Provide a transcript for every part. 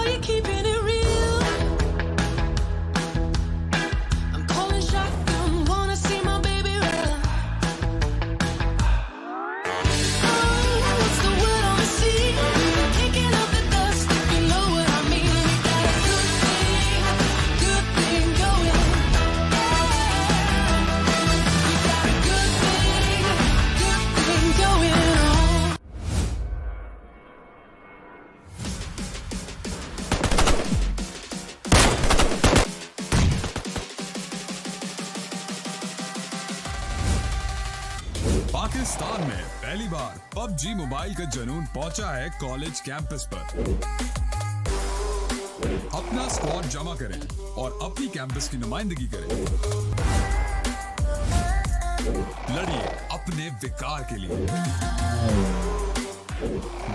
boy, you're keeping it real. I'm calling shotgun, wanna see my baby run. Oh, what's the word on the sea? Kicking up the dust, if you know what I mean. We got a good thing going. We got a good thing going on. Pakistan में पहली बार PUBG mobile का जुनून पहुंचा है college campus पर। अपना squad जमा करें और अपनी कैंपस की नुमाइंदगी करें। लड़िए अपने विकार के लिए।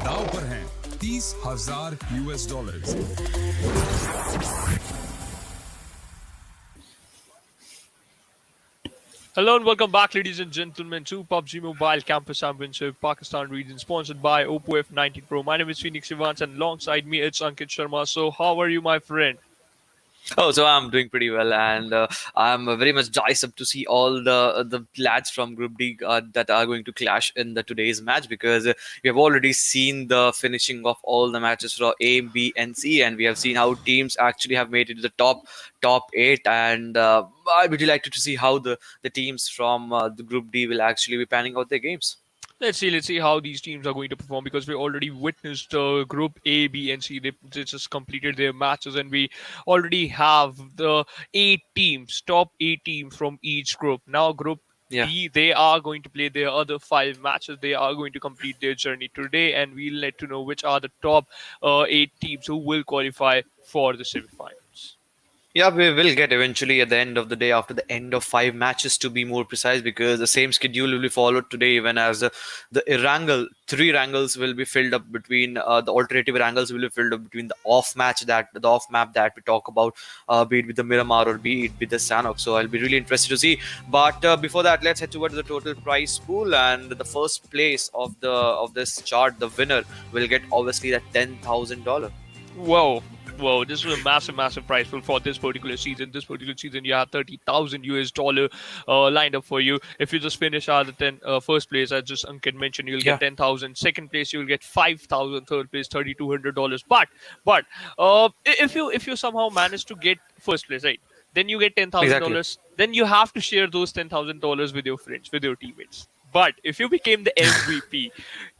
दाव पर हैं $30,000। Hello and welcome back, ladies and gentlemen, to PUBG Mobile Campus Championship Pakistan region, sponsored by Oppo F19 Pro. My name is Phoenix Evans, and alongside me it's Ankit Sharma. So, how are you, my friend? Oh, so I'm doing pretty well, and I'm very much jazzed up to see all the lads from Group D that are going to clash in the today's match, because we have already seen the finishing of all the matches for A, B, and C, and we have seen how teams actually have made it to the top 8, and I'd be delighted to see how the teams from the Group D will actually be panning out their games. Let's see how these teams are going to perform, because we already witnessed Group A, B, and C. They just completed their matches, and we already have the top 8 teams from each group. Now, Group D, they are going to play their other 5 matches. They are going to complete their journey today, and we'll let you know which are the top 8 teams who will qualify for the semifinals. Yeah, we will get eventually at the end of the day, after the end of 5 matches to be more precise, because the same schedule will be followed today, even as the Erangel, 3 Erangels will be filled up between the alternative Erangels will be filled up between the off map that we talk about, be it with the Miramar or be it with the Sanhok. So I'll be really interested to see. But before that, let's head towards the total prize pool, and the first place of this chart, the winner, will get obviously that $10,000. Whoa, this was a massive prize pool for this particular season. This particular season, you have $30,000 lined up for you. If you just finish out the first place, as just Ankit mentioned, you'll get 10,000. Second place, you'll get 5,000. Third place, $3,200. But if you somehow manage to get first place, right, then you get $10,000. Exactly. Then you have to share those $10,000 with your friends, with your teammates. But if you became the MVP,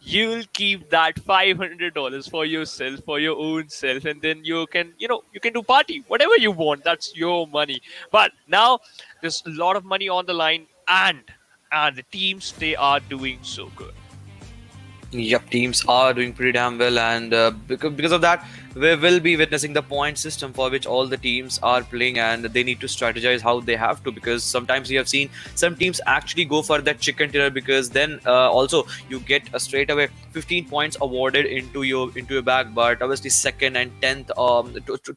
you'll keep that $500 for yourself, for your own self, and then you can do party, whatever you want. That's your money. But now there's a lot of money on the line, and the teams, they are doing so good. Yep, teams are doing pretty damn well, and because of that, we will be witnessing the point system for which all the teams are playing, and they need to strategize how they have to, because sometimes we have seen some teams actually go for that chicken dinner, because then also you get a straight away 15 points awarded into your bag, but obviously second and 10th,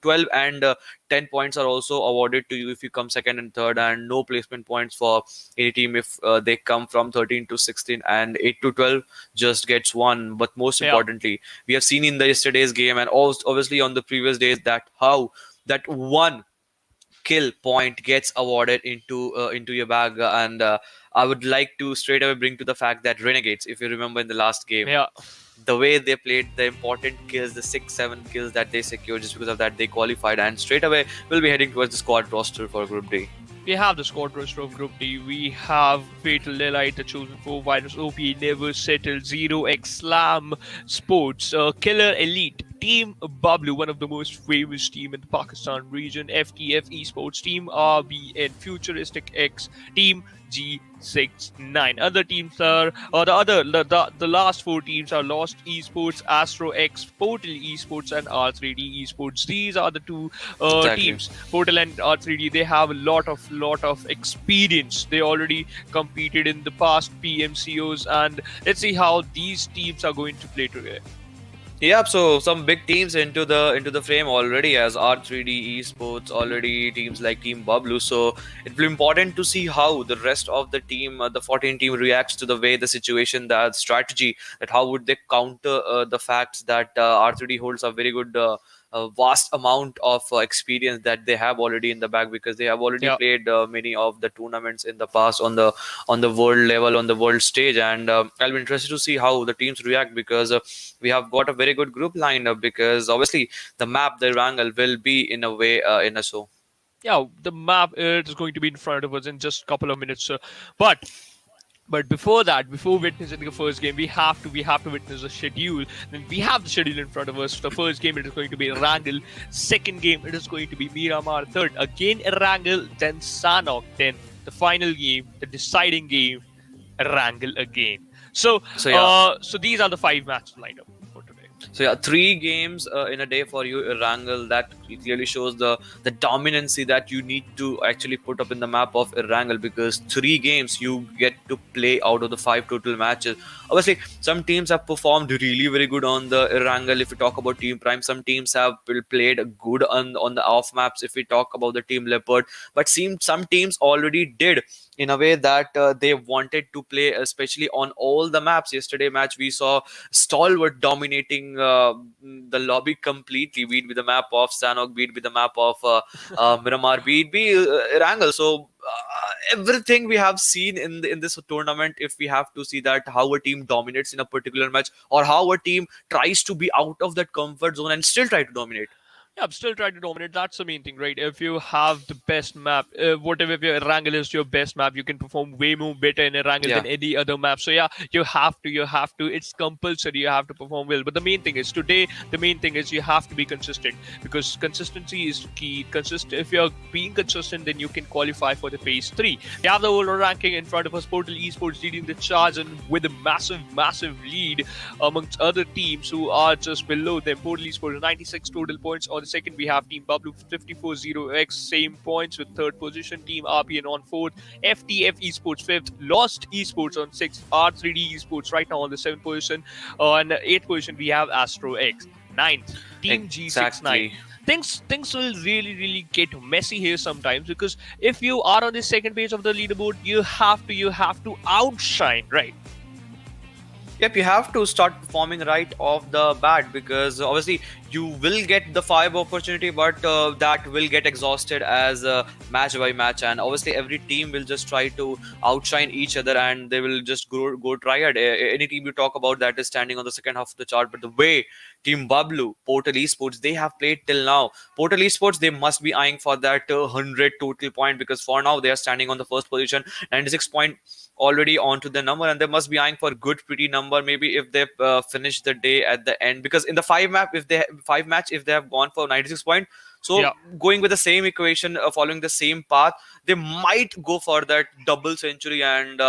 12 and 10 points are also awarded to you if you come second and third, and no placement points for any team if they come from 13 to 16, and 8 to 12 just gets 1. But most importantly, we have seen in the yesterday's game, and also obviously on the previous days, that how that 1 kill point gets awarded into your bag. And I would like to straight away bring to the fact that Renegades, if you remember in the last game, the way they played, the important kills, the 6-7 kills that they secured, just because of that they qualified, and straight away we'll be heading towards the squad roster for Group D. We have the squad roster of Group D. We have KillerElite, the Chosen 4, VIRUSop, Never Settle, Zero X, SLAMeSports, KillerElite, Team Bablu, one of the most famous team in the Pakistan region, FTFxESPORTS, Team RBN, Futuristic X, Team G69. Other teams are, or the last 4 teams are Lost Esports, Astro X, Portal Esports, and R3D Esports. These are the 2 teams. Portal and R3D, they have a lot of experience. They already competed in the past PMCOs, and let's see how these teams are going to play together. Yeah, so some big teams into the frame already, as R3D Esports, already teams like Team Bablu. So it will be important to see how the rest of the team, the 14 team, reacts to the way the situation, the strategy, that how would they counter the facts that R3D holds a very good vast amount of experience that they have already in the bag, because they have already Yeah. played many of the tournaments in the past on the world level, on the world stage. And I'll be interested to see how the teams react, because we have got a very good group lined up, because obviously the map, the Erangel, will be in a way in a show. Yeah, the map is going to be in front of us in just a couple of minutes. But before that, before witnessing the first game, we have to witness the schedule. Then we have the schedule in front of us. The first game, it is going to be Erangel. Second game, it is going to be Miramar. Third, again Erangel, then Sanhok. Then the final game, the deciding game, Erangel again. So, So yeah. so these are the 5 matches lined up for today. So yeah, 3 games in a day for you, Erangel. That clearly shows the dominancy that you need to actually put up in the map of Erangel, because 3 games you get to play out of the 5 total matches. Obviously, some teams have performed really very good on the Erangel. If we talk about Team Prime, some teams have played good on the off maps. If we talk about the Team Leopard, but some teams already did in a way that they wanted to play, especially on all the maps. Yesterday match, we saw Stalwart dominating the lobby completely, be it with the map of Sanhok, be it with the map of Miramar, be it be Erangel. So everything we have seen in this tournament, if we have to see that how a team dominates in a particular match, or how a team tries to be out of that comfort zone and still try to dominate. Yeah, I'm still trying to dominate. That's the main thing, right? If you have the best map, whatever if your Erangel is your best map, you can perform way more better in Erangel Yeah. than any other map. So yeah, you have to. It's compulsory. You have to perform well. But the main thing is today. The main thing is you have to be consistent, because consistency is key. If you're being consistent, then you can qualify for the phase 3. You have the overall ranking in front of us. Portal Esports leading the charge and with a massive lead amongst other teams who are just below them. Portal Esports 96 total points. On the second, we have Team Bablu 54-0x, same points with third position. Team RPN on fourth, FTFxESPORTS fifth, Lost Esports on sixth, R3D Esports right now on the seventh position. On eighth position, we have Astro X. Ninth, Team G69. Exactly. Things will really get messy here sometimes, because if you are on the second page of the leaderboard, you have to outshine, right? Yep, you have to start performing right off the bat, because obviously you will get the 5 opportunity, but that will get exhausted as match by match, and obviously every team will just try to outshine each other, and they will just go triad. Any team you talk about that is standing on the second half of the chart, but the way Team Bablu, Portal Esports, they have played till now, Portal Esports, they must be eyeing for that 100 total point, because for now they are standing on the first position, 96 point already onto the number, and they must be eyeing for good pretty number, maybe if they finish the day at the end, because in the 5 map, if they 5 match, if they have gone for 96 point, so Yeah. going with the same equation, following the same path, they might go for that double century, and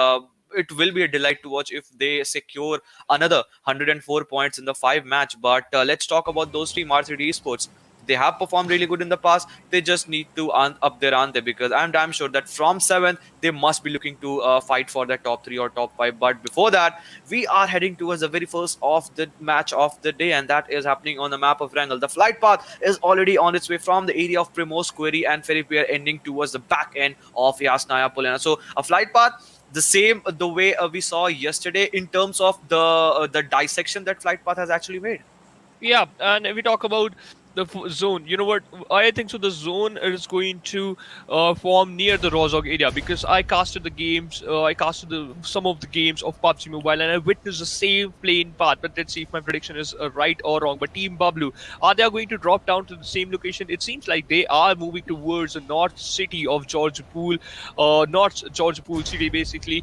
it will be a delight to watch if they secure another 104 points in the 5 match. But let's talk about those team R3D Esports. They have performed really good in the past. They just need to up their ante, because I'm damn sure that from 7th they must be looking to fight for that top 3 or top 5. But before that, we are heading towards the very first of the match of the day, and that is happening on the map of Erangel. The flight path is already on its way from the area of Primos, Query, and Ferry Pier, ending towards the back end of Yasnaya Polena. So a flight path, the same the way we saw yesterday, in terms of the dissection that flight path has actually made. Yeah, and if we talk about the zone, you know what? I think so. The zone is going to form near the Rozhog area, because I casted the games. I casted some of the games of PUBG Mobile, and I witnessed the same plane path. But let's see if my prediction is right or wrong. But Team Bablu, are they going to drop down to the same location? It seems like they are moving towards the north city of Georgepol, north Georgepol city, basically.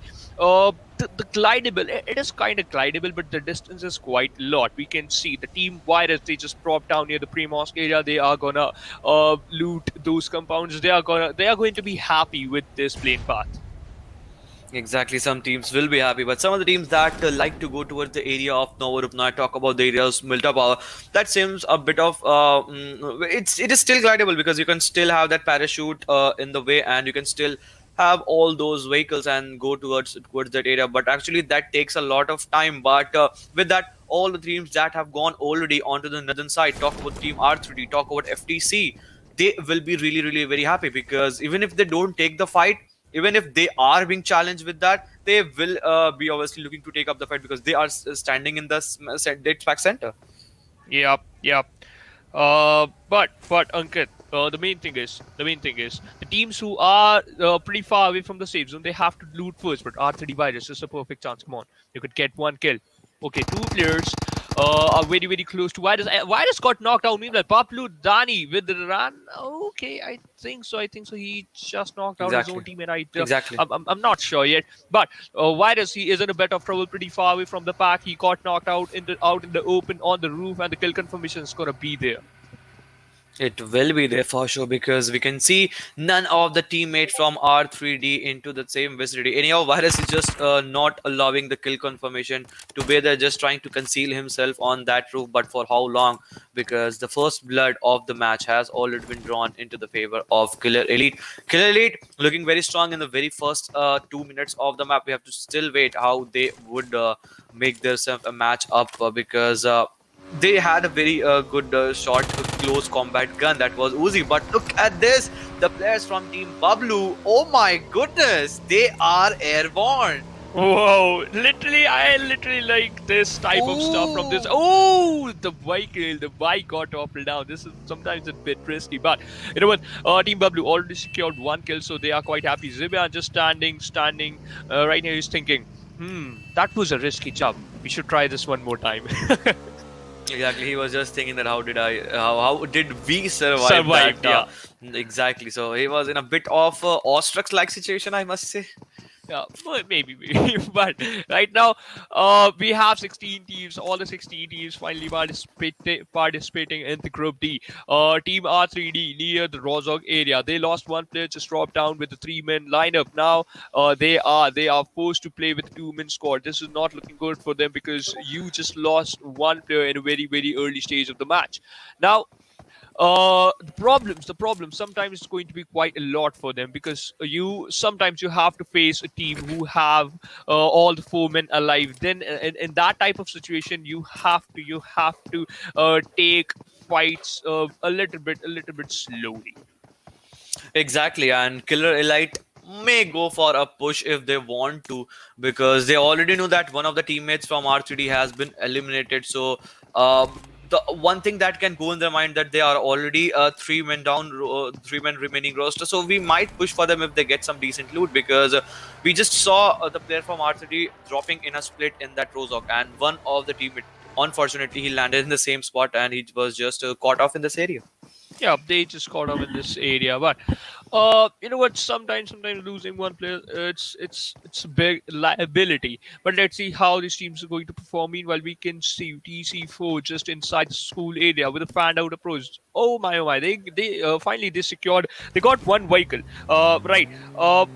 The glidable, it is kind of glidable, but the distance is quite a lot. We can see the Team Virus, they just dropped down near the pre-mosque area. They are gonna loot those compounds. They are going to be happy with this plane path. Exactly, some teams will be happy, but some of the teams that like to go towards the area of Novorupna, I talk about the areas Milta Power, that seems a bit of it is still glidable, because you can still have that parachute in the way, and you can still have all those vehicles and go towards that area. But actually that takes a lot of time. But with that, all the teams that have gone already onto the northern side, talk about Team R3D, talk about FTC, they will be really very happy, because even if they don't take the fight, even if they are being challenged with that, they will be obviously looking to take up the fight, because they are standing in the dead pack center. Yep. But Ankit, the main thing is the teams who are pretty far away from the safe zone, they have to loot first. But R3D Virus is a perfect chance. Come on, you could get one kill. Okay, two players are very close to Virus. Virus got knocked out. Meanwhile, Bablu Dani with the run. Okay, I think so. He just knocked out his own Exactly. teammate. Exactly. I'm not sure yet. But Virus, he is in a bit of trouble, pretty far away from the pack. He got knocked out in the open on the roof, and the kill confirmation is gonna be there. It will be there for sure because we can see none of the teammates from R3D into the same vicinity. Anyhow, Virus is just not allowing the kill confirmation to be there, just trying to conceal himself on that roof. But for how long? Because the first blood of the match has already been drawn into the favor of KillerElite. KillerElite looking very strong in the very first 2 minutes of the map. We have to still wait how they would make themselves a match up because. They had a very good short close combat gun that was Uzi, but look at this, the players from team Bablu, oh my goodness, they are airborne. Whoa! I literally like this type of stuff from this. Oh, the bike got toppled down. This is sometimes a bit risky, but you know what? Team Bablu already secured one kill, so they are quite happy. Zibia just standing. Right now, he's thinking, that was a risky jump. We should try this one more time. Exactly, he was just thinking that how did we survive Survived, that? Exactly, so he was in a bit of Ostrux like situation, I must say. Yeah, well, maybe. But right now, we have 16 teams. All the 16 teams finally participating in the Group D. Team R3D near the Rozog area. They lost one player, just dropped down with the three-man lineup. Now, they are forced to play with a two-man squad. This is not looking good for them because you just lost one player in a very early stage of the match. Now, the problems sometimes it's going to be quite a lot for them because sometimes you have to face a team who have all the four men alive. Then in that type of situation you have to take fights a little bit slowly. Exactly, and KillerElite may go for a push if they want to because they already know that one of the teammates from R3D has been eliminated. So, the one thing that can go in their mind that they are already three men down, three men remaining roster. So we might push for them if they get some decent loot because we just saw the player from R3D dropping in a split in that Rozok, and one of the teammates, unfortunately, he landed in the same spot and he was just caught off in this area. Yeah, they just caught up in this area, but you know what? Sometimes losing one player, it's a big liability. But let's see how these teams are going to perform. Meanwhile, we can see TC4 just inside the school area with a fanned out approach. Oh my! They finally they secured. They got one vehicle, right?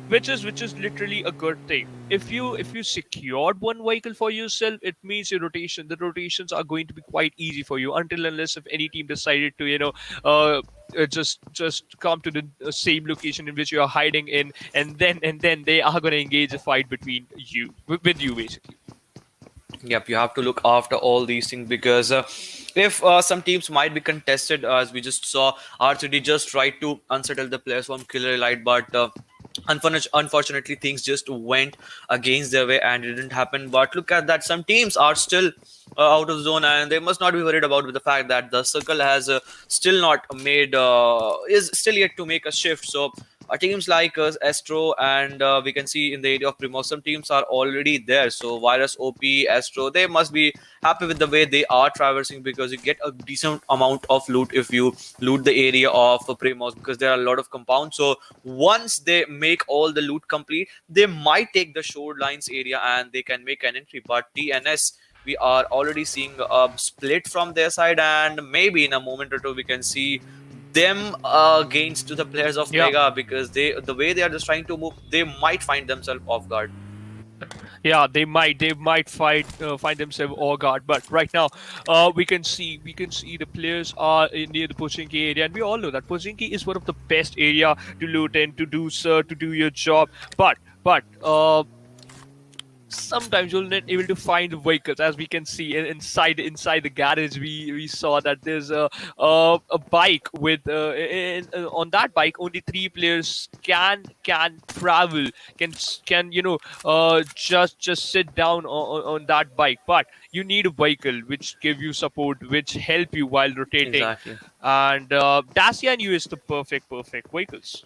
Which is literally a good thing. If you secured one vehicle for yourself, it means the rotations are going to be quite easy for you until unless if any team decided to just come to the same location in which you are hiding in, and then they are going to engage a fight between you with you basically. Yep, you have to look after all these things because if some teams might be contested, as we just saw, R3D just tried to unsettle the players from KillerElite, but unfortunately, things just went against their way and it didn't happen. But look at that, some teams are still out of zone and they must not be worried about with the fact that the circle has still not made, is still yet to make a shift. So teams like Astro and we can see in the area of Primo, some teams are already there. So Virus, OP, Astro, they must be happy with the way they are traversing because you get a decent amount of loot if you loot the area of Primos because there are a lot of compounds. So once they make all the loot complete, they might take the shorelines area and they can make an entry. But TNS, we are already seeing a split from their side, and maybe in a moment or two we can see them against to the players of Yeah. Mega because the way they are just trying to move, they might find themselves off guard. Yeah, they might find themselves all guard, but right now, we can see the players are near the Pochinki area, and we all know that Pochinki is one of the best area to loot in, to do your job. But sometimes you'll not able to find the vehicles, as we can see inside the garage. We saw that there's a bike with on that bike only three players can travel, can just sit down on that bike. But you need a vehicle which give you support, which help you while rotating, Exactly. and Dacia and you is the perfect vehicles.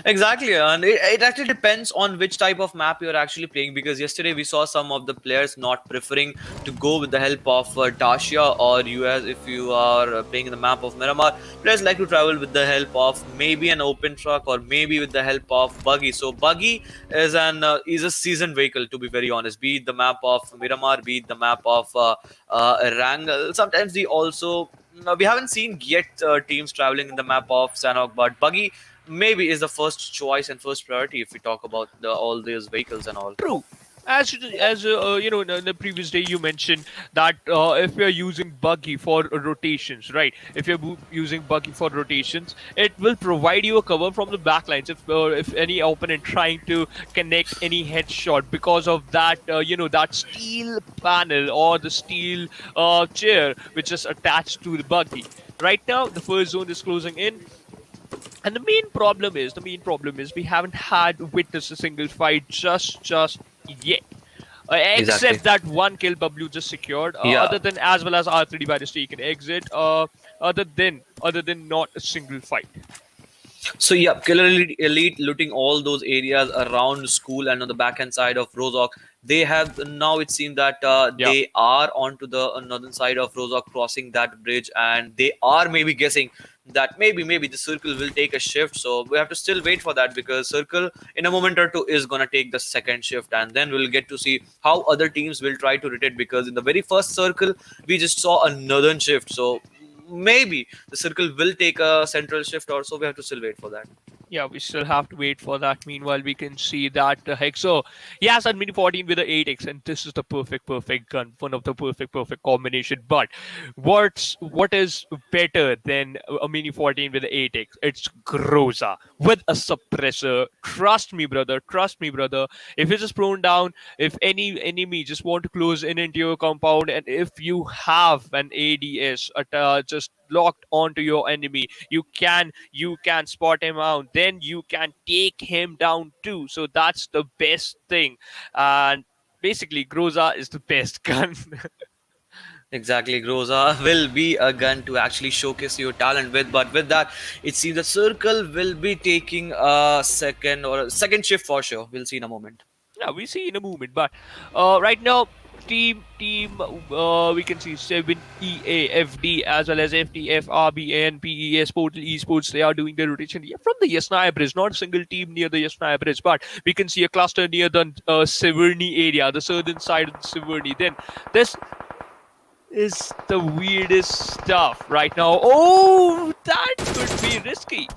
Exactly, and it actually depends on which type of map you're actually playing. Because yesterday we saw some of the players not preferring to go with the help of Dacia, or US if you are playing in the map of Miramar. Players like to travel with the help of maybe an open truck or maybe with the help of buggy. So buggy is a seasoned vehicle, to be very honest. Be it the map of Miramar, be it the map of Erangel. Sometimes we also we haven't seen yet teams traveling in the map of Sanhok, but buggy maybe is the first choice and first priority if we talk about all these vehicles and all. True. In the previous day you mentioned that if you're using buggy for rotations, right? If you're using buggy for rotations, it will provide you a cover from the backlines if any opponent trying to connect any headshot because of that that steel panel or the steel chair which is attached to the buggy. Right now, the first zone is closing in. And the main problem is we haven't had witnessed a single fight just yet. Exactly. Except that one kill Bablu just secured. Yeah. Other than as well as R3D by taken exit. Other than not a single fight. So yeah, KillerElite looting all those areas around school and on the backhand side of Rozok. They have now, it seems that Yeah. they are onto the northern side of Rozok, crossing that bridge, and they are maybe guessing that maybe the circle will take a shift. So we have to still wait for that, because circle in a moment or two is gonna take the second shift, and then we'll get to see how other teams will try to rotate. Because in the very first circle we just saw a northern shift, so maybe the circle will take a central shift or so. We have to still wait for that. Yeah, we still have to wait for that. Meanwhile, we can see that Hexo, he has a Mini 14 with the 8x, and this is the perfect gun, one of the perfect combination. But what is better than a Mini 14 with the 8x? It's Groza with a suppressor. Trust me, brother. Trust me, brother. If it's just prone down, if any enemy just want to close in into your compound, and if you have an ADS just locked onto your enemy, you can spot him out, then you can take him down too. So that's the best thing. And basically Groza is the best gun. Exactly, Groza will be a gun to actually showcase your talent with. But with that, it seems the circle will be taking a second shift for sure. We'll see in a moment. Yeah, we see in a moment. But right now, team we can see 7EAFD as well as FTFRBN Esports. They are doing their rotation, yeah, from the Yasnaya Bridge. Not a single team near the Yasnaya Bridge, but we can see a cluster near the Severny area, the southern side of the Severny. Then this is the weirdest stuff right now. Oh, that could be risky.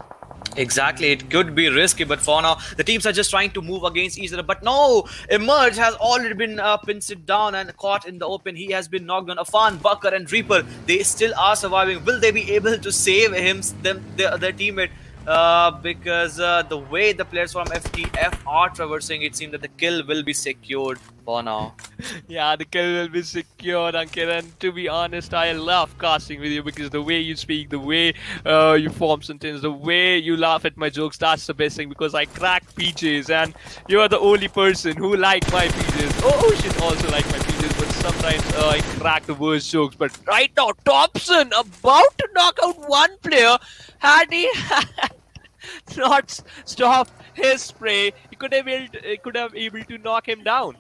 Exactly, it could be risky, but for now, the teams are just trying to move against each other. But no, Emerge has already been pinched down and caught in the open. He has been knocked on. Afan, Bakar, and Reaper, they still are surviving. Will they be able to save their teammate? Because the way the players from FTF are traversing, it seems that the kill will be secured for now. Yeah, the kill will be secured, Ankit. And to be honest, I love casting with you because the way you speak, the way you form sentences, the way you laugh at my jokes, that's the best thing because I crack PJs and you are the only person who like my PJs. Oh, Ocean also like my PJs, but sometimes I crack the worst jokes. But right now, Thompson about to knock out one player. Had he not stopped his spray, he could have able to knock him down.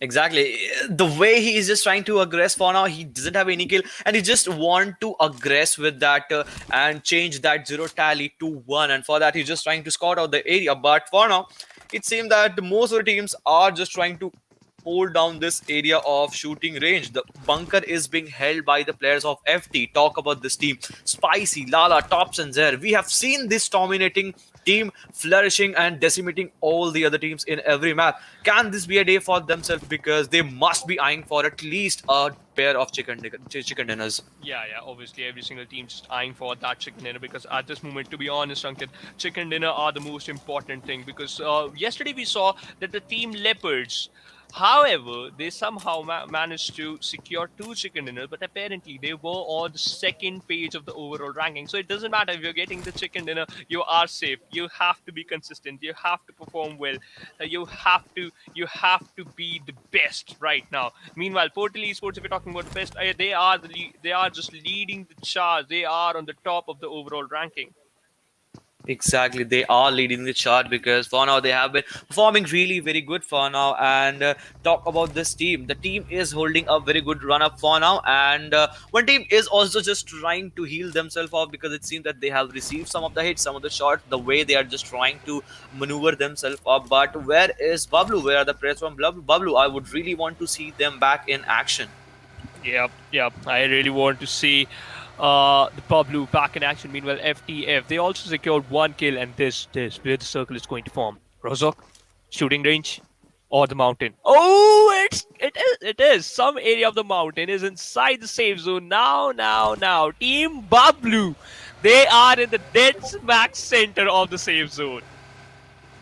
Exactly. The way he is just trying to aggress for now, he doesn't have any kill, and he just want to aggress with that and change that zero tally to 1. And for that, he's just trying to scout out the area. But for now, it seems that most of the teams are just trying to hold down this area of shooting range. The bunker is being held by the players of FT. Talk about this team: Spicy, Lala, Tops, and Zer. We have seen this dominating team flourishing and decimating all the other teams in every map. Can this be a day for themselves? Because they must be eyeing for at least a pair of chicken dinners. Yeah, obviously every single team's just eyeing for that chicken dinner because at this moment, to be honest, Ankit, chicken dinner are the most important thing because yesterday we saw that the team Leopards, however, they somehow managed to secure two chicken dinners, but apparently they were on the second page of the overall ranking. So it doesn't matter if you're getting the chicken dinner, you are safe. You have to be consistent. You have to perform well. You have to be the best right now. Meanwhile, Portal Esports, if you're talking about the best, they are just leading the charge. They are on the top of the overall ranking. Exactly, they are leading the chart because for now they have been performing really very good for now. And talk about this team. The team is holding a very good run up for now, and one team is also just trying to heal themselves off because it seems that they have received some of the hits, some of the shots. The way they are just trying to maneuver themselves up. But where is Bablu? Where are the players from Bablu? I would really want to see them back in action. Yep. I really want to see the Bablu back in action. Meanwhile, FTF, they also secured one kill, and this where the circle is going to form. Rozok, shooting range, or the mountain. Oh, it is. Some area of the mountain is inside the safe zone. Now. Team Bablu, they are in the dead smack center of the safe zone.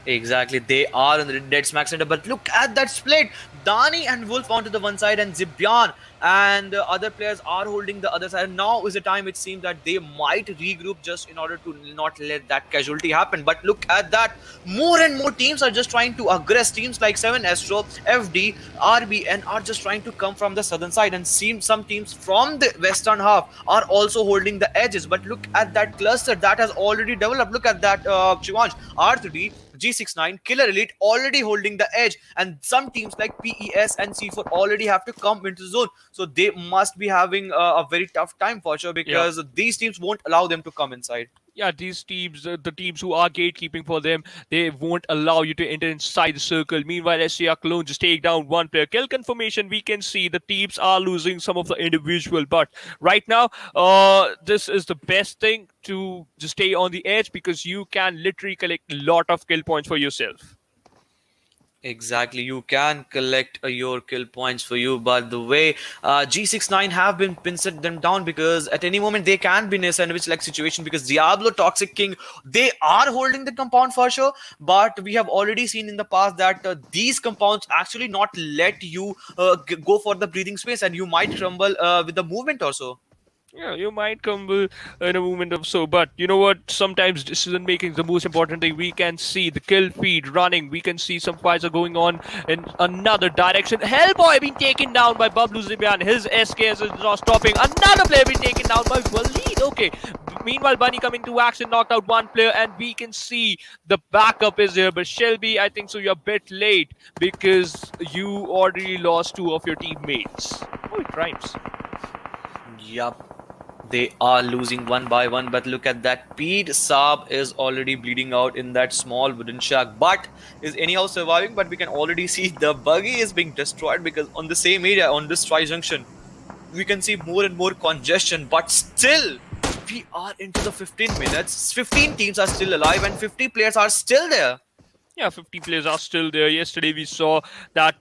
Exactly, they are in the dead smack center. But look at that split. Dani and Wolf onto the one side, and Zibyan and other players are holding the other side. Now is the time it seems that they might regroup just in order to not let that casualty happen. But look at that. More and more teams are just trying to aggress. Teams like 7 Astro, FD, RBN are just trying to come from the southern side, and seems some teams from the western half are also holding the edges. But look at that cluster that has already developed. Look at that, Shivansh, R3D, G69, KillerElite already holding the edge, and some teams like PES and C4 already have to come into the zone. So they must be having a very tough time for sure because these teams won't allow them to come inside. Yeah, these teams, the teams who are gatekeeping for them, they won't allow you to enter inside the circle. Meanwhile, SCR Clone just take down one player. Kill confirmation, we can see the teams are losing some of the individual. But right now, this is the best thing to just stay on the edge because you can literally collect a lot of kill points for yourself. Exactly, you can collect your kill points for you, but the way G69 have been pinced them down because at any moment they can be in a sandwich-like situation because Diablo, Toxic King, they are holding the compound for sure, but we have already seen in the past that these compounds actually not let you go for the breathing space, and you might crumble with the movement also. Yeah, you might come in a moment of so, but you know what? Sometimes decision making is the most important thing. We can see the kill feed running. We can see some fights are going on in another direction. Hellboy being taken down by Bablu Zibian. His SKS is not stopping. Another player being taken down by Waleed. Okay. Meanwhile, Bunny coming to action, knocked out one player, and we can see the backup is there. But Shelby, I think so you're a bit late because you already lost two of your teammates. Oh, it rhymes. Yup. They are losing one by one, but look at that. Pete Saab is already bleeding out in that small wooden shack, but is anyhow surviving. But we can already see the buggy is being destroyed because on the same area, on this tri-junction, we can see more and more congestion. But still, we are into the 15 minutes. 15 teams are still alive and 50 players are still there. Yeah, 50 players are still there. Yesterday we saw that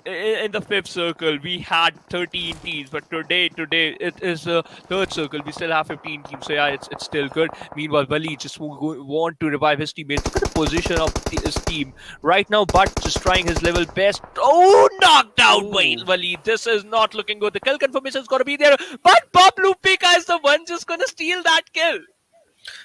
in the fifth circle we had 13 teams, but today it is the third circle. We still have 15 teams, so yeah, it's still good. Meanwhile, Wali just want to revive his teammates. Look at the position of his team right now, but just trying his level best. Oh, knocked out by Wali. This is not looking good. The kill confirmation is going to be there, but Bablu Pika is the one just going to steal that kill.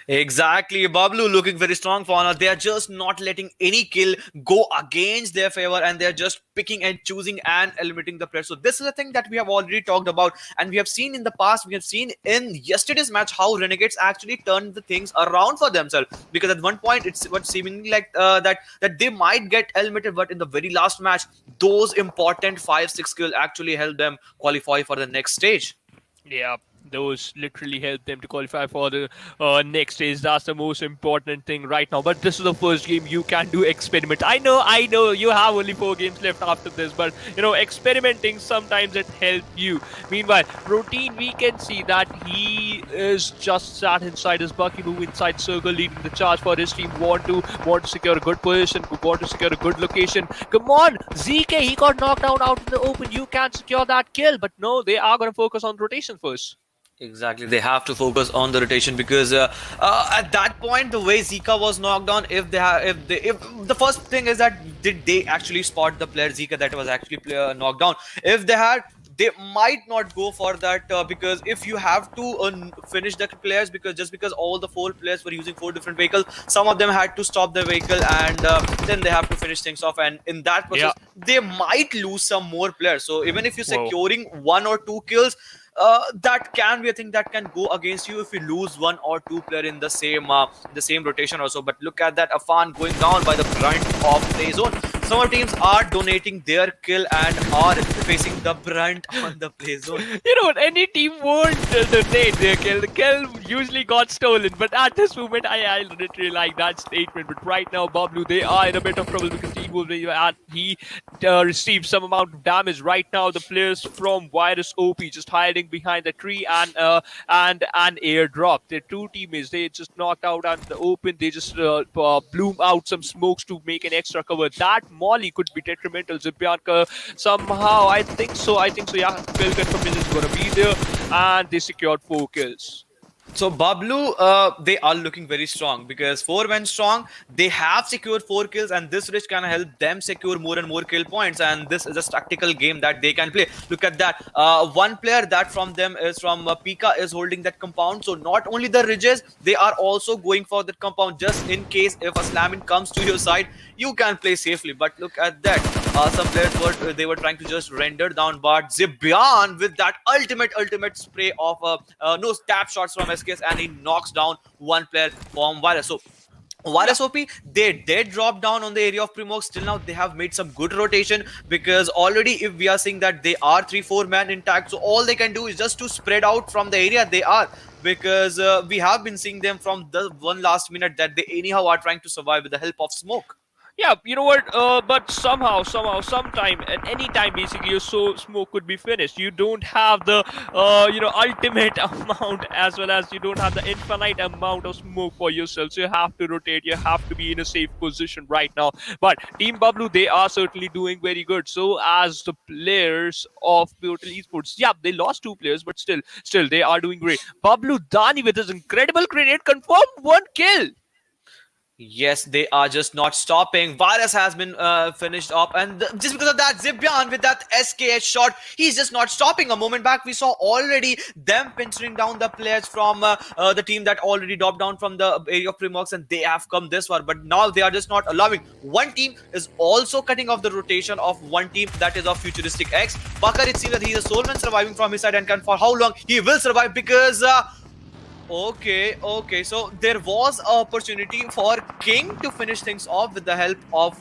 Exactly, Bablu looking very strong for now. They are just not letting any kill go against their favor, and they are just picking and choosing and eliminating the player. So this is a thing that we have already talked about, and we have seen in the past. We have seen in yesterday's match how Renegades actually turned the things around for themselves. Because at one point it's what seemingly like that they might get eliminated, but in the very last match, those important 5-6 kills actually helped them qualify for the next stage. Yeah, Those literally help them to qualify for the next stage. That's the most important thing right now. But this is the first game you can do experiment. I know, you have only 4 games left after this, but experimenting sometimes it helps you. Meanwhile, Routine, we can see that he is just sat inside his Bucky move inside circle, leading the charge for his team. Want to secure a good position, want to secure a good location. Come on, ZK, he got knocked down out in the open. You can secure that kill, but no, they are going to focus on rotation first. Exactly, they have to focus on the rotation because at that point, the way Zika was knocked down, if the first thing is that did they actually spot the player Zika that was actually knocked down? If they had, they might not go for that because if you have to finish the players, because just because all the 4 players were using 4 different vehicles, some of them had to stop the vehicle and then they have to finish things off, and in that process they might lose some more players. So even if you're securing 1 or 2 kills, that can be a thing that can go against you if you lose 1 or 2 player in the same rotation also. But look at that, Afan going down by the brunt of play zone. Some of teams are donating their kill and are facing the brunt on the play zone. You know what? Any team won't donate their kill. The kill usually got stolen, but at this moment, I literally like that statement. But right now, Bablu, they are in a bit of trouble because Team Wolf, he received some amount of damage. Right now, the players from VIRUSop just hiding behind the tree and an airdrop. Their 2 teammates, they just knocked out at the open. They just bloom out some smokes to make an extra cover. That Molly could be detrimental. Zibyanka somehow, I think so. Yeah, kill confirmation is gonna be there, and they secured 4 kills. So Bablu, they are looking very strong because 4 men strong. They have secured 4 kills, and this risk can help them secure more and more kill points. And this is a tactical game that they can play. Look at that. 1 player that from them is from Pika is holding that compound. So not only the ridges, they are also going for that compound just in case if a slamming comes to your side, you can play safely. But look at that. Some players were trying to just render down, but Zibyan with that ultimate spray of no tap shots from SKS, and he knocks down 1 player from Virus. So VIRUSop, they did drop down on the area of Primox. Still now they have made some good rotation because already if we are seeing that they are 3-4 man intact, so all they can do is just to spread out from the area they are, because we have been seeing them from the one last minute that they anyhow are trying to survive with the help of smoke. Yeah, you know what? But somehow, sometime, at any time, basically, your smoke could be finished. You don't have the, ultimate amount, as well as you don't have the infinite amount of smoke for yourself. So you have to rotate. You have to be in a safe position right now. But Team Bablu, they are certainly doing very good. So as the players of Total Esports, yeah, they lost 2 players, but still, they are doing great. Bablu Dani with his incredible grenade confirmed 1 kill. Yes, they are just not stopping. Virus has been finished up, and just because of that, Zibyan with that SKS shot, he's just not stopping. A moment back, we saw already them pinching down the players from the team that already dropped down from the area of Primox, and they have come this far. But now they are just not allowing. One team is also cutting off the rotation of one team, that is of Futuristic X. Bakar, it seems that he's a sole man surviving from his side, and can for how long he will survive because. Okay. So there was an opportunity for King to finish things off with the help of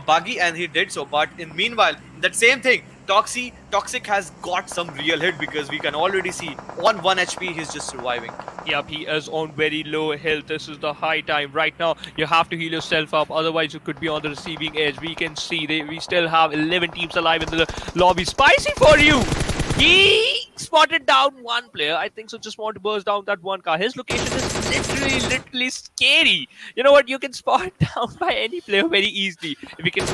Buggy, and he did so. But in meanwhile, that same thing, Toxic has got some real hit because we can already see on 1 HP he's just surviving. Yep, he is on very low health. This is the high time. Right now, you have to heal yourself up. Otherwise, you could be on the receiving edge. We can see we still have 11 teams alive in the lobby. Spicy for you! He spotted down 1 player. I think so. Just want to burst down that 1 car. His location is literally scary. You know what? You can spot down by any player very easily if you can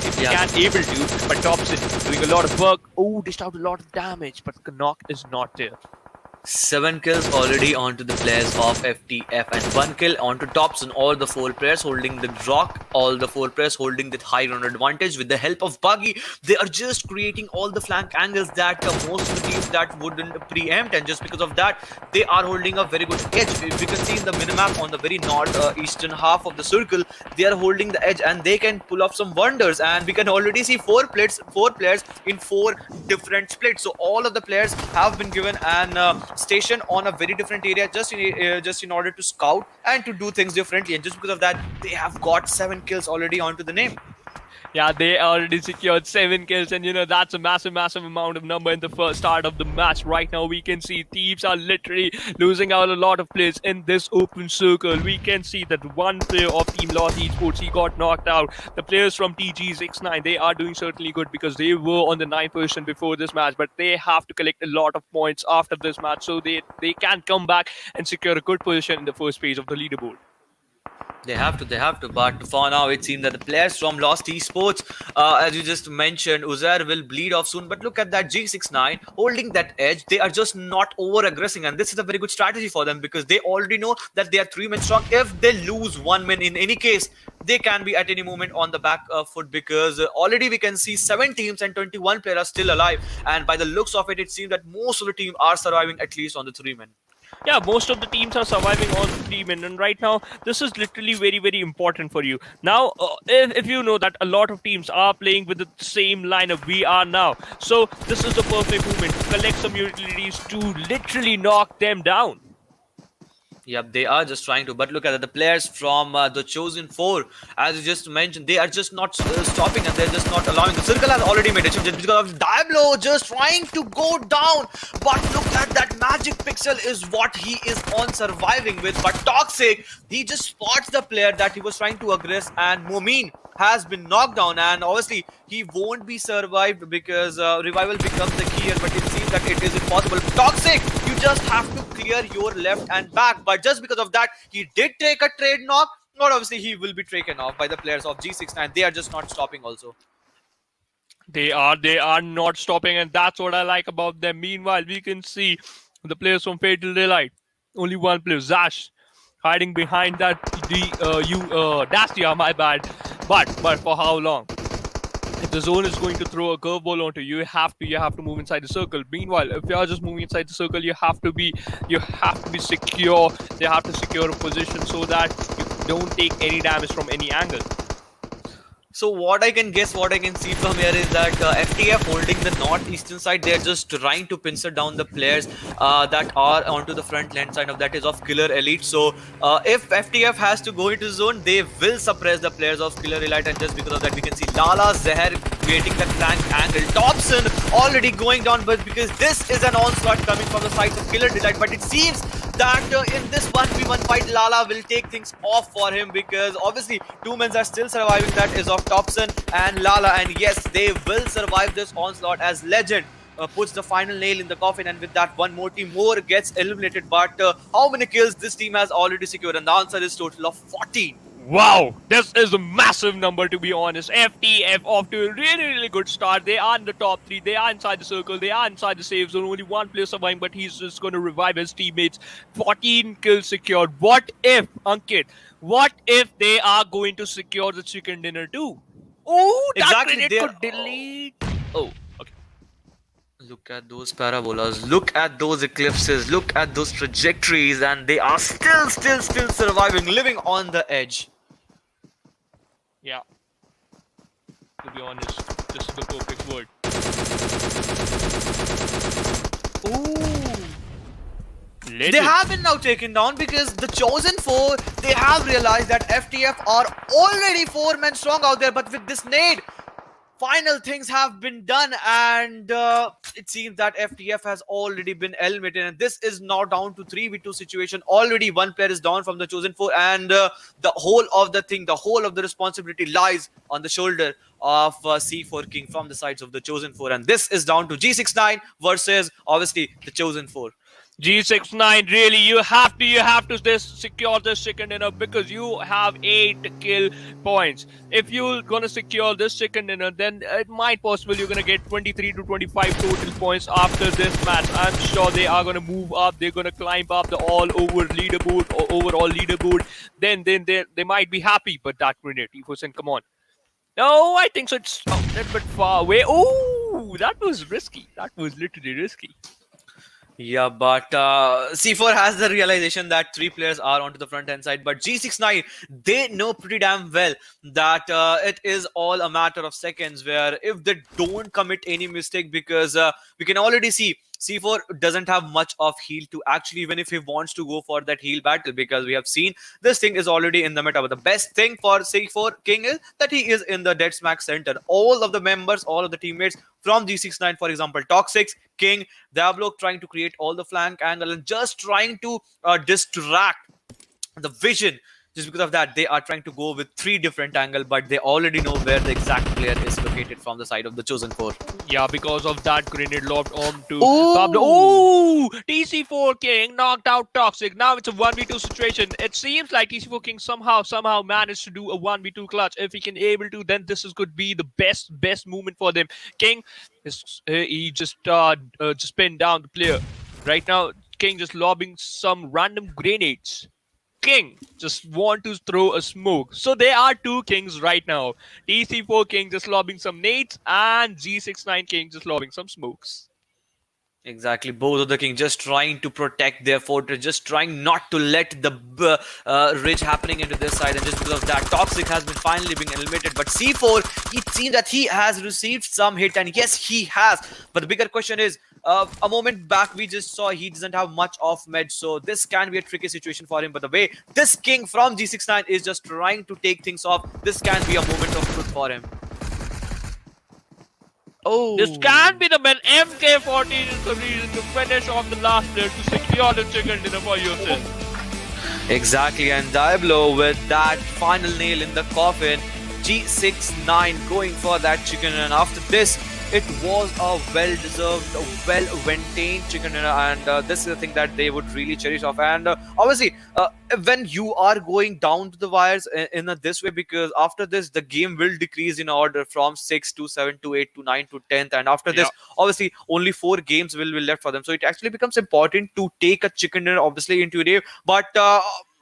able to. But Thompson doing a lot of work. Oh, dished out a lot of damage, but the knock is not there. 7 kills already onto the players of FTF, and 1 kill onto Thompson. All the 4 players holding the rock, all the 4 players holding the high run advantage. With the help of Buggy, they are just creating all the flank angles that most of the teams that wouldn't preempt, and just because of that, they are holding a very good edge. We can see in the minimap on the very northeastern half of the circle, they are holding the edge and they can pull off some wonders. And we can already see 4 players in 4 different splits. So all of the players have been given an station on a very different area just in order to scout and to do things differently, and just because of that they have got 7 kills already onto the name. Yeah, they already secured 7 kills, and that's a massive amount of number in the first start of the match. Right now, we can see teams are literally losing out a lot of players in this open circle. We can see that one player of Team Lost Esports, he got knocked out. The players from TG's 9, they are doing certainly good because they were on the 9th position before this match, but they have to collect a lot of points after this match so they can come back and secure a good position in the first phase of the leaderboard. They have to. But for now, it seems that the players from Lost Esports, as you just mentioned, Uzair will bleed off soon. But look at that G69 holding that edge. They are just not over aggressing, and this is a very good strategy for them because they already know that they are 3 men strong. If they lose 1 man in any case, they can be at any moment on the back foot because already we can see 7 teams and 21 players are still alive. And by the looks of it, it seems that most of the team are surviving at least on the 3 men. Yeah, most of the teams are surviving on 3 men, and right now this is literally very important for you. Now, if you know that a lot of teams are playing with the same lineup we are now, so this is the perfect moment to collect some utilities to literally knock them down. Yep, they are just trying to. But look at it, the players from the Chosen 4, as you just mentioned, they are just not stopping and they're just not allowing. The circle has already made a change just because of Diablo just trying to go down. But look at that magic pixel is what he is on surviving with. But Toxic, he just spots the player that he was trying to aggress, and Momin has been knocked down, and obviously he won't be survived because revival becomes the key here, but it seems that it is impossible. Toxic, you just have to clear your left and back, but just because of that, he did take a trade knock. Not obviously he will be taken off by the players of G69. They are just not stopping also. They are not stopping, and that's what I like about them. Meanwhile, we can see the players from KillerElite. Only one player, Zash, hiding behind that Dastia, my bad. But for how long? If the zone is going to throw a curveball onto you, you have to move inside the circle. Meanwhile, if you are just moving inside the circle, you have to be secure. They have to secure a position so that you don't take any damage from any angle. So what I can see from here is that FTF holding the northeastern side, they're just trying to pincer down the players that are onto the front land side of that is of KillerElite. So if FTF has to go into zone, they will suppress the players of KillerElite, and just because of that, we can see Lala Zehar creating the crank angle. Thompson already going down, but because this is an onslaught coming from the side of KillerElite, but it seems that in this 1v1 fight, Lala will take things off for him because obviously 2 men are still surviving. That is of Thompson and Lala, and yes, they will survive this onslaught as Legend puts the final nail in the coffin, and with that, one more team more gets eliminated. But how many kills this team has already secured? And the answer is total of 14. Wow, this is a massive number, to be honest. FTF off to a really good start. They are in the top 3. They are inside the circle. They are inside the safe zone. Only one player surviving, but he's just going to revive his teammates. 14 kills secured. What if, Ankit, what if they are going to secure the chicken dinner too? Oh, that Exactly, grenade they could are- delete. Oh, okay. Look at those parabolas, look at those eclipses, look at those trajectories, and they are still surviving, living on the edge. Yeah. To be honest, this is the perfect word. Ooh. They have been now taken down because the Chosen 4, they have realized that FTF are already 4 men strong out there, but with this nade, final things have been done, and it seems that FTF has already been eliminated, and this is now down to 3v2 situation. Already one player is down from the Chosen 4, and the whole of the responsibility lies on the shoulder of C4 King from the sides of the Chosen 4, and this is down to G69 versus obviously the Chosen 4. G69, really, you have to secure this chicken dinner because you have 8 kill points. If you're gonna secure this chicken dinner, then it might possible you're gonna get 23 to 25 total points after this match. I'm sure they are gonna move up. They're gonna climb up the overall leaderboard. Then they might be happy. But that grenade, T4, come on. No, I think so. It's a little bit far away. Oh, that was risky. That was literally risky. Yeah, but C4 has the realization that 3 players are onto the front end side, but G69, they know pretty damn well that it is all a matter of seconds, where if they don't commit any mistake, because we can already see C4 doesn't have much of heal to actually, even if he wants to go for that heal battle, because we have seen this thing is already in the meta. But the best thing for C4 King is that he is in the dead smack center. All of the members, all of the teammates from G69, for example, Toxic, King, Bablu, trying to create all the flank angle and just trying to distract the vision. Just because of that, they are trying to go with 3 different angles, but they already know where the exact player is located from the side of the chosen 4. Yeah, because of that grenade lobbed on to Oh! Bablu. Oh! TC4 King knocked out Toxic. Now it's a 1v2 situation. It seems like TC4 King somehow managed to do a 1v2 clutch. If he can able to, then this could be the best movement for them. King he just pinned down the player. Right now, King just lobbing some random grenades. King just want to throw a smoke. So there are 2 kings right now. TC4 King just lobbing some nades and G69 King just lobbing some smokes. Exactly, both of the king just trying to protect their fortress, just trying not to let the ridge happening into this side, and just because of that, Toxic has been finally being eliminated. But C4, it seems that he has received some hit, and yes, he has. But the bigger question is, a moment back we just saw he doesn't have much of med, so this can be a tricky situation for him. But the way this king from G69 is just trying to take things off, this can be a moment of truth for him. Oh, This can be the man. MK14 is the reason to finish off the last player to secure the chicken dinner for yourself. exactly, and Diablo with that final nail in the coffin. G69 going for that chicken, and after this, it was a well-deserved, well-maintained chicken dinner, and this is the thing that they would really cherish off. And obviously, when you are going down to the wires in this way, because after this, the game will decrease in order from 6 to 7 to 8 to 9 to 10th, and after this, obviously, only 4 games will be left for them. So it actually becomes important to take a chicken dinner, obviously, into a day, but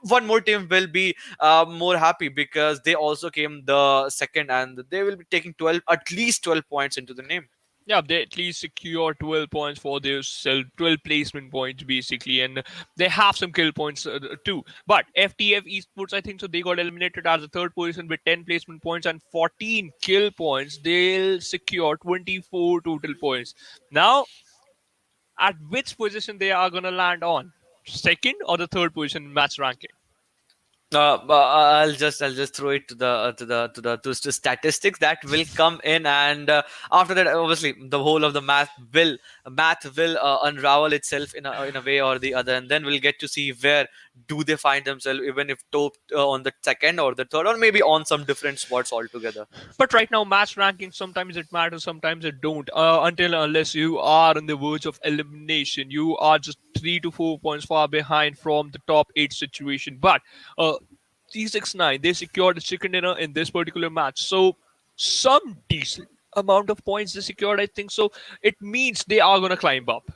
one more team will be more happy because they also came the second, and they will be taking at least 12 points into the name. Yeah, they at least secure 12 points for their self, 12 placement points basically, and they have some kill points too. But FTFxESPORTS, I think so, they got eliminated as the 3rd position with 10 placement points and 14 kill points. They'll secure 24 total points. Now, at which position they are gonna land on? 2nd or the 3rd position in match ranking? I'll just throw it to the statistics that will come in, and after that, obviously, the whole of the math will unravel itself in a way or the other, and then we'll get to see where do they find themselves, even if top on the 2nd or the 3rd, or maybe on some different spots altogether. But right now, match ranking, sometimes it matters, sometimes it don't. Unless you are on the verge of elimination, you are just 3 to 4 points far behind from the top 8 situation. But T69, they secured the chicken dinner in this particular match. So some decent amount of points they secured, I think so. It means they are going to climb up.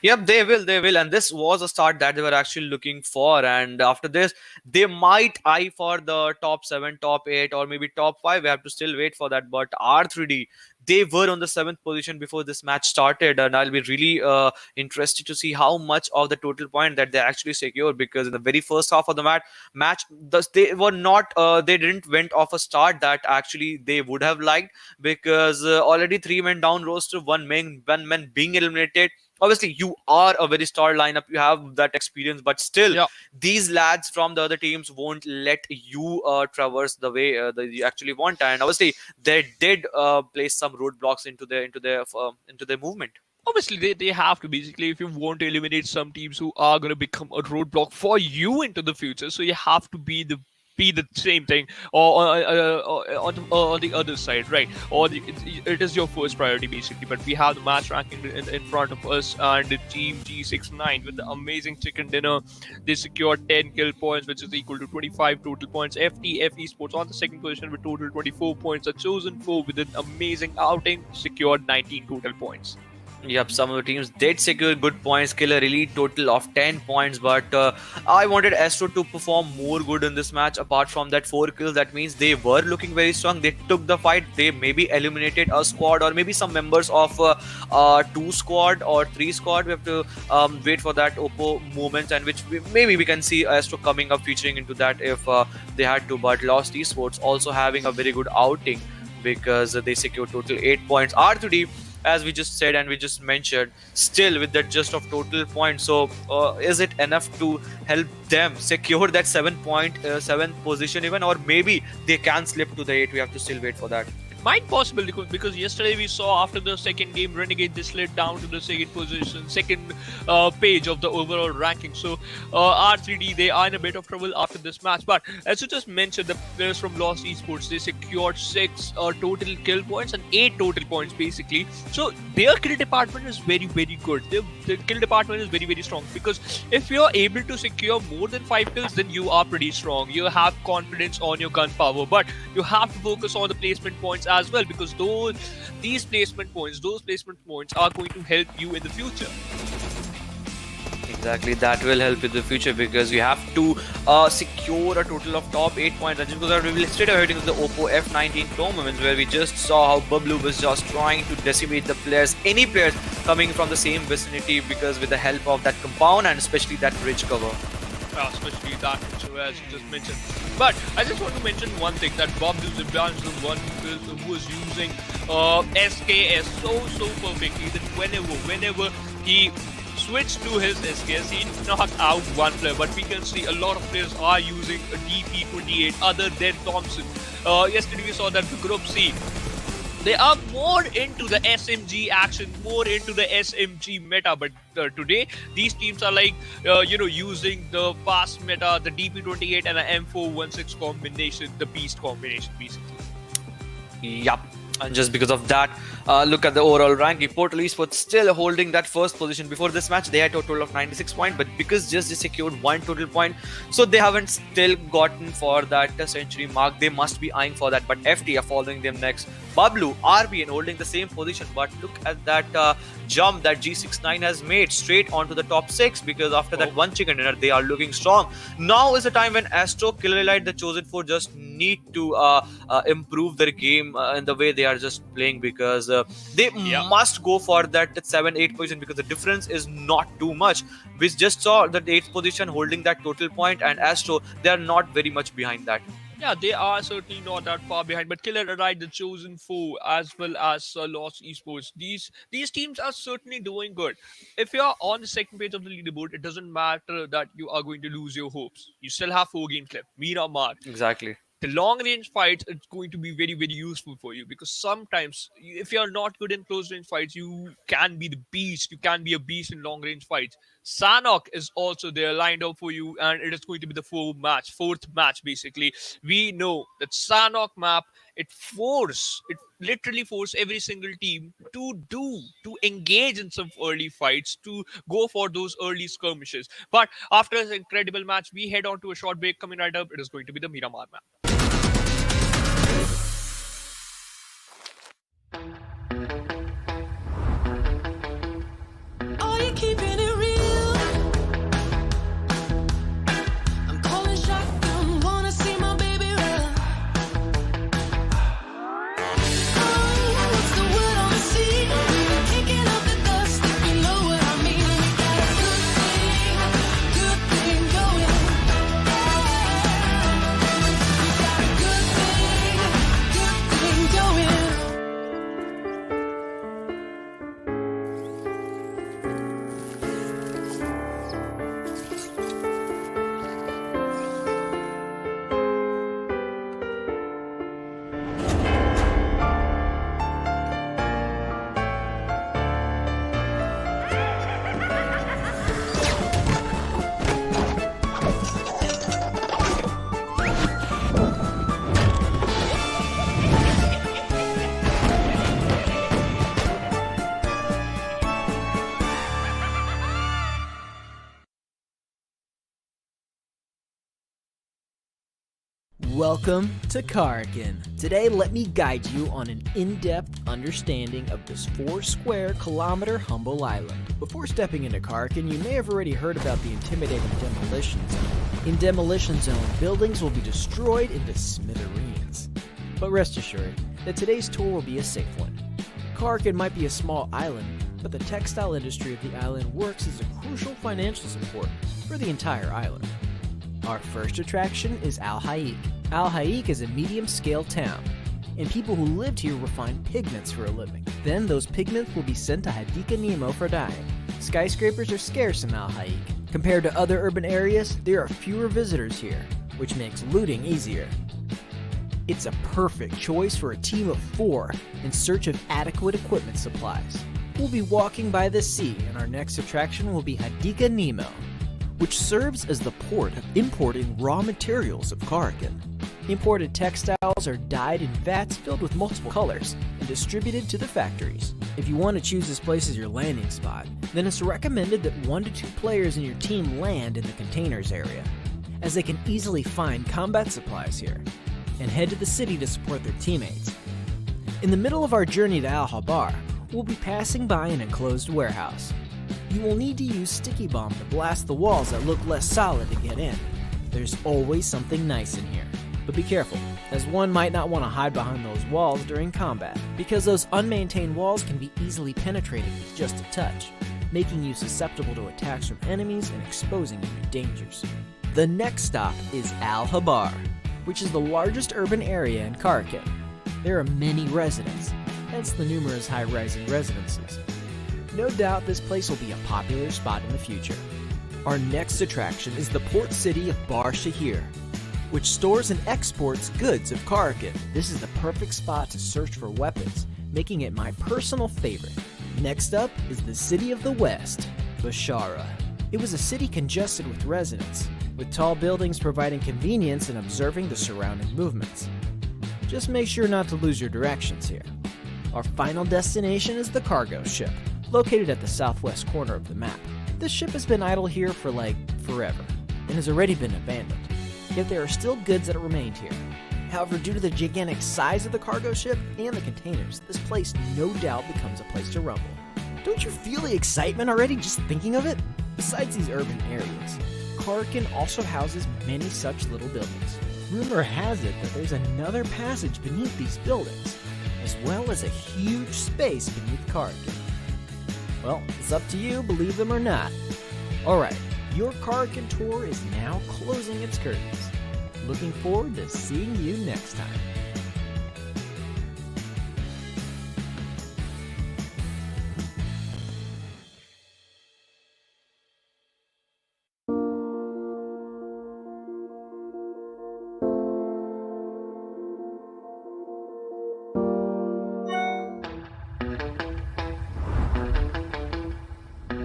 Yep, they will, and this was a start that they were actually looking for. And after this, they might eye for the top 7, top 8, or maybe top 5. We have to still wait for that. But R3D, they were on the 7th position before this match started, and I'll be really interested to see how much of the total point that they actually secure, because in the very first half of the match, they were not, they didn't went off a start that actually they would have liked, because already 3 men down roster, one man being eliminated. Obviously, you are a very star lineup. You have that experience, but still, these lads from the other teams won't let you traverse the way that you actually want. And obviously, they did place some roadblocks into their movement. Obviously, they have to, basically, if you want to eliminate some teams who are going to become a roadblock for you into the future. So you have to be the same thing, or on the other side, right? Or it is your first priority basically. But we have the match ranking in front of us, and the team G69 with the amazing chicken dinner, they secured 10 kill points, which is equal to 25 total points. FTFxESPORTS on the 2nd position with total 24 points. A chosen 4 with an amazing outing secured 19 total points. Yep, some of the teams did secure good points. KillerElite total of 10 points, but I wanted Astro to perform more good in this match. Apart from that 4 kills, that means they were looking very strong. They took the fight. They maybe eliminated a squad, or maybe some members of 2 squad or 3 squad. We have to wait for that Oppo moments, and which maybe we can see Astro coming up, featuring into that if they had to. But Lost Esports also having a very good outing, because they secured total 8 points. R2D, as we just said and we just mentioned, still with that just of total points. So is it enough to help them secure that 7th position even, or maybe they can slip to the 8? We have to still wait for that. Might possible because yesterday we saw after the second game Renegade they slid down to the second position, second page of the overall ranking. So R3D, they are in a bit of trouble after this match. But as you just mentioned, the players from Lost Esports, they secured 6 total kill points and 8 total points basically. So their kill department is very good. The kill department is very strong, because if you're able to secure more than 5 kills, then you are pretty strong. You have confidence on your gun power, but you have to focus on the placement points as well, because these placement points are going to help you in the future. Exactly, that will help in the future, because you have to secure a total of top 8 points. And because we will straight away heading to the Oppo F19 tournaments, where we just saw how Bablu was just trying to decimate the players, any players coming from the same vicinity, because with the help of that compound and especially that bridge cover. Especially that, so as you just mentioned. But I just want to mention one thing, that Bablu is the one who was using SKS so perfectly that whenever he switched to his SKS, he knocked out one player. But we can see a lot of players are using a DP28 other than Thompson. Yesterday we saw that the Group C, they are more into the SMG action, more into the SMG meta. But today, these teams are like, using the fast meta, the DP28 and the M416 combination, the beast combination, basically. Yup. And just because of that, look at the overall ranking. Portal Esports still holding that first position. Before this match, they had a total of 96 points, but because just they secured 1 total point, so they haven't still gotten for that century mark. They must be eyeing for that. But FT are following them next. Bablu, RBN holding the same position, but look at that jump that G69 has made straight onto the top 6, because after that one chicken dinner, they are looking strong. Now is the time when Astro, KillerElite, the Chosen 4 just need to improve their game in the way they are just playing, because they must go for that 7-8 position, because the difference is not too much. We just saw the 8th position holding that total point, and Astro, they are not very much behind that. Yeah, they are certainly not that far behind. But KillerElite, the Chosen 4, as well as Lost Esports, these teams are certainly doing good. If you're on the second page of the leaderboard, it doesn't matter that you are going to lose your hopes. You still have 4 games left. Miramar. Exactly. The long range fights, it's going to be very useful for you, because sometimes if you're not good in close range fights, you can be the beast. You can be a beast in long range fights. Sanhok is also there lined up for you, and it is going to be the fourth match basically. We know that Sanhok map, it literally force every single team to engage in some early fights, to go for those early skirmishes. But after this incredible match, we head on to a short break. Coming right up, it is going to be the Miramar map. Are you keeping it real? I'm calling shotgun, wanna see my baby run. Oh, what's the word on the sea? Kicking up the dust, if you know what I mean. We got a good thing going. We got a good thing going. Welcome to Karakin. Today, let me guide you on an in-depth understanding of this 4-square-kilometer humble island. Before stepping into Karakin, you may have already heard about the intimidating Demolition Zone. In Demolition Zone, buildings will be destroyed into smithereens. But rest assured that today's tour will be a safe one. Karakin might be a small island, but the textile industry of the island works as a crucial financial support for the entire island. Our first attraction is Al Haik. Al Haik is a medium-scale town, and people who lived here refined pigments for a living. Then those pigments will be sent to Hadika Nemo for dyeing. Skyscrapers are scarce in Al Haik. Compared to other urban areas, there are fewer visitors here, which makes looting easier. It's a perfect choice for a team of 4 in search of adequate equipment supplies. We'll be walking by the sea, and our next attraction will be Hadika Nemo, which serves as the port of importing raw materials of Karakin. Imported textiles are dyed in vats filled with multiple colors and distributed to the factories. If you want to choose this place as your landing spot, then it's recommended that 1 to 2 players in your team land in the containers area, as they can easily find combat supplies here, and head to the city to support their teammates. In the middle of our journey to Al Habar, we'll be passing by an enclosed warehouse. You will need to use sticky bomb to blast the walls that look less solid to get in. There's always something nice in here. But be careful, as one might not want to hide behind those walls during combat, because those unmaintained walls can be easily penetrated with just a touch, making you susceptible to attacks from enemies and exposing you to dangers. The next stop is Al Habar, which is the largest urban area in Karakin. There are many residents, hence the numerous high-rising residences. No doubt this place will be a popular spot in the future. Our next attraction is the port city of Bar Shahir, which stores and exports goods of Karakin. This is the perfect spot to search for weapons, making it my personal favorite. Next up is the city of the West, Bashara. It was a city congested with residents, with tall buildings providing convenience in observing the surrounding movements. Just make sure not to lose your directions here. Our final destination is the cargo ship, located at the southwest corner of the map. This ship has been idle here for forever, and has already been abandoned. Yet there are still goods that remained here. However, due to the gigantic size of the cargo ship and the containers, this place no doubt becomes a place to rumble. Don't you feel the excitement already just thinking of it? Besides these urban areas, Karakin also houses many such little buildings. Rumor has it that there's another passage beneath these buildings, as well as a huge space beneath Karakin. Well, it's up to you, believe them or not. Alright, your Karakin tour is now closing its curtains. Looking forward to seeing you next time.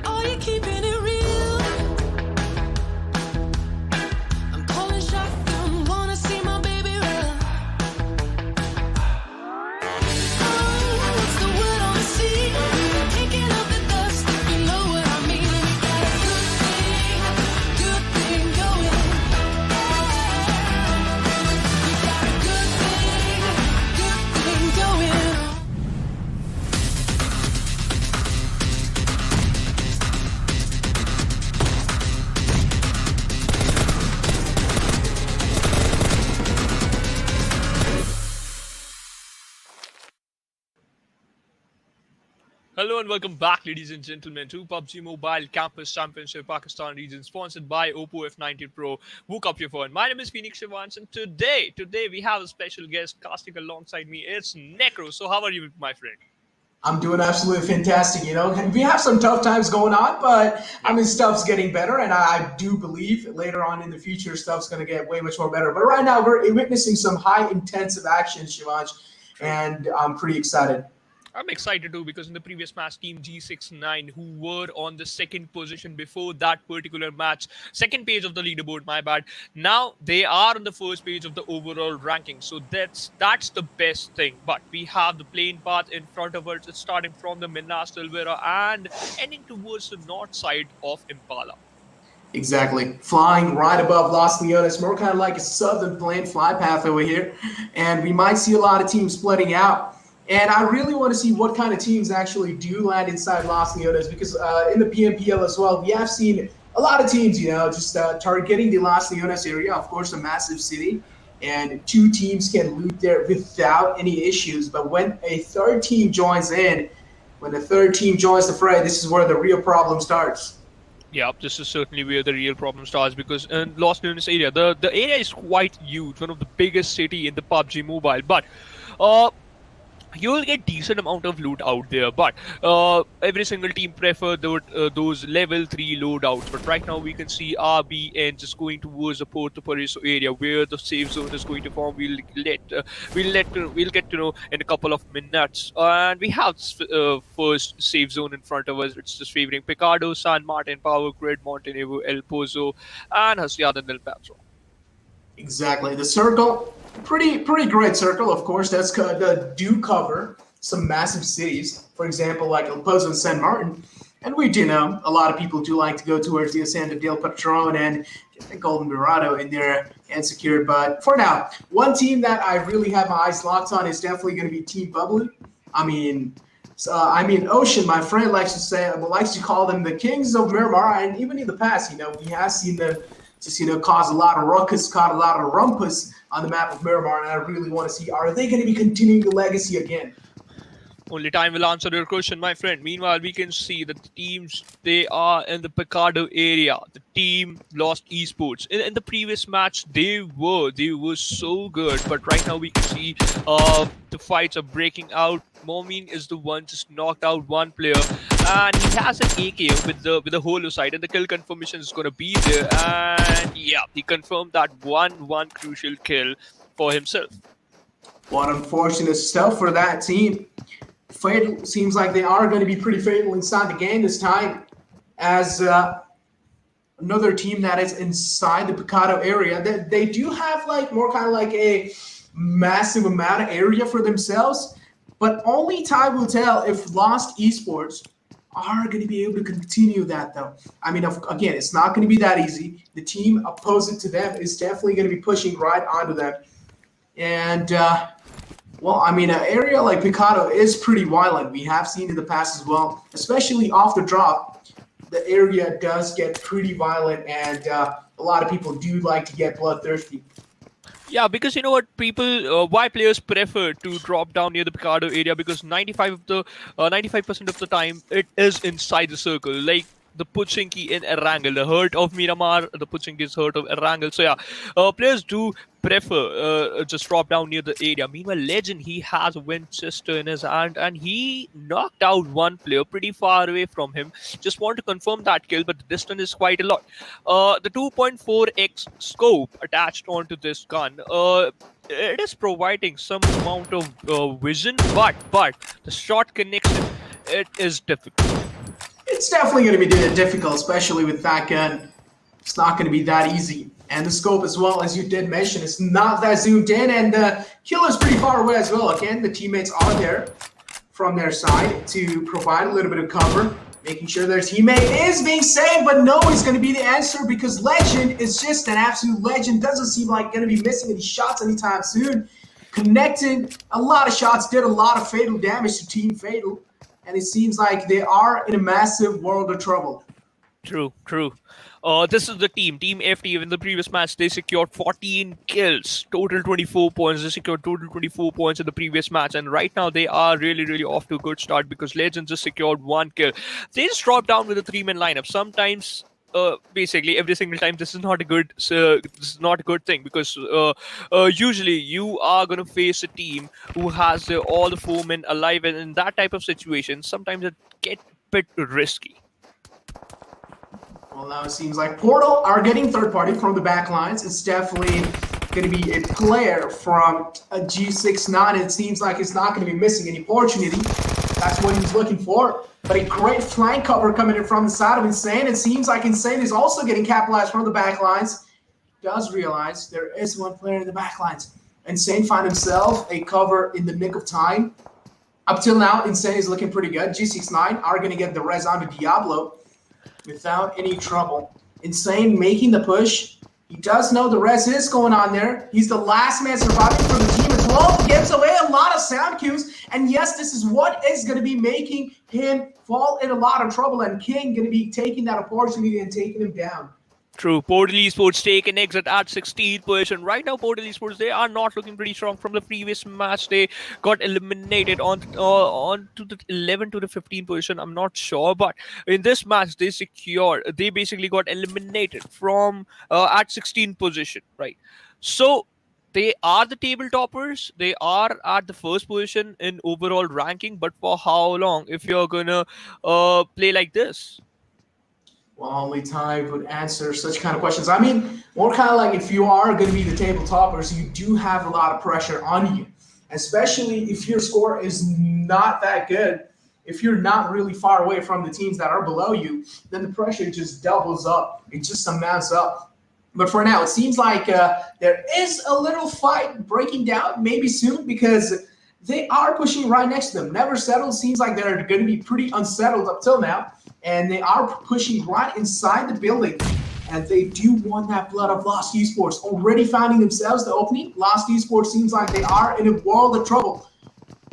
Are you keeping it real? I'm calling shotgun, wanna see my baby run. Oh, what's the word on the sea? Kicking up the dust, if you know what I mean. We got a good thing going. We got a good thing going. Hello and welcome back, ladies and gentlemen, to PUBG Mobile Campus Championship Pakistan region, sponsored by Oppo F90 Pro. Book up your phone. My name is Phoenix Shivans, and today we have a special guest casting alongside me. It's Necro. So how are you, my friend? I'm doing absolutely fantastic. We have some tough times going on, but stuff's getting better, and I do believe later on in the future, stuff's going to get way much more better. But right now, we're witnessing some high intensive action, Shivansh, and I'm pretty excited. I'm excited too, because in the previous match, Team G69, who were on the second position before that particular match, second page of the leaderboard, my bad, now they are on the first page of the overall ranking. So that's the best thing. But we have the plain path in front of us. It's starting from the Minas Silvera and ending towards the north side of Impala. Exactly. Flying right above Los Leones, more kind of like a southern plain fly path over here. And we might see a lot of teams splitting out. And I really want to see what kind of teams actually do land inside Los Leones, because in the PMPL as well, we have seen a lot of teams, just targeting the Los Leones area, of course, a massive city. And 2 teams can loot there without any issues. But when a third team joins in, when the third team joins the fray, this is where the real problem starts. Yeah, this is certainly where the real problem starts, because in Los Leones area, the area is quite huge, one of the biggest city in the PUBG Mobile. But you'll get decent amount of loot out there, but every single team prefer those level 3 loadouts. But right now we can see RBN just going towards the Porto Pariso area where the safe zone is going to form. We'll get to know in a couple of minutes, and we have first safe zone in front of us. It's just favoring Picardo, San Martin, Power Grid, Montenegro, El Pozo, and Hacienda del Patro. Exactly. The circle, pretty great circle. Of course, that's the do cover some massive cities. For example, like El Pozo and San Martin. And we do know a lot of people do like to go towards the Hacienda del Patron and get the Golden Dorado in there and secured. But for now, one team that I really have my eyes locked on is definitely going to be Team Bablu. Ocean, my friend likes to call them the kings of Miramar, and even in the past, we have seen them just cause a lot of ruckus, cause a lot of rumpus on the map of Miramar, and I really want to see, are they going to be continuing the legacy again? Only time will answer your question, my friend. Meanwhile, we can see that the teams, they are in the Picardo area. The team lost Esports. In the previous match, they were so good. But right now, we can see the fights are breaking out. Momin is the one just knocked out one player, and he has an AK with the holo side, and the kill confirmation is going to be there. And yeah, he confirmed that one crucial kill for himself. What unfortunate stuff for that team. Fatal seems like they are going to be pretty fatal inside the game this time, as another team that is inside the Picardo area. They do have more kind of like a massive amount of area for themselves, but only time will tell if Lost Esports are going to be able to continue that, though. I mean, again, it's not going to be that easy. The team opposite to them is definitely going to be pushing right onto them, and an area like Picardo is pretty violent. We have seen in the past as well, especially off the drop. The area does get pretty violent, and a lot of people do like to get bloodthirsty. Yeah, because you know what, why players prefer to drop down near the Picardo area, because 95% of the time it is inside the circle. Like the Pochinki in Erangel, the hurt of Miramar, the Pochinki is hurt of Erangel. So yeah, players do prefer just drop down near the area. Meanwhile, Legend, he has a Winchester in his hand, and he knocked out one player pretty far away from him. Just want to confirm that kill, but the distance is quite a lot. The 2.4x scope attached onto this gun, it is providing some amount of vision, but the shot connection, it is difficult. It's definitely going to be difficult, especially with that gun. It's not going to be that easy. And the scope as well, as you did mention, is not that zoomed in, and the killer's pretty far away as well. Again, the teammates are there from their side to provide a little bit of cover, making sure their teammate is being saved, but no is going to be the answer, because Legend is just an absolute legend. Doesn't seem like going to be missing any shots anytime soon. Connecting a lot of shots, did a lot of fatal damage to Team Fatal, and it seems like they are in a massive world of trouble. True. This is the Team FT. In the previous match, they secured 14 kills, total 24 points. They secured total 24 points in the previous match, and right now they are really off to a good start, because Legends just secured one kill. They just dropped down with a 3-man lineup. Sometimes, basically every single time, this is not a good thing, because usually you are going to face a team who has all the 4 men alive, and in that type of situation, sometimes it gets a bit risky. Well, now it seems like Portal are getting third party from the back lines. It's definitely going to be a player from a G69. It seems like it's not going to be missing any opportunity. That's what he was looking for. But a great flank cover coming in from the side of Insane. It seems like Insane is also getting capitalized from the back lines. Does realize there is one player in the back lines. Insane find himself a cover in the nick of time. Up till now, Insane is looking pretty good. G69 are going to get the res onto Diablo without any trouble. Insane making the push. He does know the res is going on there. He's the last man surviving for the team as well. Gives away a lot of sound cues. And yes, this is what is going to be making him fall in a lot of trouble. And King going to be taking that opportunity and taking him down. True. Portal Esports take an exit at 16th position. Right now, Portal Esports, they are not looking pretty strong. From the previous match, they got eliminated on to the 11 to the 15th position. I'm not sure, but in this match, they basically got eliminated from at 16th position, right? So they are the table toppers. They are at the first position in overall ranking. But for how long if you're gonna play like this? Well, only time would answer such kind of questions. I mean, more kind of like if you are going to be the table toppers, you do have a lot of pressure on you, especially if your score is not that good. If you're not really far away from the teams that are below you, then the pressure just doubles up. It just amounts up. But for now, it seems like there is a little fight breaking down maybe soon because they are pushing right next to them. Never Settled seems like they're going to be pretty unsettled up till now, and they are pushing right inside the building. And they do want that blood of Lost Esports. Already finding themselves the opening. Lost Esports seems like they are in a world of trouble.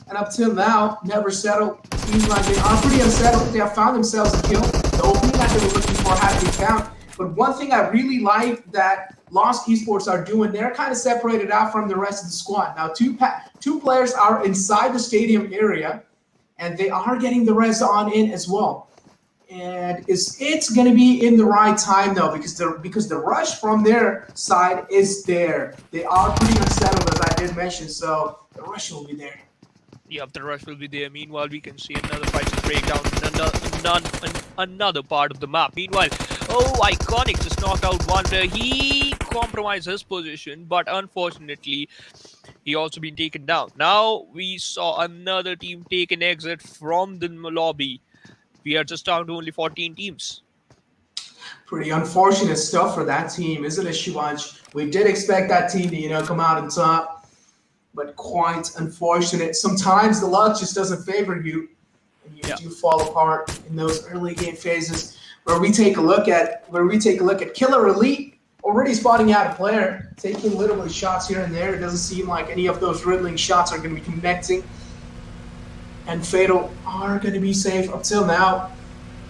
And up till now, Never Settled seems like they are pretty unsettled. They have found themselves a kill. The opening that they were looking for has been found. But one thing I really like that Lost Esports are doing, they're kind of separated out from the rest of the squad. Now, two players are inside the stadium area, and they are getting the res on in as well. And it's going to be in the right time, though, because the rush from their side is there. They are pretty unsettled, as I did mention, so the rush will be there. Yep, the rush will be there. Meanwhile, we can see another fight to break down another part of the map. Meanwhile, Iconic just knocked out one player. He compromised his position, but unfortunately, he also been taken down. Now, we saw another team take an exit from the lobby. We are just down to only 14 teams. Pretty unfortunate stuff for that team, isn't it, Shivansh? We did expect that team to, come out on top, but quite unfortunate. Sometimes the luck just doesn't favor you, and you do fall apart in those early game phases. Where we take a look at KillerElite already spotting out a player, taking little bit of shots here and there. It doesn't seem like any of those riddling shots are going to be connecting. And Fatal are going to be safe up till now.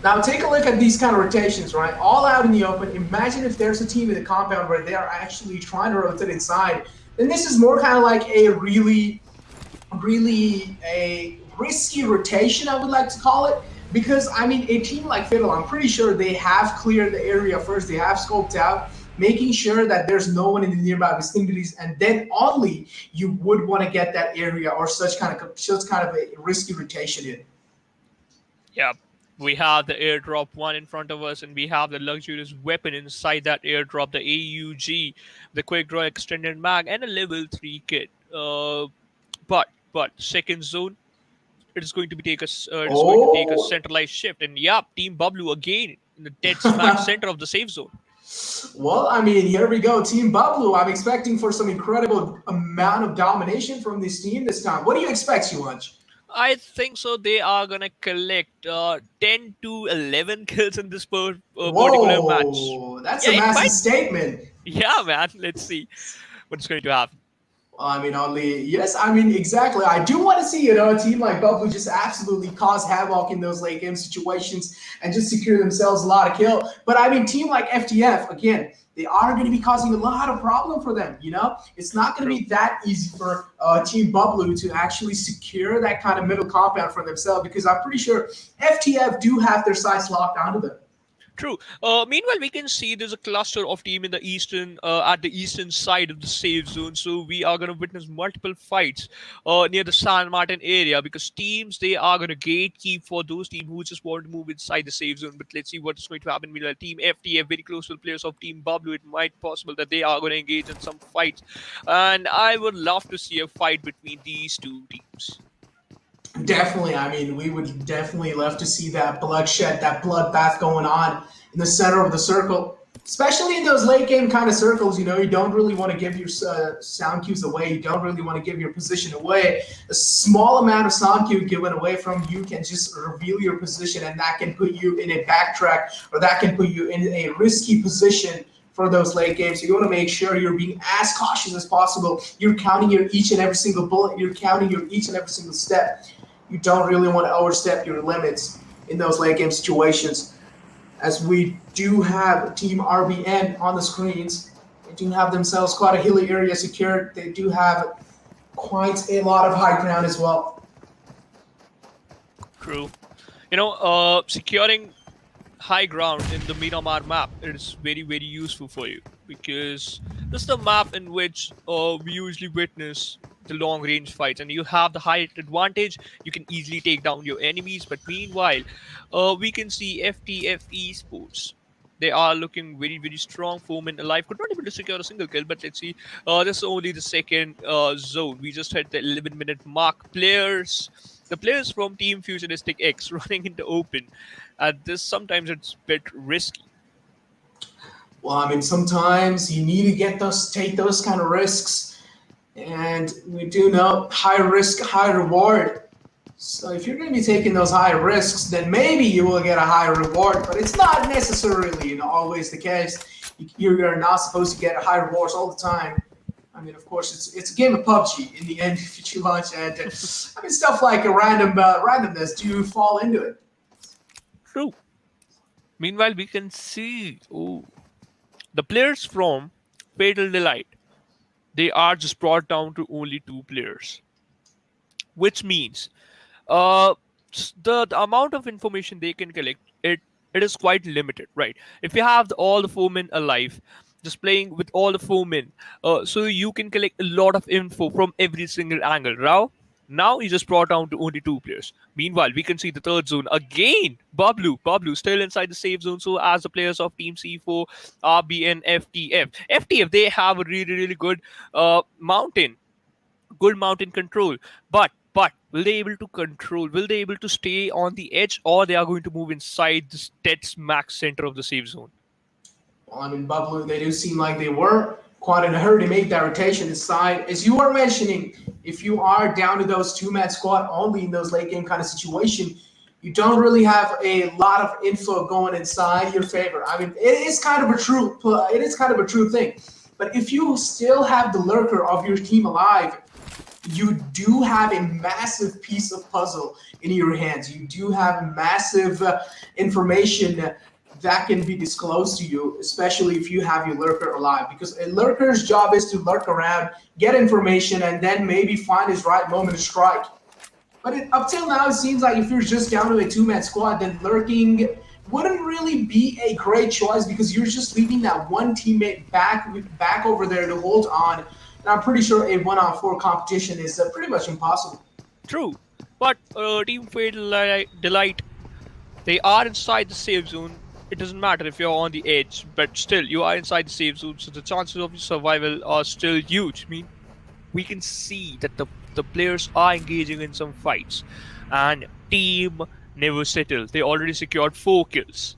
Now take a look at these kind of rotations, right? All out in the open. Imagine if there's a team in the compound where they are actually trying to rotate inside. Then this is more kind of like a really a risky rotation, I would like to call it. Because, I mean, a team like Fatal, I'm pretty sure they have cleared the area first. They have scoped out, making sure that there's no one in the nearby vicinities, and then only you would want to get that area or such kind of a risky rotation in. Yeah, we have the airdrop one in front of us, and we have the luxurious weapon inside that airdrop, the AUG, the quick draw extended mag, and a level 3 kit. But second zone, it is going to take a centralized shift, and Team Bablu again in the dead smack center of the safe zone. Well, I mean, here we go. Team Bablu, I'm expecting for some incredible amount of domination from this team this time. What do you expect, Shivansh? I think so. They are going to collect 10 to 11 kills in this particular match. Whoa, that's a massive statement. Yeah, man. Let's see what's going to happen. I mean, exactly. I do want to see, a team like Bablu just absolutely cause havoc in those late game situations and just secure themselves a lot of kill. But I mean, team like FTF, again, they are going to be causing a lot of problem for them, It's not going to be that easy for Team Bablu to actually secure that kind of middle compound for themselves, because I'm pretty sure FTF do have their sights locked onto them. True. Meanwhile, we can see there's a cluster of team in the eastern, at the eastern side of the safe zone. So we are going to witness multiple fights near the San Martin area, because teams, they are going to gatekeep for those teams who just want to move inside the safe zone. But let's see what is going to happen. Meanwhile, Team FTF very close to the players of Team Bablu. It might possible that they are going to engage in some fights, and I would love to see a fight between these two teams. Definitely. I mean, we would definitely love to see that bloodshed, that bloodbath going on in the center of the circle, especially in those late game kind of circles. You don't really want to give your sound cues away. You don't really want to give your position away. A small amount of sound cue given away from you can just reveal your position, and that can put you in a backtrack, or that can put you in a risky position for those late games. So you want to make sure you're being as cautious as possible. You're counting your each and every single bullet. You're counting your each and every single step. You don't really want to overstep your limits in those late game situations. As we do have Team RBN on the screens, they do have themselves quite a hilly area secured. They do have quite a lot of high ground as well. True. Securing high ground in the Miramar map is very, very useful for you. because this is the map in which we usually witness the long range fights, and you have the height advantage. You can easily take down your enemies. But meanwhile, we can see FTFxESPORts. They are looking very, very strong. Foreman alive, could not able to secure a single kill. But let's see. This is only the second zone. We just hit the 11-minute mark. The players from Team Futuristic X running into open. This sometimes it's a bit risky. Well, I mean, sometimes you need to take those kind of risks, and we do know high risk, high reward. So if you're going to be taking those high risks, then maybe you will get a high reward, but it's not necessarily, always the case. You're not supposed to get high rewards all the time. I mean, of course, it's a game of PUBG in the end. If you launch it, I mean, stuff like a randomness do fall into it. True. Meanwhile, we can see the players from KillerElite. They are just brought down to only 2 players, which means the amount of information they can collect it is quite limited, right? If you have all the foremen alive, just playing with all the foremen, so you can collect a lot of info from every single angle. Now you just brought down to only 2 players. Meanwhile, we can see the third zone again. Bablu still inside the safe zone. So as the players of Team C4, RB and FTF, they have a really, really good mountain control. But will they able to control? Will they able to stay on the edge, or they are going to move inside this dead smack center of the safe zone? Well, I mean, Bablu, they do seem like they were quite in a hurry to make that rotation inside. As you were mentioning, if you are down to those 2-man squad only in those late game kind of situation, you don't really have a lot of info going inside your favor. I mean, it is kind of a true thing. But if you still have the lurker of your team alive, you do have a massive piece of puzzle in your hands. You do have massive information that can be disclosed to you, especially if you have your lurker alive. Because a lurker's job is to lurk around, get information, and then maybe find his right moment to strike. But up till now, it seems like if you're just down to a 2-man squad, then lurking wouldn't really be a great choice, because you're just leaving that one teammate back over there to hold on. And I'm pretty sure a 1-on-4 competition is pretty much impossible. True. But Team KillerElite, they are inside the safe zone. It doesn't matter if you're on the edge, but still, you are inside the safe zone, so the chances of your survival are still huge. I mean, we can see that the players are engaging in some fights, and Team never settle. They already secured 4 kills.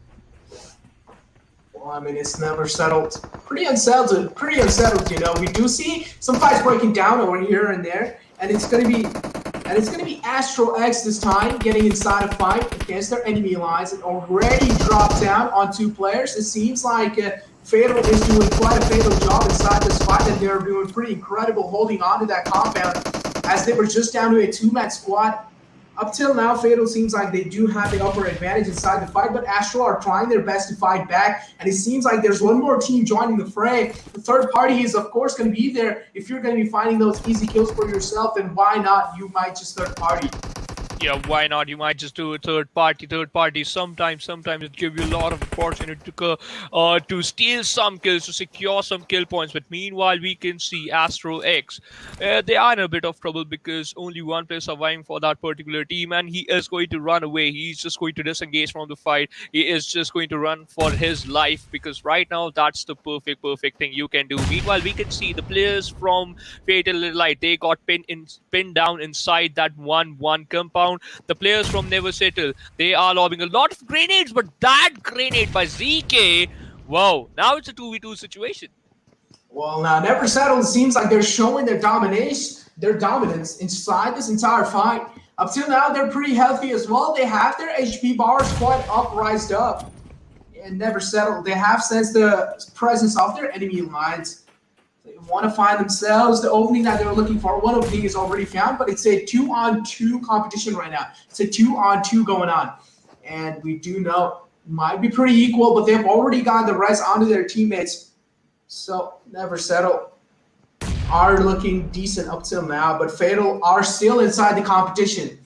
Well, I mean, it's never settled. Pretty unsettled. We do see some fights breaking down over here and there, and it's gonna be Astro X this time getting inside a fight against their enemy lines and already dropped down on 2 players. It seems like Fatal is doing quite a fatal job inside this fight, and they're doing pretty incredible holding on to that compound as they were just down to a 2-man squad. Up till now, Fatal seems like they do have the upper advantage inside the fight, but Astro are trying their best to fight back, and it seems like there's one more team joining the fray. The third party is, of course, going to be there. If you're going to be finding those easy kills for yourself, then why not? You might just third party. Yeah, why not? You might just do a third party. Sometimes it gives you a lot of opportunity to steal some kills, to secure some kill points. But meanwhile, we can see Astro X. They are in a bit of trouble because only one player surviving for that particular team, and he is going to run away. He's just going to disengage from the fight. He is just going to run for his life, because right now that's the perfect thing you can do. Meanwhile, we can see the players from KillerElite. They got pinned down inside that 1-1 compound. The players from Never Settle, they are lobbing a lot of grenades, but that grenade by ZK, wow, now it's a 2v2 situation. Well, now Never Settle seems like they're showing their dominance inside this entire fight. Up till now, they're pretty healthy as well. They have their HP bars quite rised up. And Never Settle, they have sensed the presence of their enemy lines. They want to find themselves the opening that they were looking for. One opening is already found, but it's a 2-on-2 competition right now. It's a 2-on-2 going on. And we do know it might be pretty equal, but they've already got the rest onto their teammates. So Never Settle are looking decent up till now, but Fatal are still inside the competition.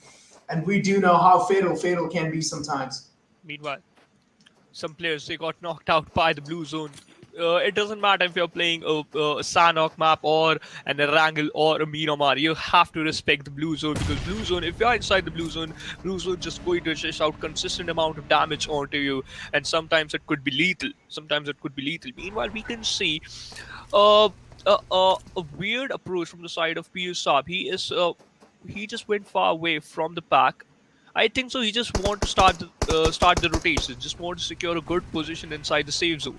And we do know how Fatal can be sometimes. Meanwhile, some players, they got knocked out by the blue zone. it doesn't matter if you're playing a Sanhok map or an Erangel or a Miramar. You have to respect the blue zone, because blue zone, if you're inside the blue zone just going to dish out consistent amount of damage onto you, and sometimes it could be lethal. Meanwhile, we can see uh, a weird approach from the side of VIRUSop. He just went far away from the pack. I think so. He just want to start the rotation. Just want to secure a good position inside the safe zone.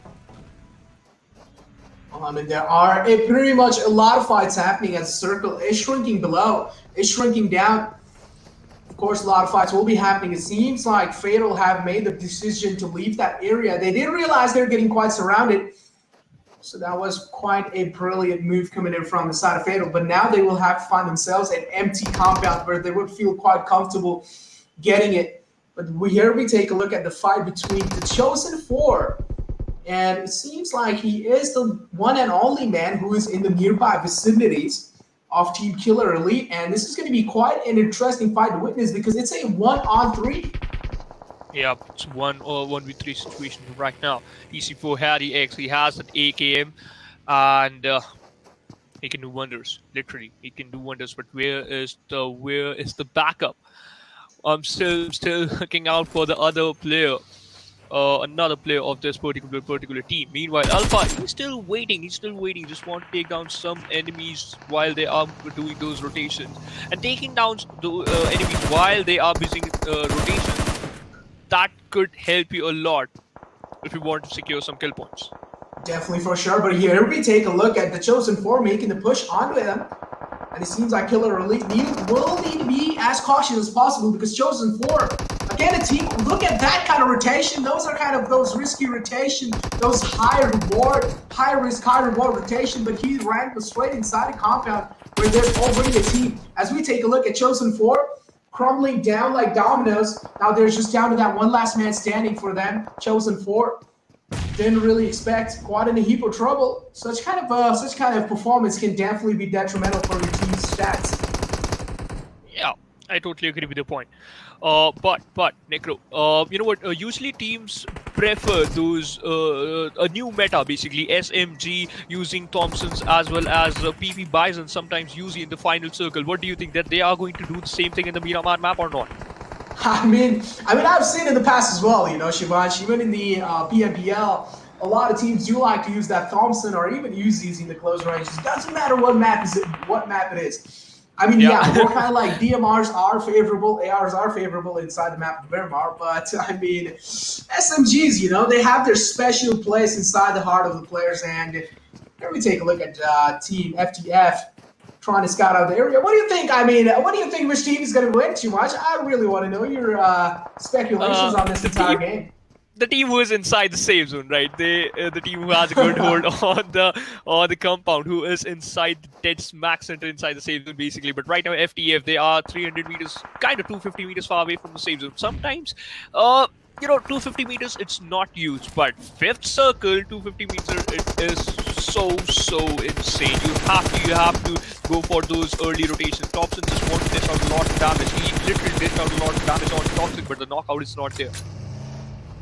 I mean, there are pretty much a lot of fights happening as the circle is shrinking below, is shrinking down. Of course, a lot of fights will be happening. It seems like Fatal have made the decision to leave that area. They did realize they're getting quite surrounded. So that was quite a brilliant move coming in from the side of Fatal. But now they will have to find themselves an empty compound where they would feel quite comfortable getting it. But here we take a look at the fight between the Chosen Four. And it seems like he is the one and only man who is in the nearby vicinities of Team KillerElite. And this is going to be quite an interesting fight to witness because it's a 1-on-3. Yeah, it's 1v3 situation right now. EC4 Harry X, he has an AKM, and he can do wonders. Literally, he can do wonders. But where is the backup? I'm still looking out for the other player. Another player of this particular team. Meanwhile, Alpha, he's still waiting. Just want to take down some enemies while they are doing those rotations. And taking down the enemies while they are busy rotations, that could help you a lot if you want to secure some kill points. Definitely, for sure. But here we take a look at the Chosen Four making the push onto them. And it seems like KillerElite will need to be as cautious as possible because Chosen Four, again, a team, look at that kind of rotation. Those are kind of those risky rotation, those high risk, high reward rotation. But he ran straight inside a compound where there's already a team. As we take a look at Chosen Four, crumbling down like dominoes. Now there's just down to that one last man standing for them. Chosen Four didn't really expect, quite in a heap of trouble. Such kind of performance can definitely be detrimental for your team's stats. Yeah, I totally agree with your point. But Necro, you know what? Usually teams prefer those a new meta, basically SMG using Thompsons as well as PP Bison sometimes using in the final circle. What do you think, that they are going to do the same thing in the Miramar map or not? I mean, I've seen in the past as well, you know, Shivansh, even in the PMPL, a lot of teams do like to use that Thompson or even use these in the close ranges. Doesn't matter what map it is. I mean, yeah, we're kind of like DMRs are favorable, ARs are favorable inside the map of Miramar, but I mean, SMGs, you know, they have their special place inside the heart of the players. And here we take a look at Team FTF. Trying to scout out the area. What do you think? I mean, what do you think which team is going to win too much? I really want to know your speculations on this entire game. The team who is inside the safe zone, right? The team who has a good hold on the compound, who is inside the dead smack center inside the safe zone, basically. But right now, FTF, they are 300 meters, kind of 250 meters far away from the safe zone. Sometimes, you know, 250 meters, it's not huge, but fifth circle, 250 meters, it is so insane. You have to go for those early rotations. Thompson just wants to dish out a lot of damage. He literally dished out a lot of damage on Thompson, but the knockout is not there.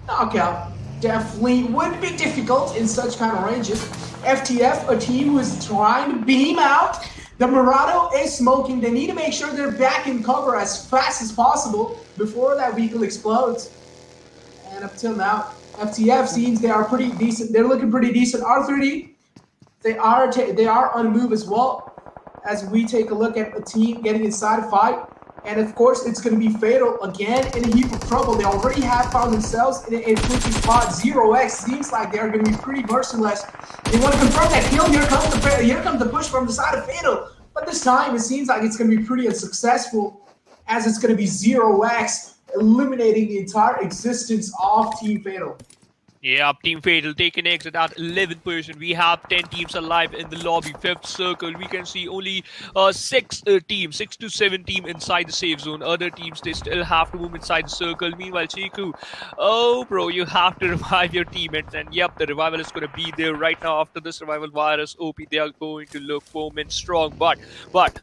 Knockout definitely would be difficult in such kind of ranges. FTF, a team who is trying to beam out. The Murado is smoking. They need to make sure they're back in cover as fast as possible before that vehicle explodes. And up till now, FTF seems they are pretty decent. They're looking pretty decent. R30, they are on move as well. As we take a look at a team getting inside a fight. And of course, it's going to be Fatal again in a heap of trouble. They already have found themselves in a twitchy spot. 0x seems like they are going to be pretty merciless. They want to confirm that kill. Here comes the push from the side of Fatal. But this time, it seems like it's going to be pretty unsuccessful, as it's going to be 0x eliminating the entire existence of Team Fatal. Yeah, Team Fatal taking exit at 11%. We have 10 teams alive in the lobby. Fifth circle, we can see only 6 to 7 teams inside the safe zone. Other teams, they still have to move inside the circle. Meanwhile, Chiku, oh bro, you have to revive your teammates. And yep, the revival is going to be there right now. After this revival, Virus, OP, they are going to look firm and strong. But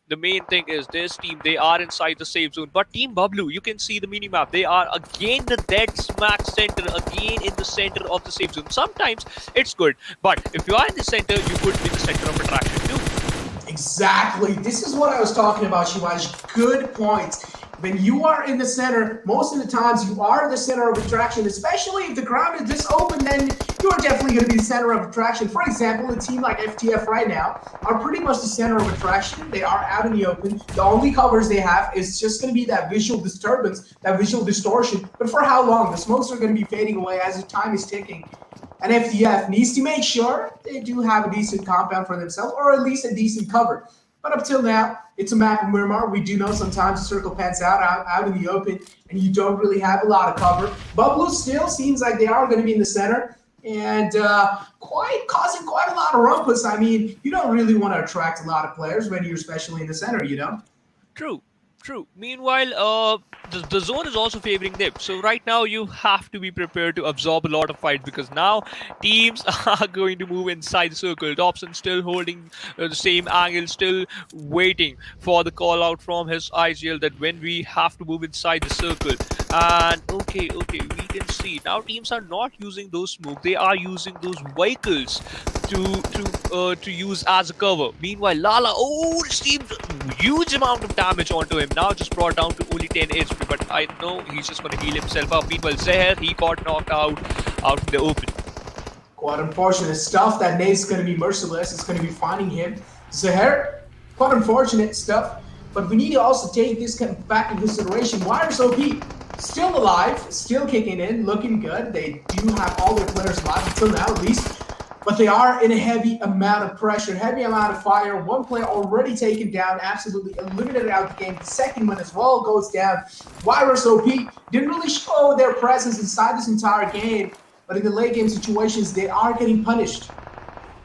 the main thing is this team, they are inside the safe zone. But Team Bablu, you can see the minimap. They are again the dead smack center, again in the center of the safe zone. Sometimes it's good, but if you are in the center, you could be the center of attraction too. Exactly. This is what I was talking about, Shivaj. Good point. When you are in the center, most of the times you are the center of attraction, especially if the ground is this open, then you are definitely going to be the center of attraction. For example, a team like FTF right now are pretty much the center of attraction. They are out in the open. The only covers they have is just going to be that visual disturbance, that visual distortion. But for how long? The smokes are going to be fading away as the time is ticking. And FTF needs to make sure they do have a decent compound for themselves, or at least a decent cover. But up till now, it's a map of Miramar. We do know sometimes the circle pans out in the open, and you don't really have a lot of cover. Bablu still seems like they are going to be in the center, and causing quite a lot of rumpus. I mean, you don't really want to attract a lot of players when you're especially in the center, you know? True. Meanwhile, the zone is also favoring them. So right now you have to be prepared to absorb a lot of fights, because now teams are going to move inside the circle. Dobson still holding the same angle, still waiting for the call out from his IGL that when we have to move inside the circle. And okay, we can see now teams are not using those smoke. They are using those vehicles to use as a cover. Meanwhile, Lala, received huge amount of damage onto him. Now just brought down to only 10 HP, but I know he's just going to heal himself up. Meanwhile, Zahir, he got knocked out in the open. Quite unfortunate stuff. That nade's going to be merciless. It's going to be finding him. Zahir, quite unfortunate stuff. But we need to also take this back into consideration. VIRUSop still alive, still kicking in, looking good. They do have all their players alive until now, at least. But they are in a heavy amount of pressure, heavy amount of fire. One player already taken down, absolutely eliminated out of the game. The second one as well goes down. VIRUSop didn't really show their presence inside this entire game, but in the late game situations, they are getting punished.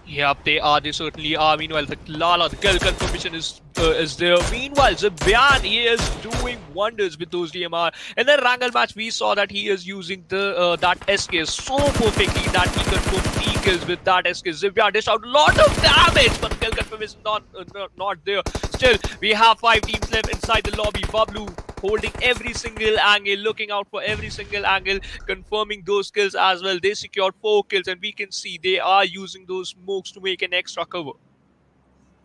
Yep, they are. They certainly are. Meanwhile, the Lala, the kill confirmation is there. Meanwhile, Zabyan, he is doing wonders with those DMR. In the Erangel match, we saw that he is using the that SK so perfectly that he confirmed 3 kills with that SK. Zabyan dished out a lot of damage, but kill confirmation not there. Still, we have 5 teams left inside the lobby. Bablu holding every single angle, looking out for every single angle, confirming those kills as well. They secured 4 kills, and we can see they are using those smokes to make an extra cover.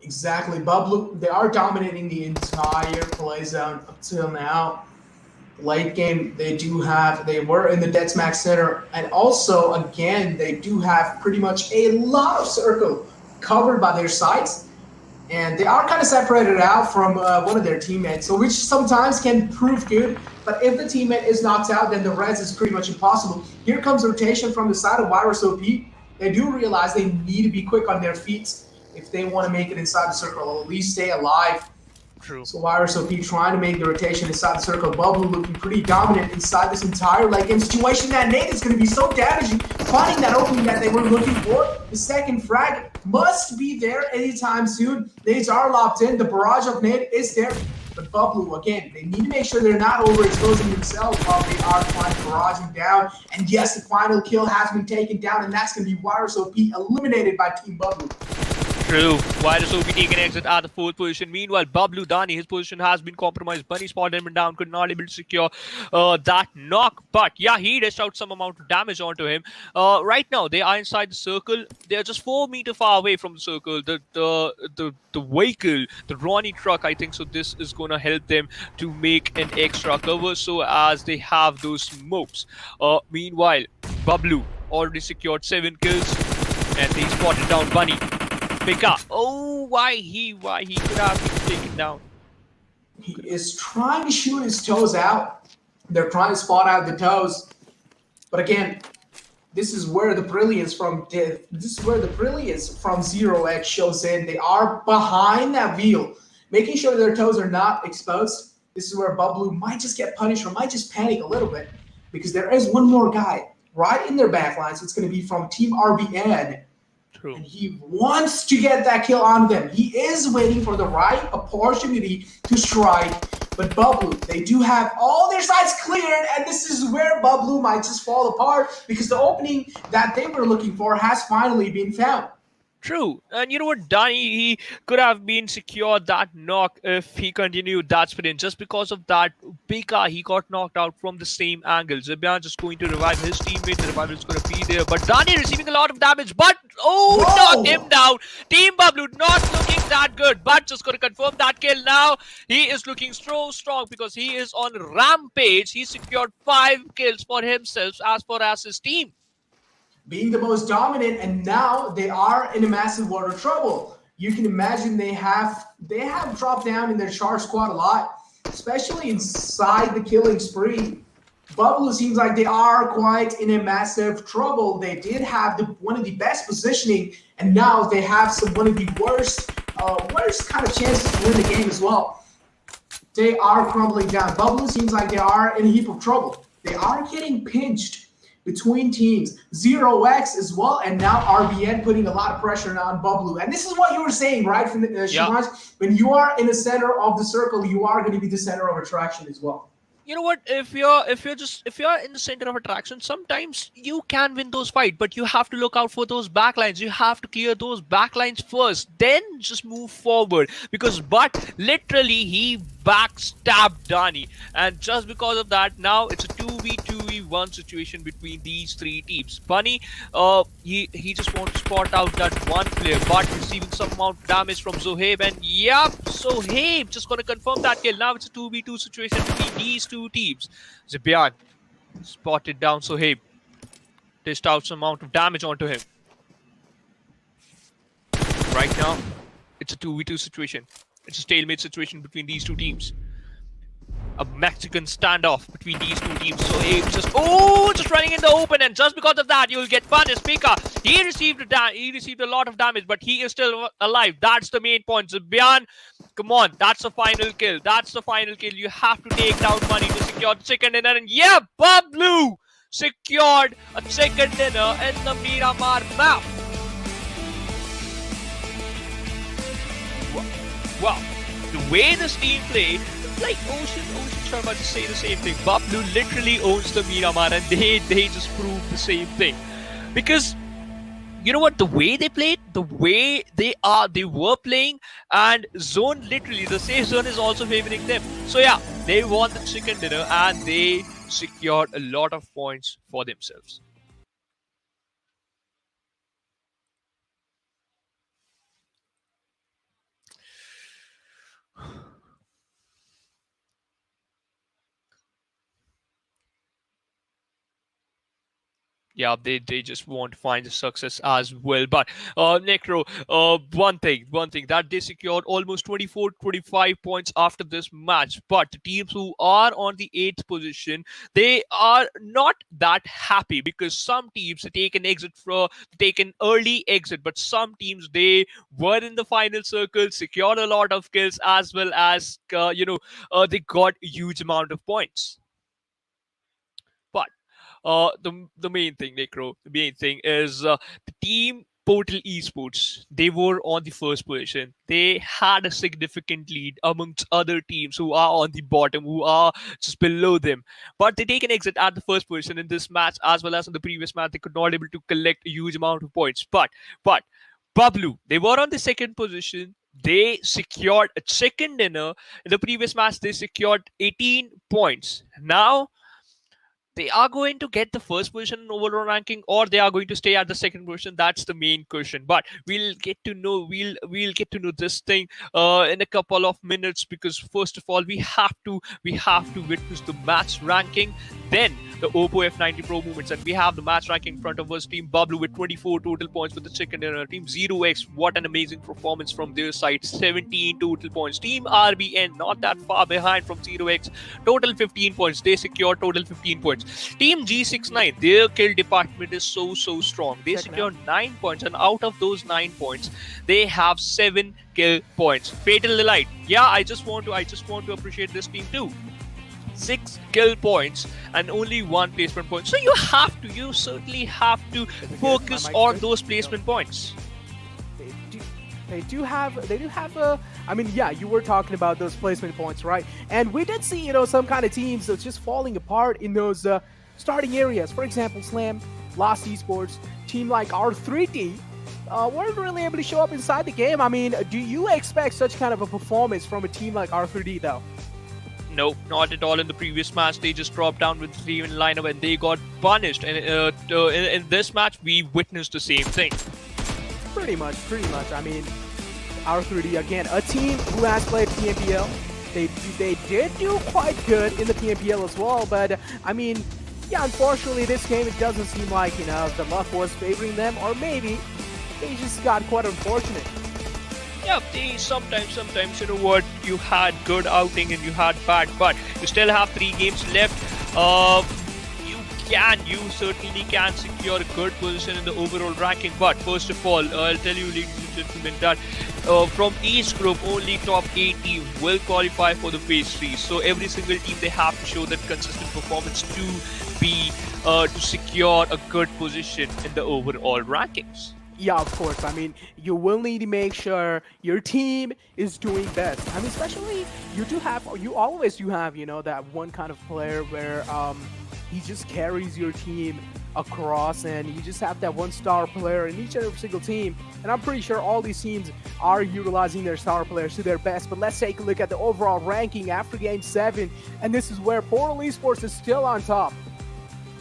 Exactly. Bablu, they are dominating the entire play zone up till now. Late game, they were in the Deathmatch Center, and also, again, they do have pretty much a lot of circle covered by their sides. And they are kind of separated out from one of their teammates, so which sometimes can prove good. But if the teammate is knocked out, then the res is pretty much impossible. Here comes rotation from the side of VIRUSop. They do realize they need to be quick on their feet if they want to make it inside the circle, or at least stay alive. True. So VIRUSop trying to make the rotation inside the circle. Bablu looking pretty dominant inside this entire late game situation. That nade is going to be so damaging. Finding that opening that they were looking for. The second frag must be there anytime soon. Nades are locked in. The barrage of nade is there. But Bablu, again, they need to make sure they're not overexposing themselves while they are trying to barrage him down. And yes, the final kill has been taken down, and that's going to be VIRUSop eliminated by Team Bablu. True. VIRUSop taking an exit at the 4th position. Meanwhile, Bablu Dani, his position has been compromised. Bunny spotted him down, could not able to secure that knock. But yeah, he dished out some amount of damage onto him. Right now, they are inside the circle. They are just 4 meters far away from the circle. The vehicle, the Ronnie truck, I think so. This is going to help them to make an extra cover, so as they have those smokes. Meanwhile, Bablu already secured 7 kills, and they spotted down Bunny. Pika. Why he could have been taken down. He is trying to shoot his toes out. They're trying to spot out the toes. But again, this is where the brilliance from Zero X shows in. They are behind that wheel, making sure their toes are not exposed. This is where Bablu might just get punished or might just panic a little bit, because there is one more guy right in their backlines. It's going to be from Team RBN. True. And he wants to get that kill on them. He is waiting for the right opportunity to strike. But Bablu, they do have all their sides cleared, and this is where Bablu might just fall apart, because the opening that they were looking for has finally been found. True. And you know what, Danny, he could have been secured that knock if he continued that sprint. Just because of that, Pika, he got knocked out from the same angle. Zibian just going to revive his teammate. The revival is going to be there. But Danny receiving a lot of damage. But, knocked him down. Team Bablu not looking that good. But just going to confirm that kill now. He is looking so strong because he is on rampage. He secured 5 kills for himself as far as his team. Being the most dominant, and now they are in a massive world of trouble. You can imagine they have dropped down in their char squad a lot, especially inside the killing spree. Bablu seems like they are quite in a massive trouble. They did have one of the best positioning, and now they have one of the worst kind of chances to win the game as well. They are crumbling down. Bablu seems like they are in a heap of trouble. They are getting pinched between teams. Zero X as well, and now RBN putting a lot of pressure on Bablu. And this is what you were saying, right, from Shimaj? When you are in the center of the circle, you are going to be the center of attraction as well. You know what, if you're in the center of attraction, sometimes you can win those fights, but you have to look out for those backlines. You have to clear those backlines first, then just move forward. But literally he backstabbed Dani, and just because of that, now it's a 2v1 situation between these 3 teams. Bunny, he just wants to spot out that one player, but receiving some amount of damage from Zohaib, and yep, Zohaib just gonna confirm that kill. Now it's a 2v2 situation between these 2 teams. Zibian spotted down Zohaib, dished out some amount of damage onto him. Right now, it's a 2v2 situation. It's a stalemate situation between these 2 teams. A Mexican standoff between these 2 teams. So Abe just running in the open, and just because of that, you'll get punished. Pika, he received a lot of damage, but he is still alive. That's the main point. Zibian, come on, that's the final kill. That's the final kill. You have to take down money to secure the chicken dinner, and yeah, Bablu secured a chicken dinner in the Miramar map. Wow, the way this team played, like Ocean Sharma just say the same thing. Bablu literally owns the Miramar, and they just proved the same thing. Because you know what, the way they played, the way they were playing, and zone, literally the safe zone is also favoring them. So yeah, they won the chicken dinner and they secured a lot of points for themselves. Yeah, they just want to find the success as well. But Necro, one thing that they secured almost 24-25 points after this match. But the teams who are on the 8th position, they are not that happy, because some teams take an early exit, but some teams, they were in the final circle, secured a lot of kills, as well as they got a huge amount of points. The main thing, Necro, the main thing is the team Portal Esports. They were on the 1st position. They had a significant lead amongst other teams who are on the bottom, who are just below them. But they take an exit at the 1st position in this match, as well as in the previous match. They could not able to collect a huge amount of points. But Bablu, they were on the 2nd position. They secured a chicken dinner. In the previous match, they secured 18 points. Now they are going to get the 1st position in overall ranking, or they are going to stay at the 2nd position. That's the main question. But we'll get to know this thing in a couple of minutes, because first of all, we have to witness the match ranking, then the Oppo F90 Pro movements, and we have the match ranking in front of us. Team Bablu with 24 total points with the chicken dinner. Team 0x, what an amazing performance from their side, 17 total points. Team RBN, not that far behind from 0x, total 15 points. They secure total 15 points. Team G69, their kill department is so strong. They secure 9 points, and out of those 9 points, they have 7 kill points. KillerElite, yeah, I just want to appreciate this team too. 6 kill points and only 1 placement point. So you certainly have to focus on those placement points. They do have I mean, yeah, you were talking about those placement points, right? And we did see, some kind of teams that's just falling apart in those starting areas. For example, Slam, Lost Esports, team like R3T, weren't really able to show up inside the game. I mean, do you expect such kind of a performance from a team like R3D though? No, not at all. In the previous match, they just dropped down with 3-man lineup and they got punished. And in this match, we witnessed the same thing. Pretty much. I mean, R3D again, a team who has played PMPL. They did do quite good in the PMPL as well, but I mean, yeah, unfortunately, this game it doesn't seem like the luck was favoring them, or maybe they just got quite unfortunate. Yeah, they sometimes, you know what, you had good outing and you had bad, but you still have 3 games left. You certainly can secure a good position in the overall ranking. But first of all, I'll tell you, ladies and gentlemen, that from each group, only top 8 teams will qualify for the phase 3. So every single team, they have to show that consistent performance to secure a good position in the overall rankings. Yeah, of course. I mean, you will need to make sure your team is doing best. I mean, especially you always do have, that one kind of player where he just carries your team across, and you just have that one star player in each and every single team. And I'm pretty sure all these teams are utilizing their star players to their best. But let's take a look at the overall ranking after Game 7, and this is where Portal Esports is still on top.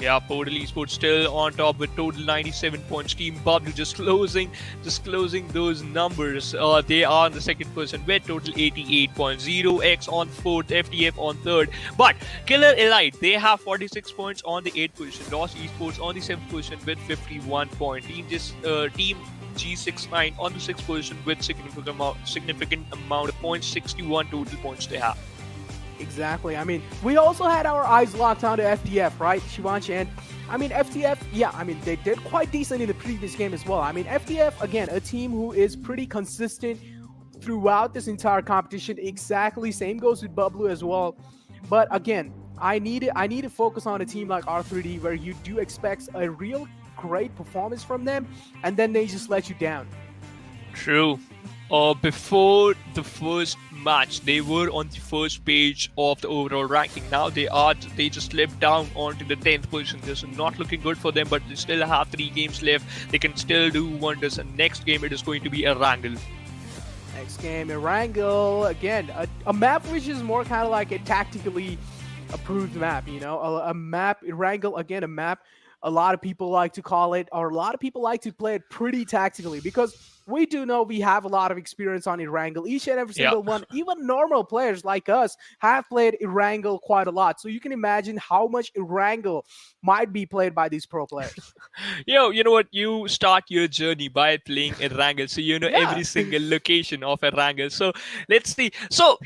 Yeah, Portal Esports still on top with total 97 points. Team Bablu just closing those numbers. They are in the second position with total 88 points. 0x on fourth, FTF on third. But KillerElite, they have 46 points on the 8th position. Lost Esports on the 7th position with 51 points. Team G69 on the 6th position with significant amount of points. 61 total points they have. Exactly. I mean, we also had our eyes locked onto FTF, right, Shivansh? And I mean, FTF, yeah, I mean, they did quite decent in the previous game as well. I mean, FTF, again, a team who is pretty consistent throughout this entire competition. Exactly. Same goes with Bablu as well. But again, I need to focus on a team like R3D where you do expect a real great performance from them, and then they just let you down. True. Before the first match, they were on the first page of the overall ranking. Now they just slipped down onto the 10th position. This is not looking good for them, but they still have 3 games left. They can still do wonders. And next game, it is going to be Erangel. Next game, Erangel, again, a map which is more kind of like a tactically approved map, a map, Erangel, again, a map a lot of people like to call it, or a lot of people like to play it pretty tactically, because we do know we have a lot of experience on Erangel. Each and every single one, even normal players like us, have played Erangel quite a lot. So you can imagine how much Erangel might be played by these pro players. You know what? You start your journey by playing Erangel, so you know every single location of Erangel. So let's see. So,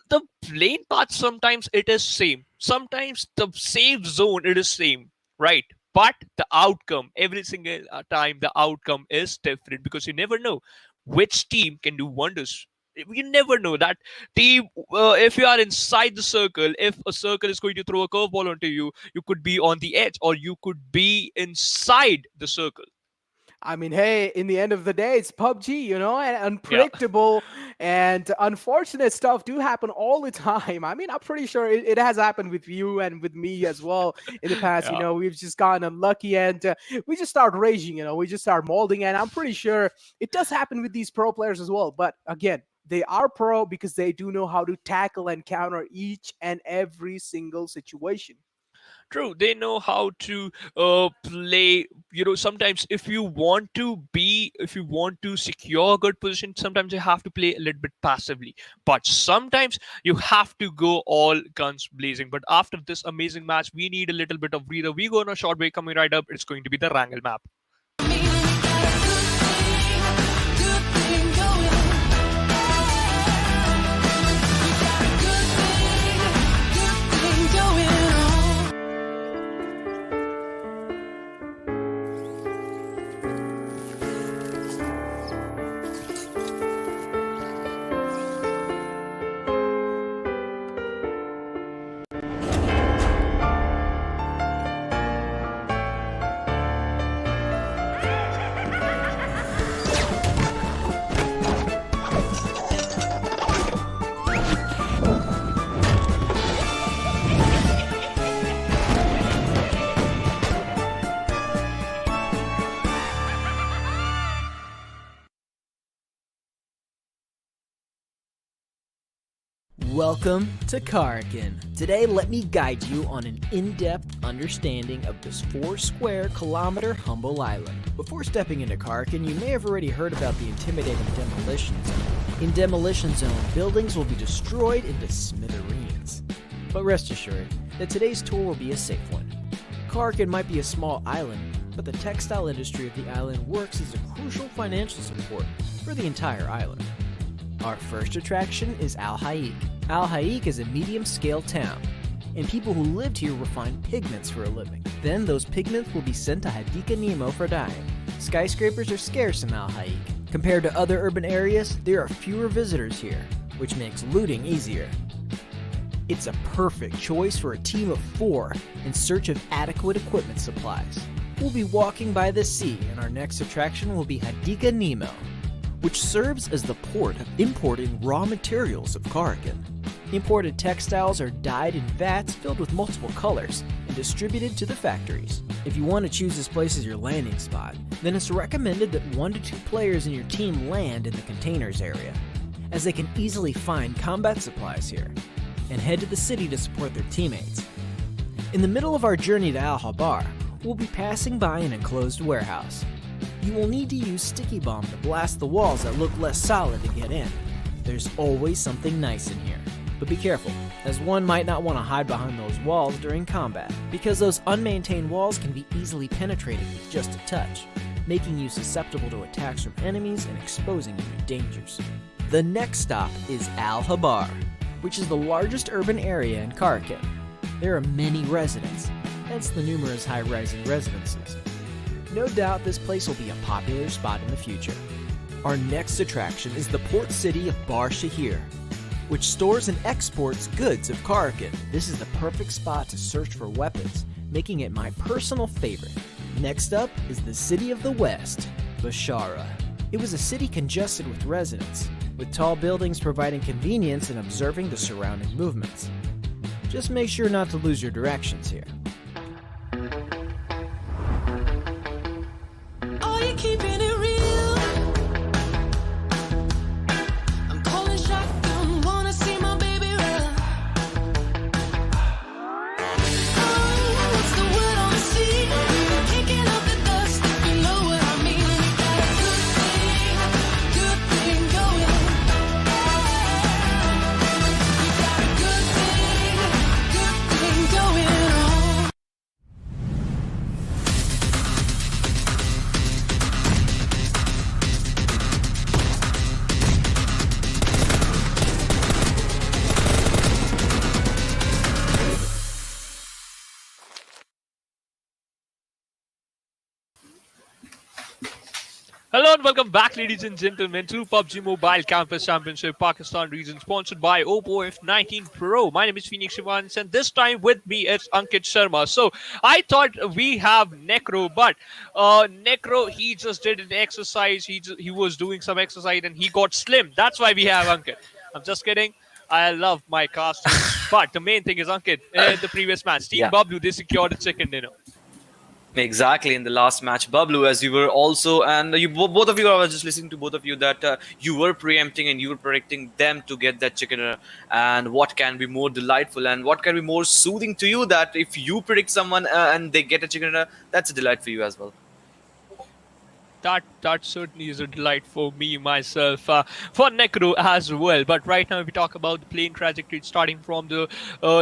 the lane path, sometimes it is same. Sometimes the safe zone, it is same, right? But the outcome, every single time, the outcome is different, because you never know which team can do wonders. You never know that team, if you are inside the circle, if a circle is going to throw a curveball onto you, you could be on the edge, or you could be inside the circle. I mean, hey, in the end of the day, it's PUBG, and unpredictable and unfortunate stuff do happen all the time. I mean, I'm pretty sure it has happened with you and with me as well in the past. We've just gotten unlucky, and we just start raging, we just start molding, and I'm pretty sure it does happen with these pro players as well. But again, they are pro because they do know how to tackle and counter each and every single situation. True, they know how to play. Sometimes if you want to secure a good position, sometimes you have to play a little bit passively. But sometimes you have to go all guns blazing. But after this amazing match, we need a little bit of breather. We go on a short break. Coming right up, it's going to be the Erangel map. Welcome to Karkin. Today, let me guide you on an in-depth understanding of this 4 kilometer humble island. Before stepping into Karkin, you may have already heard about the intimidating Demolition Zone. In Demolition Zone, buildings will be destroyed into smithereens. But rest assured that today's tour will be a safe one. Karkin might be a small island, but the textile industry of the island works as a crucial financial support for the entire island. Our first attraction is Al Haik. Al Haik is a medium-scale town, and people who lived here refined pigments for a living. Then those pigments will be sent to Hadika Nemo for dyeing. Skyscrapers are scarce in Al Haik. Compared to other urban areas, there are fewer visitors here, which makes looting easier. It's a perfect choice for a team of 4 in search of adequate equipment supplies. We'll be walking by the sea, and our next attraction will be Hadika Nemo, which serves as the port of importing raw materials of Karkin. Imported textiles are dyed in vats filled with multiple colors and distributed to the factories. If you want to choose this place as your landing spot, then it's recommended that 1 to 2 players in your team land in the containers area, as they can easily find combat supplies here, and head to the city to support their teammates. In the middle of our journey to Al Habar, we'll be passing by an enclosed warehouse. You will need to use sticky bomb to blast the walls that look less solid to get in. There's always something nice in here, but be careful, as one might not want to hide behind those walls during combat, because those unmaintained walls can be easily penetrated with just a touch, making you susceptible to attacks from enemies and exposing you to dangers. The next stop is Al Habar, which is the largest urban area in Karkin. There are many residents, hence the numerous high-rising residences. No doubt this place will be a popular spot in the future. Our next attraction is the port city of Bar Shahir, which stores and exports goods of Karkin. This is the perfect spot to search for weapons, making it my personal favorite. Next up is the city of the West, Bashara. It was a city congested with residents, with tall buildings providing convenience in observing the surrounding movements. Just make sure not to lose your directions here. Are you keeping it real? I'm calling shotgun, wanna see my baby run. Oh, what's the word on the sea? Kicking up the dust, you know what I mean. We got a good thing going. We got a good thing going on. Hello and welcome back, ladies and gentlemen, to PUBG Mobile Campus Championship Pakistan region, sponsored by Oppo F19 Pro. My name is Phoenix Shivans, and this time with me is Ankit Sharma. So I thought we have Necro, but Necro, he just did an exercise. He was doing some exercise and he got slim. That's why we have Ankit. I'm just kidding. I love my casters, but the main thing is Ankit. In the previous match, Team Yeah. Bablu, they secured a chicken dinner. Exactly, in the last match, Bablu, as you were also, and you both of you, I was just listening to both of you that you were preempting and you were predicting them to get that chicken dinner. And what can be more delightful and what can be more soothing to you that if you predict someone and they get a chicken dinner, that's a delight for you as well. That certainly is a delight for me myself, for Necro as well. But right now, if we talk about the plane trajectory, starting from the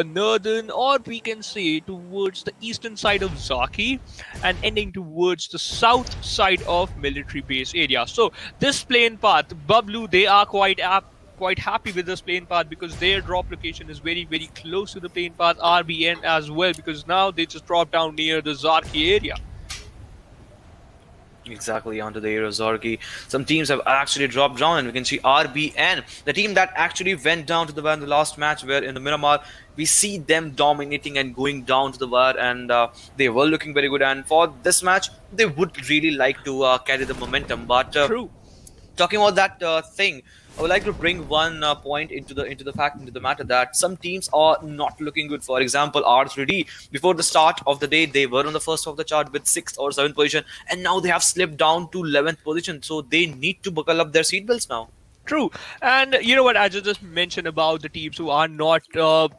northern, or we can say towards the eastern side of Zaki, and ending towards the south side of military base area. So this plane path, Bablu, they are quite happy with this plane path because their drop location is very, very close to the plane path RBN as well, because now they just drop down near the Zarki area. Exactly, onto the area of Zorgi. Some teams have actually dropped down, and we can see RBN, the team that actually went down to the wire in the last match, where in the Miramar, we see them dominating and going down to the wire, and they were looking very good. And for this match, they would really like to carry the momentum. But True. talking about that thing, I would like to bring one point into the matter that some teams are not looking good. For example, R3D, before the start of the day, they were on the first of the chart with 6th or 7th position, and now they have slipped down to 11th position. So they need to buckle up their seatbelts now. True, and you know what? I just mentioned about the teams who are not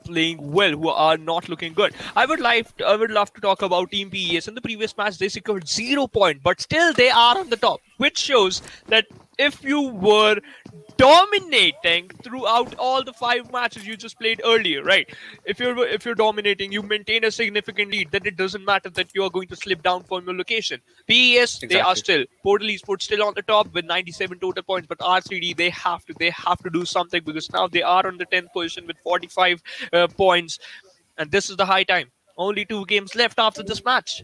playing well, who are not looking good. I would love to talk about Team PES. In the previous match, they secured 0 point, but still they are on the top, which shows that if you were dominating throughout all the 5 matches you just played earlier, right? If you're dominating, you maintain a significant lead. Then it doesn't matter that you are going to slip down from your location. PES, they are Exactly. still Portal Esports still on the top with 97 total points, but R3D they have to do something because now they are on the 10th position with 45 points, and this is the high time. Only 2 games left after this match.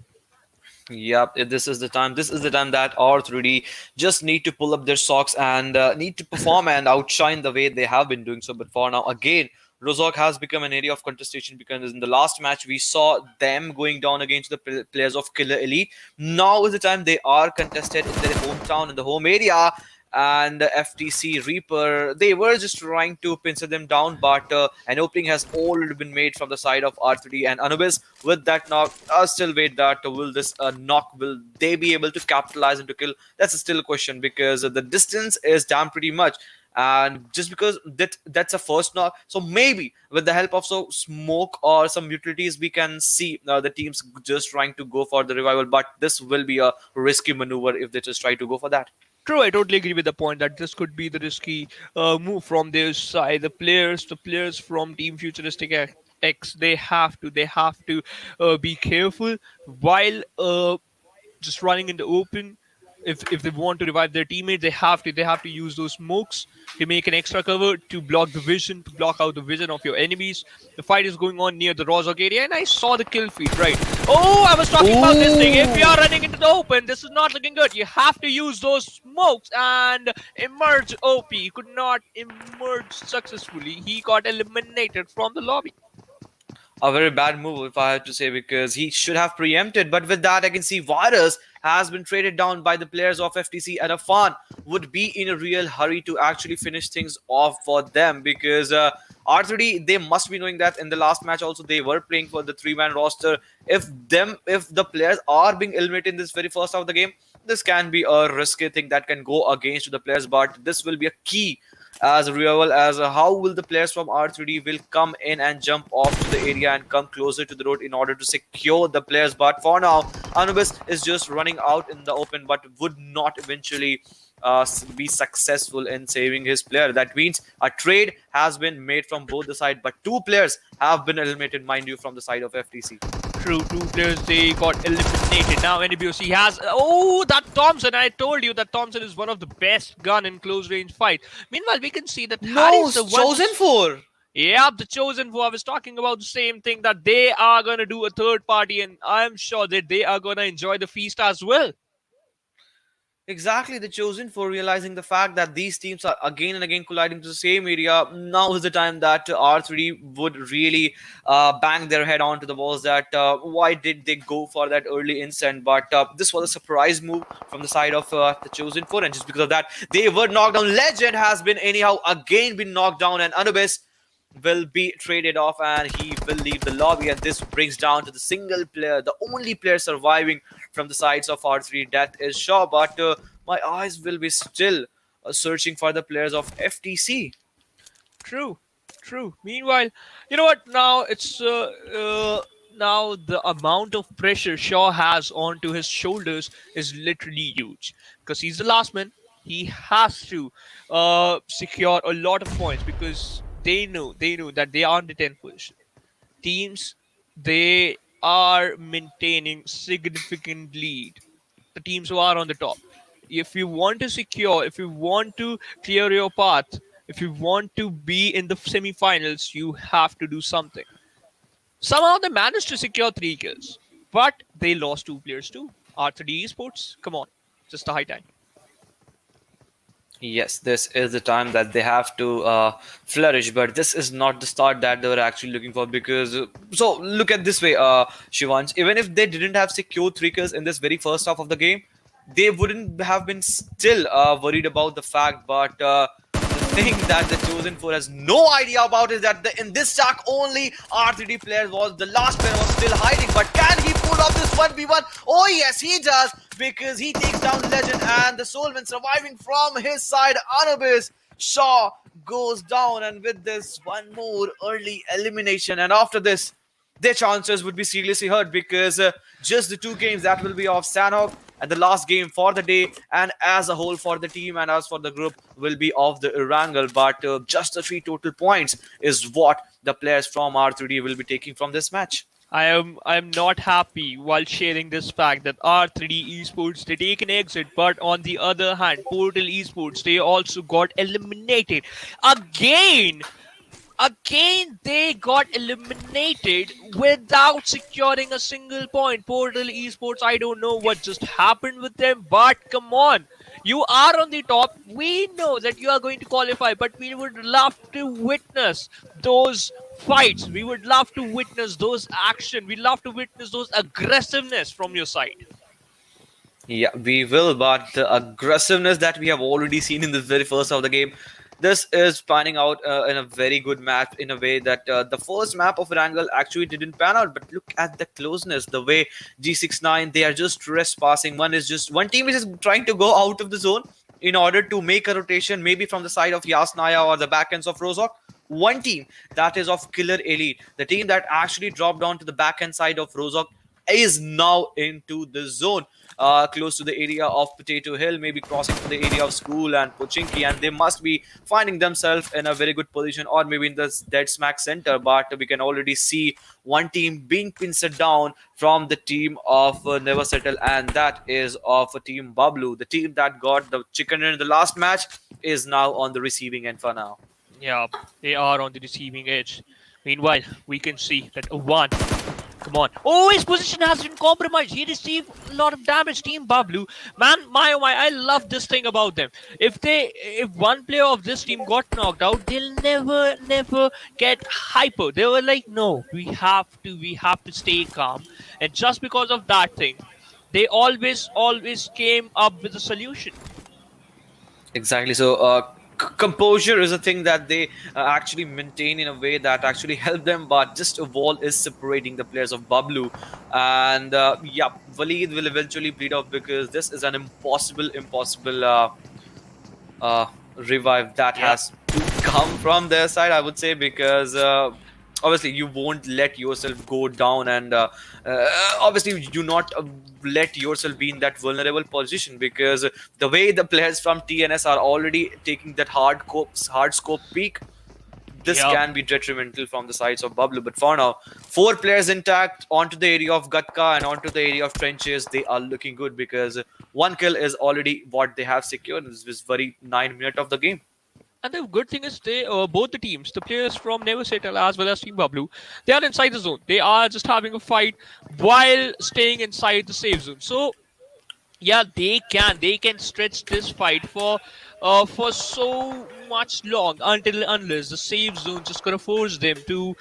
Yep, this is the time. This is the time that R3D just need to pull up their socks and need to perform and outshine the way they have been doing so. But for now, again, Rozhok has become an area of contestation because in the last match we saw them going down against the players of KillerElite. Now is the time they are contested in their hometown, in the home area. And FTC Reaper, they were just trying to pincer them down, but an opening has already been made from the side of R3D and Anubis. With that knock, I still wait that will this knock, will they be able to capitalize into kill? That's still a question because the distance is down pretty much. And just because that's a first knock, so maybe with the help of so smoke or some utilities, we can see the teams just trying to go for the revival. But this will be a risky maneuver if they just try to go for that. True, I totally agree with the point that this could be the risky move from their side. The players from Team X, they have to be careful while just running in the open. If they want to revive their teammate, they have to use those smokes to make an extra cover to block the vision, to block out the vision of your enemies. The fight is going on near the Rozhok area, and I saw the kill feed, right? Oh, I was talking about this thing. If you are running into the open, this is not looking good. You have to use those smokes and emerge. OP could not emerge successfully. He got eliminated from the lobby. A very bad move, if I have to say, because he should have preempted. But with that, I can see Virus has been traded down by the players of FTC, and Afan would be in a real hurry to actually finish things off for them because R3D, they must be knowing that in the last match also they were playing for the 3-man roster. If the players are being eliminated in this very first half of the game, this can be a risky thing that can go against the players. But this will be a key as real as how will the players from R3D will come in and jump off to the area and come closer to the road in order to secure the players. But for now, Anubis is just running out in the open but would not eventually be successful in saving his player. That means a trade has been made from both the side, but 2 players have been eliminated, mind you, from the side of FTC. True, 2 players, they got eliminated. Now NBOC has... Oh, that Thompson. I told you that Thompson is one of the best gun in close range fight. Meanwhile, we can see that Harry's the one... Chosen 4. Yeah, the chosen four. I was talking about the same thing, that they are going to do a third party, and I'm sure that they are going to enjoy the feast as well. Exactly, the chosen for realizing the fact that these teams are again and again colliding to the same area. Now is the time that R3 would really bang their head onto the walls that why did they go for that early instant? But this was a surprise move from the side of the chosen four, and just because of that, they were knocked down. Legend has been anyhow again been knocked down, and Anubis will be traded off and he will leave the lobby, and this brings down to the single player, the only player surviving from the sides of R3. Death is sure, but my eyes will be still searching for the players of FTC. True, true. Meanwhile, you know what? Now it's now the amount of pressure Shaw has onto his shoulders is literally huge because he's the last man. He has to secure a lot of points because they know that they are in the 10th position. Teams, they are maintaining significant lead. The teams who are on the top. If you want to secure, if you want to clear your path, if you want to be in the semi-finals, you have to do something. Somehow they managed to secure 3 kills, but they lost 2 players too. R3D Esports, come on, just a high time. Yes, this is the time that they have to flourish, but this is not the start that they were actually looking for because... so, look at this way, Shivansh. Even if they didn't have secured 3 kills in this very first half of the game, they wouldn't have been still worried about the fact, but... the thing that the chosen four has no idea about is that in this stack only R3D player was the last player was still hiding, but can he pull off this 1v1? Oh yes, he does, because he takes down Legend and the Soulman surviving from his side. Anubis Shaw goes down, and with this, one more early elimination. And after this, their chances would be seriously hurt because just the two games that will be of Sanhok and the last game for the day and as a whole for the team and as for the group will be of the Erangel. But just the three total points is what the players from R3D will be taking from this match. I am not happy while sharing this fact that R3D Esports they take an exit, but on the other hand, Portal Esports they also got eliminated again. Again, they got eliminated without securing a single point. Portal Esports, I don't know what just happened with them, but come on. You are on the top. We know that you are going to qualify, but we would love to witness those fights. We would love to witness those action. We love to witness those aggressiveness from your side. Yeah, we will, but the aggressiveness that we have already seen in the very first of the game, this is panning out in a very good map in a way that the first map of Erangel actually didn't pan out. But look at the closeness, the way G69 they are just trespassing. One team is just trying to go out of the zone in order to make a rotation, maybe from the side of Yasnaya or the back ends of Rozok. One team that is of KillerElite, the team that actually dropped down to the back end side of Rozok, is now into the zone, close to the area of Potato Hill, maybe crossing to the area of School and Pochinki, and they must be finding themselves in a very good position, or maybe in the dead smack center. But we can already see one team being pinched down from the team of Never Settle, and that is of a team Bablu. The team that got the chicken in the last match is now on the receiving end for now. Yeah, they are on the receiving edge. Meanwhile, we can see that one. Come on. Oh, his position has been compromised. He received a lot of damage. Team Bablu. Man, my oh my, I love this thing about them. If one player of this team got knocked out, they'll never get hyper. They were like, no, we have to stay calm. And just because of that thing, they always came up with a solution. Exactly. So, composure is a thing that they actually maintain in a way that actually help them. But just a wall is separating the players of Bablu, and yeah, Waleed will eventually bleed off because this is an impossible revive that Yeah. has to come from their side. I would say because. Obviously, you won't let yourself go down, and obviously, you do not let yourself be in that vulnerable position because the way the players from TNS are already taking that hard scope peak, this Yeah. can be detrimental from the sides of Bablu. But for now, four players intact onto the area of Gatka and onto the area of trenches. They are looking good because one kill is already what they have secured. This is very 9 minutes of the game. And the good thing is they both the teams, the players from Never Settle as well as Team Bablu, they are inside the zone. They are just having a fight while staying inside the safe zone. So yeah, they can stretch this fight for so much long until unless the safe zone just gonna force them to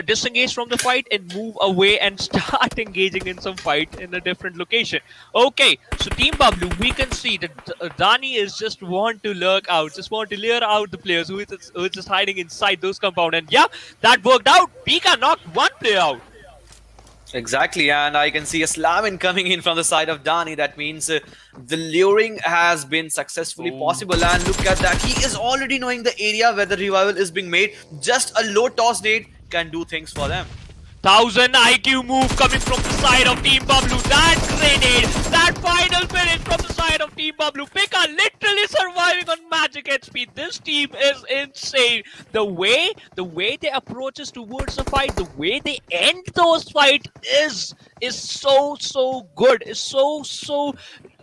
disengage from the fight and move away and start engaging in some fight in a different location. Okay, so Team Bablu, we can see that Dani is just want to lurk out, just want to lure out the players who is just hiding inside those compound, and yeah, that worked out. Pika knocked one player out. Exactly, and I can see a slam coming in from the side of Dani. That means the luring has been successfully possible. And look at that, he is already knowing the area where the revival is being made. Just a low toss nade can do things for them. 1000 IQ move coming from the side of Team Bablu. That grenade, that final finish from the side of Team Bablu. Pika literally surviving on magic HP. This team is insane. The way they approaches towards the fight, the way they end those fight is so good. Is so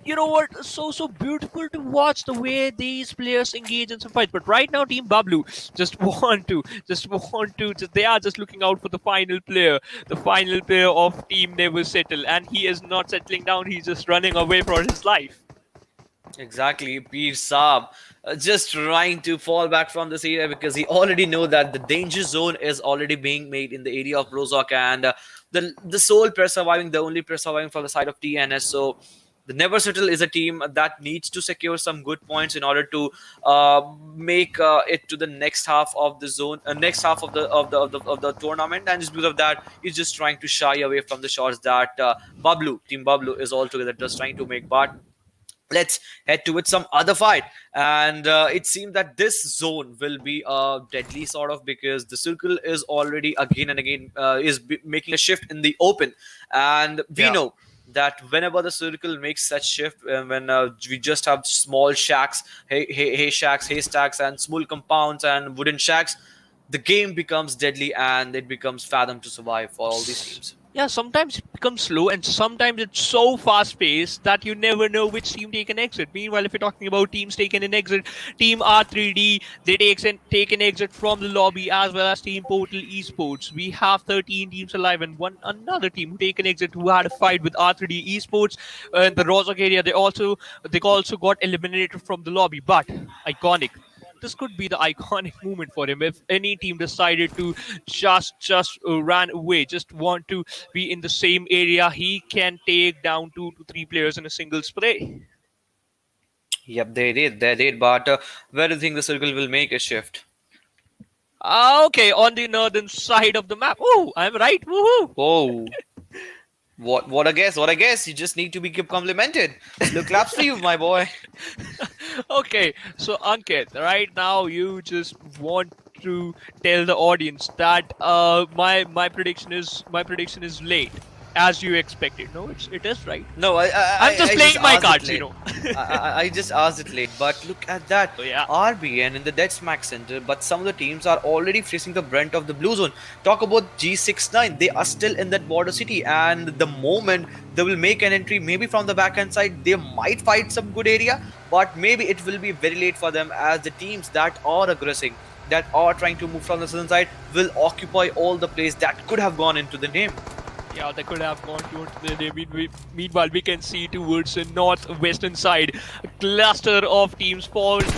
you know what, so beautiful to watch the way these players engage in some fights. But right now Team Bablu they are just looking out for the final player of Team Never Settle, and he is not settling down. He's just running away for his life. Exactly, VIRUSop just trying to fall back from this area because he already know that the danger zone is already being made in the area of Rozok, and the sole player surviving, the only player surviving from the side of TNS. So the Never Settle is a team that needs to secure some good points in order to make it to the next half of the zone, next half of the tournament. And just because of that, he's just trying to shy away from the shots that Team Bablu is altogether just trying to make. But let's head towards some other fight. And it seems that this zone will be deadly sort of, because the circle is already again and again making a shift in the open. And we Yeah. know that whenever the circle makes such shift, when we just have small shacks, hay shacks, haystacks, and small compounds and wooden shacks, the game becomes deadly and it becomes fathom to survive for all these teams. Yeah, sometimes it becomes slow, and sometimes it's so fast-paced that you never know which team take an exit. Meanwhile, if you're talking about teams taking an exit, Team R3D, they take an exit from the lobby, as well as Team Portal Esports. We have 13 teams alive, and another team who take an exit, who had a fight with R3D Esports in the Rozhok area. They also got eliminated from the lobby, but iconic. This could be the iconic moment for him if any team decided to just run away, just want to be in the same area. He can take down 2 to 3 players in a single spray. Yep, they did. But where do you think the circle will make a shift? Okay, on the northern side of the map. Oh, I'm right. Woohoo! Oh, what a guess! What a guess! You just need to be complimented. Look, claps for you, my boy. Okay, so Ankit, right now you just want to tell the audience that my prediction is late, as you expected. No, it is right. No, I'm just I playing my asked it cards, late. you know. I just asked it late, but look at that. So yeah. RBN in the dead smack center, but some of the teams are already facing the brunt of the blue zone. Talk about G69, they are still in that border city, and the moment they will make an entry, maybe from the backhand side, they might fight some good area, but maybe it will be very late for them, as the teams that are aggressing, that are trying to move from the southern side, will occupy all the place that could have gone into the name. Yeah, they could have gone towards the meanwhile, we can see towards the northwestern side a cluster of teams forming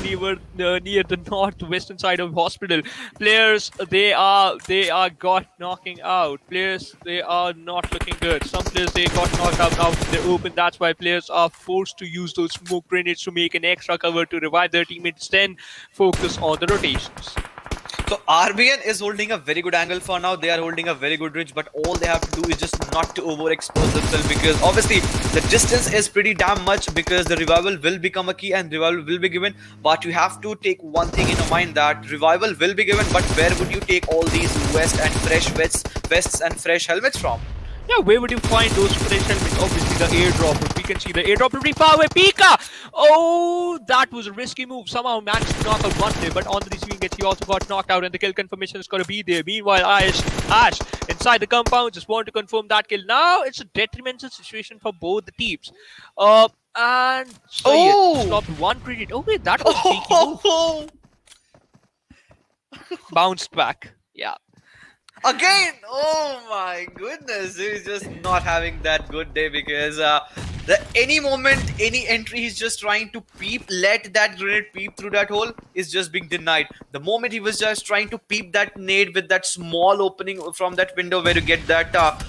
near the northwestern side of hospital. Players, they are got knocking out. Players, they are not looking good. Some players, they got knocked out in the open. That's why players are forced to use those smoke grenades to make an extra cover to revive their teammates, then focus on the rotations. So RBN is holding a very good angle for now. They are holding a very good ridge, but all they have to do is just not to overexpose themselves, because obviously the distance is pretty damn much, because the revival will become a key and revival will be given. But you have to take one thing in your mind, that revival will be given, but where would you take all these vests and fresh helmets from? Yeah, where would you find those fresh helmets? Obviously, the airdropper. We can see the airdropper pretty far away. Pika! Oh, that was a risky move. Somehow managed to knock out one player, but on the receiving end, he also got knocked out, and the kill confirmation is going to be there. Meanwhile, Ash, inside the compound, just want to confirm that kill. Now, it's a detrimental situation for both the teams. And Syed stopped one credit. Oh, wait, that was a cheeky move. Bounced back. Yeah. Again, oh my goodness, he's just not having that good day, because any moment, any entry, he's just trying to let that grenade peep through that hole, is just being denied. The moment he was just trying to peep that nade with that small opening from that window where you get that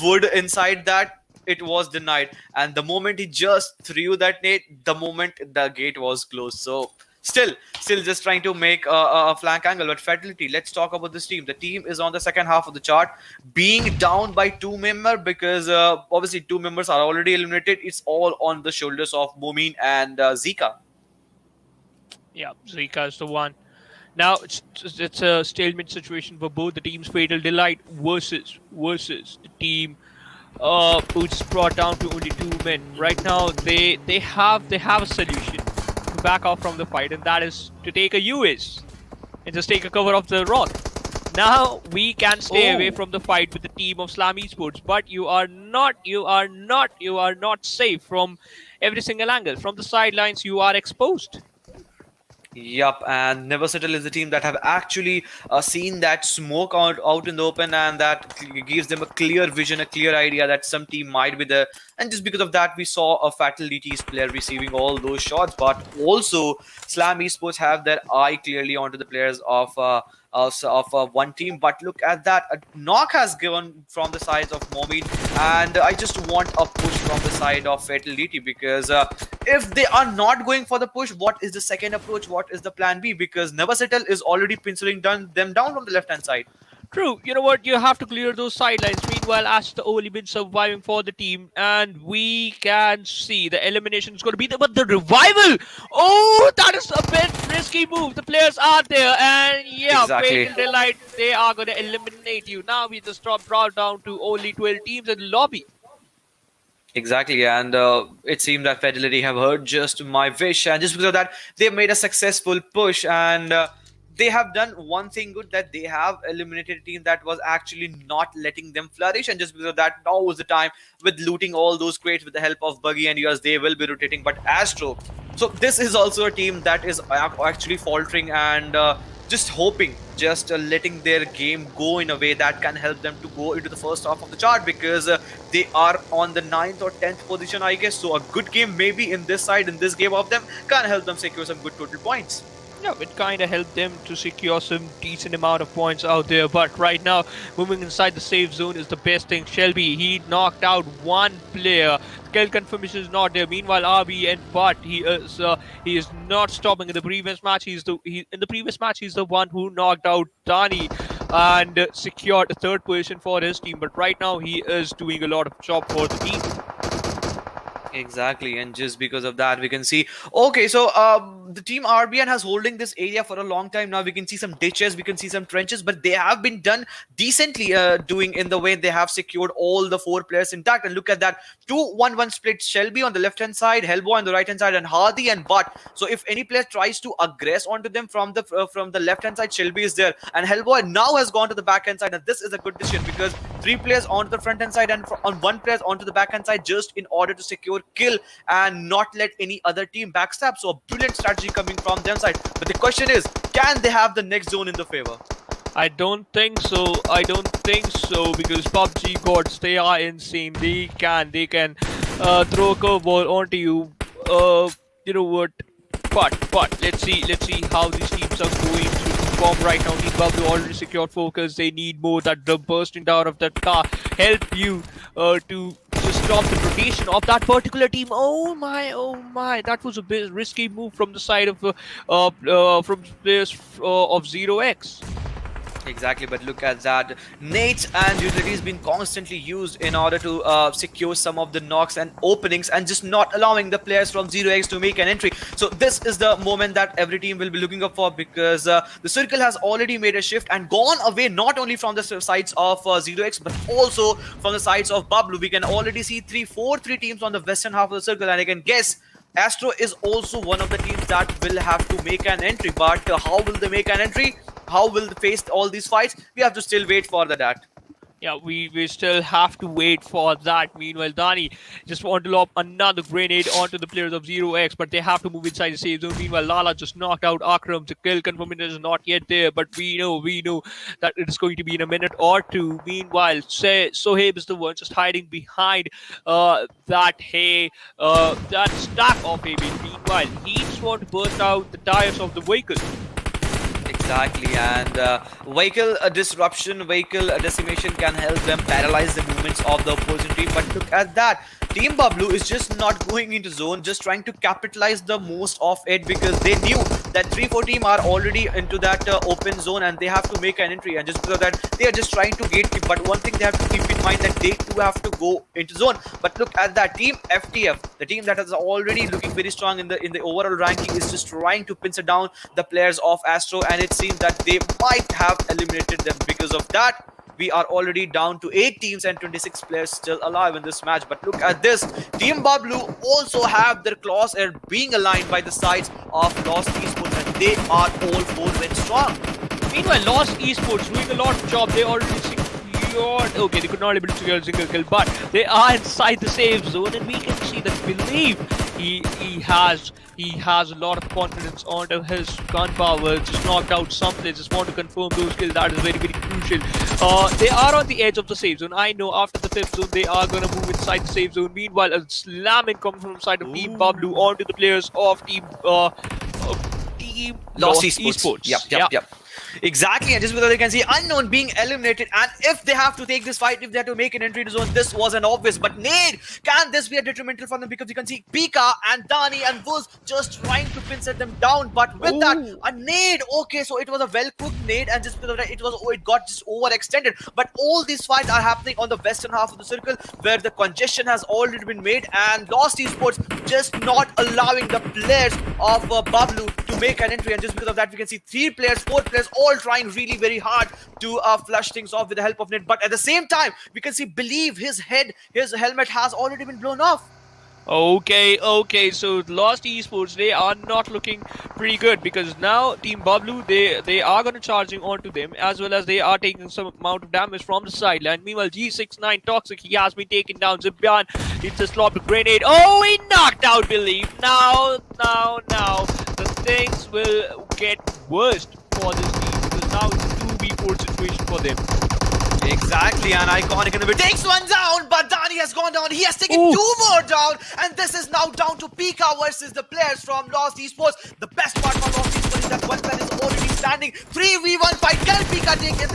wood inside that, it was denied. And the moment he just threw that nade, the moment the gate was closed. So Still just trying to make a flank angle, but fatality. Let's talk about this team. The team is on the second half of the chart, being down by 2 members, because obviously 2 members are already eliminated. It's all on the shoulders of Momin and Zika. Yeah, Zika is the one. Now it's a stalemate situation for both the teams. Fatal Delight versus the team who's brought down to only 2 men. Right now they have a solution to back off from the fight, and that is to take a US and just take a cover of the rock. Now we can stay away from the fight with the team of SLAMeSports, but you are not safe from every single angle. From the sidelines, you are exposed. Yup, and Never Settle is the team that have actually seen that smoke out in the open, and that gives them a clear vision, a clear idea that some team might be there. And just because of that, we saw a Fatalities player receiving all those shots, but also SLAMeSports have their eye clearly onto the players of one team. But look at that, a knock has given from the side of Momin, and I just want a push from the side of Fatality, because if they are not going for the push, what is the second approach? What is the plan B? Because Never Settle is already pinceling them down from the left hand side. True. You know what? You have to clear those sidelines. Meanwhile, Ash the only been surviving for the team, and we can see the elimination is going to be there. But the revival! Oh, that is a bit risky move. The players are there, and yeah, Exactly. KillerElite, they are going to eliminate you. Now we just brought down to only 12 teams in the lobby. Exactly, and it seemed that Fidelity have heard just my wish, and just because of that, they made a successful push, and they have done one thing good, that they have eliminated a team that was actually not letting them flourish, and just because of that, now was the time with looting all those crates with the help of Buggy and yours, they will be rotating. But Astro, so this is also a team that is actually faltering and just hoping, just letting their game go in a way that can help them to go into the first half of the chart, because they are on the 9th or 10th position, I guess. So a good game maybe in this side, in this game of them, can help them secure some good total points. Yeah, it kind of helped them to secure some decent amount of points out there. But right now, moving inside the safe zone is the best thing. Shelby, he knocked out one player. Kill confirmation is not there. Meanwhile, RB and Butt, he is not stopping in the previous match. In the previous match, he's the one who knocked out Dani and secured a third position for his team. But right now, he is doing a lot of job for the team. Exactly, and just because of that, we can see. Okay, so the team RBN has holding this area for a long time now. We can see some ditches, we can see some trenches, but they have been done decently, doing in the way they have secured all the 4 players intact. And look at that, 2-1-1 split. Shelby on the left hand side, Hellboy on the right hand side, and Hardy and Butt. So if any player tries to aggress onto them from the left hand side, Shelby is there, and Hellboy now has gone to the back hand side, and this is a good decision, because 3 players onto the front hand side and on 1 player onto the back hand side, just in order to secure kill and not let any other team backstab. So a brilliant strategy coming from them side. But the question is, can they have the next zone in the favor? I don't think so. I don't think so, because PUBG gods, they are insane. They can throw a curveball onto you. You know what? But let's see how these teams are going to perform right now. Team Bablu already secured focus. They need more. That the bursting down of that car help you to just stop the rotation of that particular team. Oh my! That was a bit risky move from the side of from players of Zero X. Exactly, but look at that. Nades and utilities been constantly used in order to secure some of the knocks and openings, and just not allowing the players from 0x to make an entry. So this is the moment that every team will be looking up for, because the circle has already made a shift and gone away, not only from the sides of 0x, but also from the sides of Bablu. We can already see 3 teams on the western half of the circle, and I can guess Astro is also one of the teams that will have to make an entry. But how will they make an entry? How will they face all these fights? We have to still wait for that. Yeah, we still have to wait for that. Meanwhile, Dani just want to lob another grenade onto the players of 0x, but they have to move inside the safe zone. Meanwhile, Lala just knocked out Akram. The kill confirmation is not yet there, but we know that it is going to be in a minute or two. Meanwhile, Sohaib is the one just hiding behind that stack of hay. Meanwhile, he just want to burst out the tires of the vehicle. Exactly, and vehicle disruption, vehicle decimation can help them paralyze the movements of the opposing team. But look at that. Team Bablu is just not going into zone, just trying to capitalize the most of it, because they knew that 3-4 team are already into that open zone and they have to make an entry, and just because of that they are just trying to gatekeep. But one thing they have to keep in mind, that they too have to go into zone. But look at that, team FTF, the team that is already looking very strong in the overall ranking, is just trying to pincer down the players of Astro, and it seems that they might have eliminated them. Because of that, we are already down to 8 teams and 26 players still alive in this match. But look at this, Team Bablu also have their claws are being aligned by the sides of Lost Esports, and they are all 4 very strong. Meanwhile, Lost Esports doing a lot of job. They already secured. Okay, they could not able to secure a single kill, but they are inside the safe zone, and we can see that believe he has a lot of confidence onto his gun power. Just knocked out some players. Just want to confirm those kills. That is very crucial. They are on the edge of the safe zone. I know after the 5th zone they are gonna move inside the safe zone. Meanwhile, a slamming coming from the side of Team Bablu onto the players of Team Lost Esports. Yep. Exactly, and just because you can see Unknown being eliminated, and if they have to take this fight, if they have to make an entry to zone, this was an obvious. But Nade, can this be a detrimental for them? Because you can see Pika and Dani and Wuz just trying to pin set them down. But with that, a nade. Okay, so it was a well-cooked nade, and just because of that, it got just overextended. But all these fights are happening on the western half of the circle, where the congestion has already been made, and Lost Esports just not allowing the players of Bablu to make an entry. And just because of that, we can see 3 players, 4 players, all trying really very hard to flush things off with the help of Nade. But at the same time, we can see Believe his helmet has already been blown off. Okay, so Lost Esports, they are not looking pretty good, because now Team Bablu, they are going to charging onto them, as well as they are taking some amount of damage from the sideline. Meanwhile, G69 Toxic, he has been taken down. Zibyan, it's a slop grenade. Oh, he knocked out Believe. Now, the things will get worse for this team, because now it's a 2v4 situation for them. Exactly, and Iconic Innovator takes one down, but Dani has gone down. He has taken 2 more down, and this is now down to Pika versus the players from Lost Esports. The best part for Lost Esports is that one man is already standing. 3v1 fight. Can Pika take in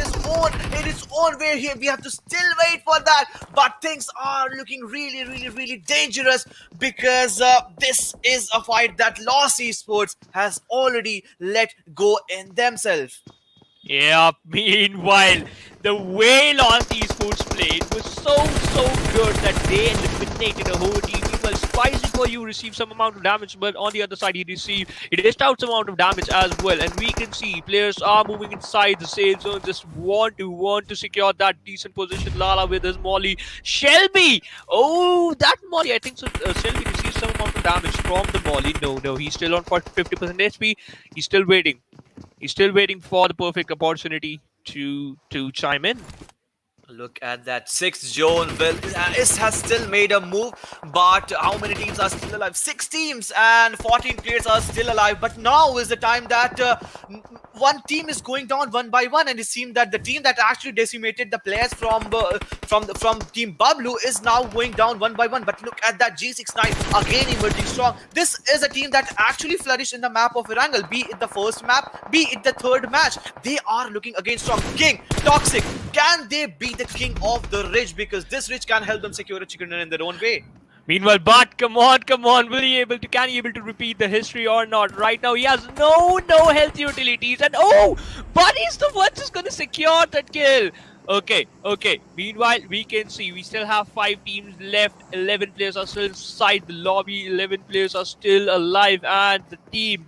its own way here? We have to still wait for that, but things are looking really dangerous, because this is a fight that Lost Esports has already let go in themselves. Yeah, meanwhile, the way Lost Esports played was so good that they eliminated a whole team. Meanwhile, Spicy for you received some amount of damage, but on the other side, he dished out some amount of damage as well. And we can see players are moving inside the safe zone, just want to secure that decent position. Lala with his molly. Shelby! Oh, that molly, I think so. Shelby received some amount of damage from the molly. No, he's still on 50% HP. He's still waiting. He's still waiting for the perfect opportunity to chime in. Look at that 6th zone. Well, Is has still made a move, but how many teams are still alive? 6 teams and 14 players are still alive. But now is the time that one team is going down one by one, and it seems that the team that actually decimated the players from Team Bablu is now going down one by one. But look at that G69 again emerging strong. This is a team that actually flourished in the map of Erangel, be it the first map, be it the third match. They are looking again strong. King, Toxic, can they be the king of the ridge? Because this ridge can help them secure a chicken dinner in their own way. Meanwhile, but come on, can he able to repeat the history or not? Right now, he has no health utilities, and but he's the one who's gonna secure that kill. Okay. Meanwhile, we can see we still have 5 teams left. 11 players are still inside the lobby. 11 players are still alive, and the team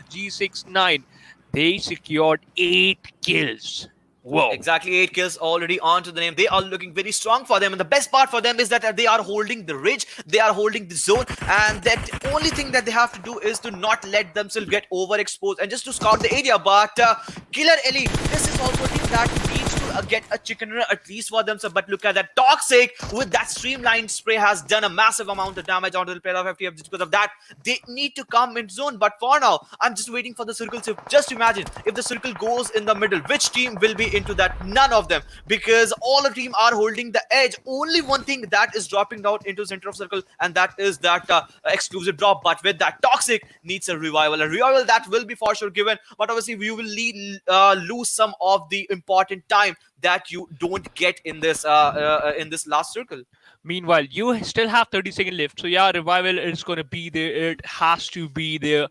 G69, they secured 8 kills. Whoa. Exactly, 8 kills already onto the name. They are looking very strong for them, and the best part for them is that they are holding the ridge, they are holding the zone, and that only thing that they have to do is to not let themselves get overexposed and just to scout the area. But KillerElite, this is also a team that needs to get a chicken dinner at least for themselves. But look at that Toxic with that streamlined spray has done a massive amount of damage onto the player of FTF. Just because of that, they need to come in zone. But for now, I'm just waiting for the circle. So just imagine if the circle goes in the middle, which team will be into that? None of them, because all the team are holding the edge. Only one thing that is dropping down into the center of circle, and that is that exclusive drop. But with that, Toxic needs a revival that will be for sure given, but obviously you will lose some of the important time that you don't get in this last circle. Meanwhile, you still have 30 seconds left. So yeah, revival is going to be there. It has to be there.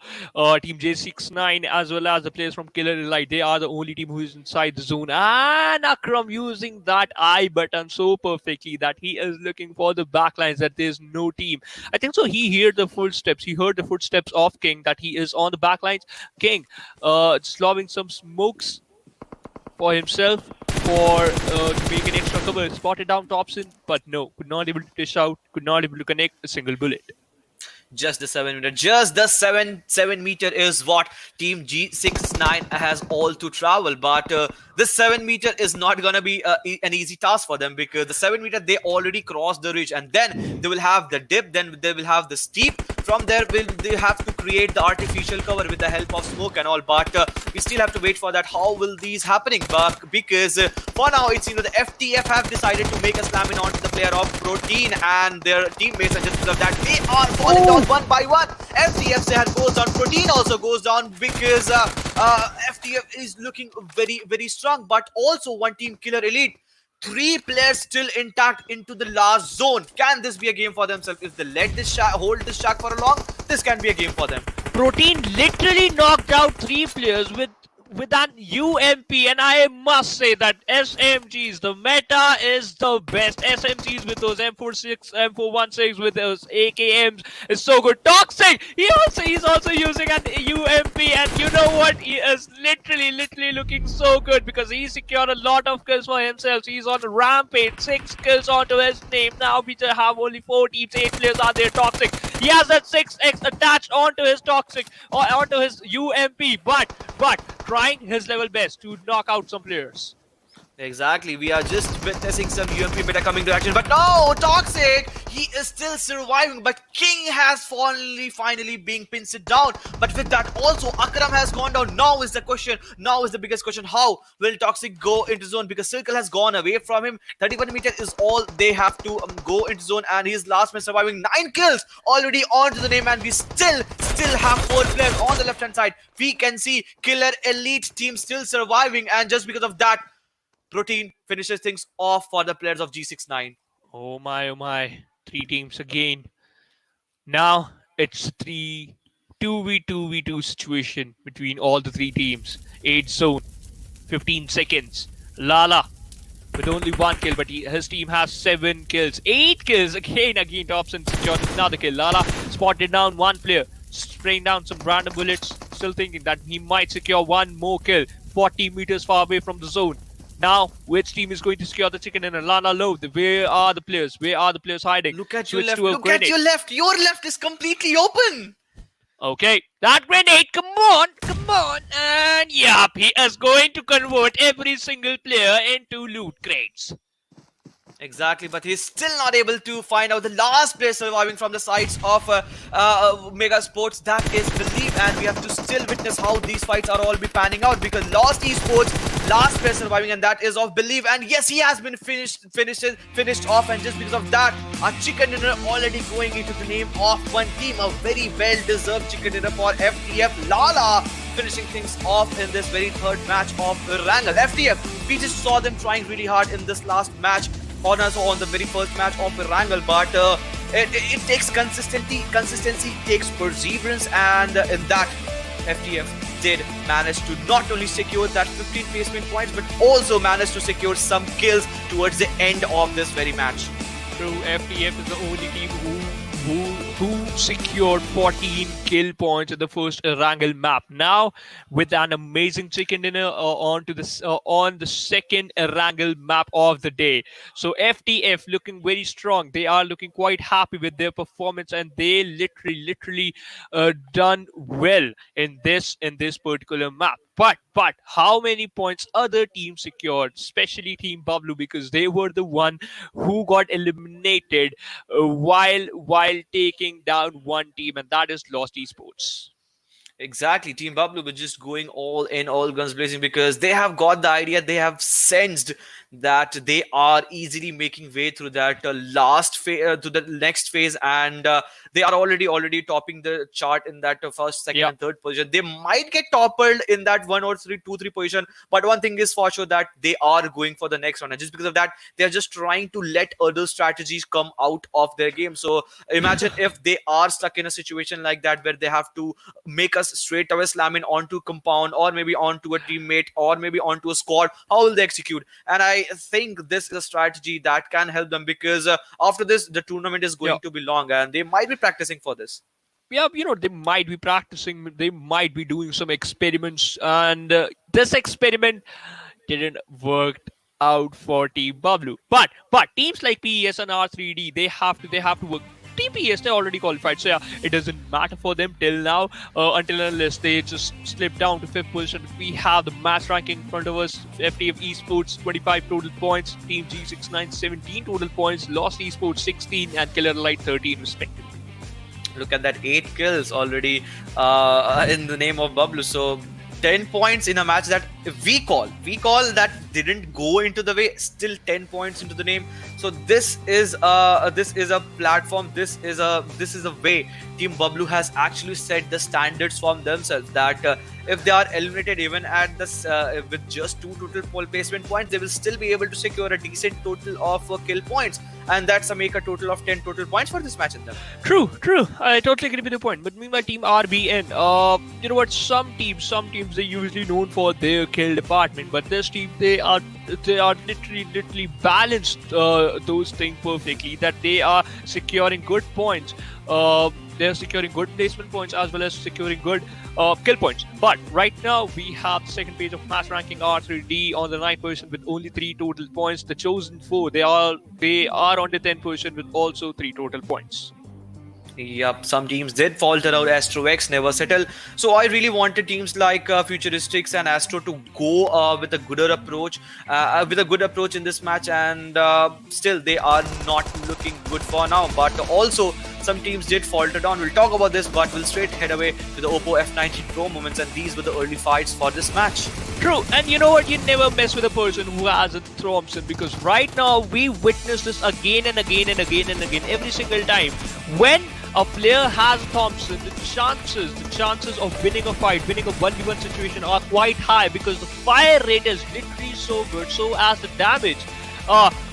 Team J69 as well as the players from KillerElite, they are the only team who is inside the zone. And Akram using that I button so perfectly that he is looking for the backlines, that there's no team. I think so he heard the footsteps. He heard the footsteps of King, that he is on the backlines. King just lobbing some smokes for himself to make an extra cover. Spotted down Thompson, but no, could not able to dish out, could not able to connect a single bullet. Just the 7 meter. Just the 7 meter is what Team G69 has all to travel. But this 7 meter is not gonna be an easy task for them, because the 7 meter they already crossed the ridge, and then they will have the dip, then they will have the steep. from there they have to create the artificial cover with the help of smoke and all, but we still have to wait for that. How will these happening? But because for now it's, you know, the FTF have decided to make a slam in onto the player of Protein and their teammates, and just because of that they are falling down one by one. FTF goes down, Protein also goes down because FTF is looking very, very strong, but also one team KillerElite. 3 players still intact into the last zone. Can this be a game for themselves? If they let this hold this shack for a long, this can be a game for them. Protein literally knocked out 3 players with an UMP, and I must say that SMGs, the meta is the best. SMGs with those M46, M416, with those AKMs is so good. Toxic, he's also using an UMP, and you know what? He is literally looking so good because he secured a lot of kills for himself. He's on a rampage, 6 kills onto his name. Now we just have only 4 teams, 8 players are there. Toxic, he has that 6x attached onto his Toxic or onto his UMP, but trying his level best to knock out some players. Exactly, we are just witnessing some UMP meta coming to action, but no, Toxic, he is still surviving, but King has finally being pinched down. But with that also, Akram has gone down. Now is the biggest question, how will Toxic go into zone? Because Circle has gone away from him. 31 meters is all they have to go into zone, and his last man surviving. 9 kills already onto the name, and we still have 4 players on the left hand side. We can see KillerElite team still surviving, and just because of that, Protein finishes things off for the players of G69. Oh my. 3 teams again. Now it's 2v2v2 situation between all the 3 teams. 8 zone, 15 seconds. Lala with only 1 kill, but his team has 7 kills. 8 kills again. Thompson secured another kill. Lala spotted down 1 player, spraying down some random bullets, still thinking that he might secure 1 more kill. 40 meters far away from the zone. Now, which team is going to secure the chicken dinner? Lana low. Where are the players? Where are the players hiding? Look at your left. Look at your left. Your left is completely open. Okay, that grenade. Come on. And yup, he is going to convert every single player into loot crates. Exactly, but he's still not able to find out the last player surviving from the sides of Mega Sports. That is Believe, and we have to still witness how these fights are all be panning out, because Lost Esports, last player surviving, and that is of Believe. And yes, he has been finished off, and just because of that, our chicken dinner already going into the name of one team. A very well-deserved chicken dinner for FTF. Lala finishing things off in this very third match of Erangel. FTF, we just saw them trying really hard in this last match on the very first match of Erangel, but it takes consistency takes perseverance, and in that FTF did manage to not only secure that 15 placement points, but also managed to secure some kills towards the end of this very match. True, FTF is the only team who secured 14 kill points at the first Erangel map. Now, with an amazing chicken dinner on the second Erangel map of the day. So FTF looking very strong. They are looking quite happy with their performance, and they literally done well in this particular map. But how many points other teams secured, especially Team Bablu, because they were the one who got eliminated while taking down one team, and that is Lost Esports. Exactly, Team Bablu were just going all in, all guns blazing, because they have got the idea, they have sensed that they are easily making way through that last phase to the next phase, and they are already topping the chart in that first, second, and third position. They might get toppled in that 1 or 2, 3 position, but one thing is for sure, that they are going for the next one, and just because of that, they are just trying to let other strategies come out of their game. So imagine if they are stuck in a situation like that, where they have to make us straight away slam in onto compound, or maybe onto a teammate, or maybe onto a squad. How will they execute? And I think this is a strategy that can help them, because after this, the tournament is going to be long, and they might be practicing for this. Yeah, they might be practicing, they might be doing some experiments, and this experiment didn't work out for Team Bablu. But teams like PES and R3D, they have to work. TPS, they already qualified, so yeah, it doesn't matter for them till now, until unless they just slip down to 5th position. We have the match ranking in front of us. FTFxESPORTS 25 total points, Team G69 17 total points, Lost Esports 16, and KillerElite 13 respectively. Look at that, 8 kills already in the name of Bablu. So 10 points in a match that we call that didn't go into the way, still 10 points into the name. So this is a platform, this is a way Team Bablu has actually set the standards from themselves, that if they are eliminated even at this with just 2 total pole placement points, they will still be able to secure a decent total of kill points, and that's a make a total of 10 total points for this match in them. True. I totally agree with your point. But meanwhile, Team RBN, you know what? Some teams, they're usually known for their kill department, but this team, they are literally balanced those things perfectly. That they are securing good points. They're securing good placement points as well as securing good kill points. But right now we have the second page of match ranking, R3D on the 9th position with only 3 total points. The Chosen 4, they are on the 10th position with also 3 total points. Yep, some teams did falter out. Astro X never settle. So I really wanted teams like Futuristic and Astro to go with a good approach in this match, and still they are not looking good for now. But also some teams did falter down. We'll talk about this, but we'll straight head away to the Oppo F19 Pro moments, and these were the early fights for this match. True, and you know what? You never mess with a person who has a Thompson, because right now we witness this again and again and again and again every single time. When a player has Thompson, the chances of winning a fight, winning a 1v1 situation are quite high, because the fire rate is literally so good, so as the damage.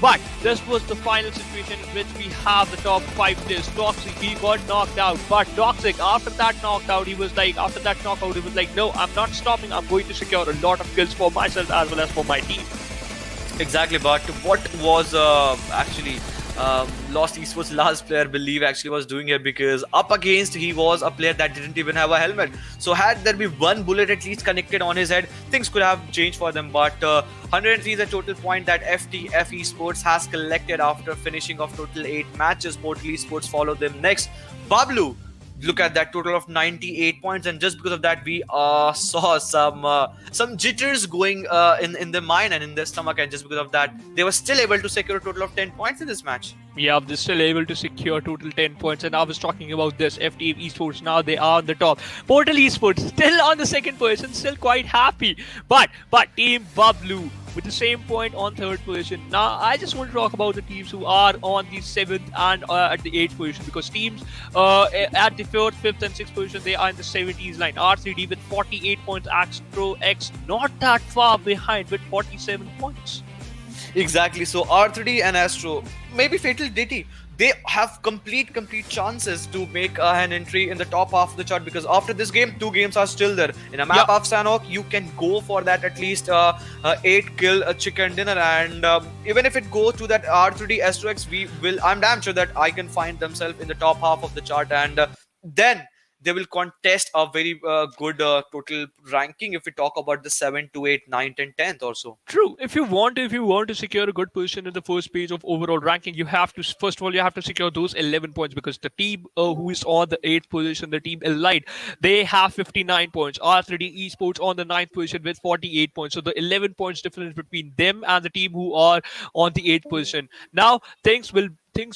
But this was the final situation in which we have the top 5 players. Toxic, he got knocked out, but Toxic, after that knockout, he was like, no, I'm not stopping. I'm going to secure a lot of kills for myself as well as for my team. Exactly, but what was actually Lost Esports last player believe actually was doing here, because up against he was a player that didn't even have a helmet. So had there be one bullet at least connected on his head, things could have changed for them. But 103 is the total point that FTFxESPORTS has collected after finishing off total 8 matches. Portal Esports follow them next. Bablu, look at that total of 98 points, and just because of that we saw some jitters going in their mind and in their stomach, and just because of that they were still able to secure a total of 10 points in this match. Yeah, they're still able to secure total 10 points, and I was talking about this. FTFxESPORTS, now they are on the top. Portal Esports still on the second position, still quite happy. But Team Bablu with the same point on 3rd position. Now, I just want to talk about the teams who are on the 7th and at the 8th position, because teams at the 4th, 5th and 6th position, they are in the 70s line. R3D with 48 points, Astro X not that far behind with 47 points. Exactly. So R3D and Astro, maybe Fatal Deitie, they have complete chances to make an entry in the top half of the chart, because after this game 2 games are still there. In a map of Sanhok, you can go for that at least 8 kill chicken dinner, and even if it goes to that R3D Astro X, I'm damn sure that I can find themselves in the top half of the chart, and then they will contest a very good total ranking if we talk about the 7 to 8, 9, 10, 10th or so. True. If you want to secure a good position in the first page of overall ranking, you have to secure those 11 points, because the team who is on the 8th position, the team Elite, they have 59 points. R3D Esports on the 9th position with 48 points. So the 11 points difference between them and the team who are on the 8th position. Now things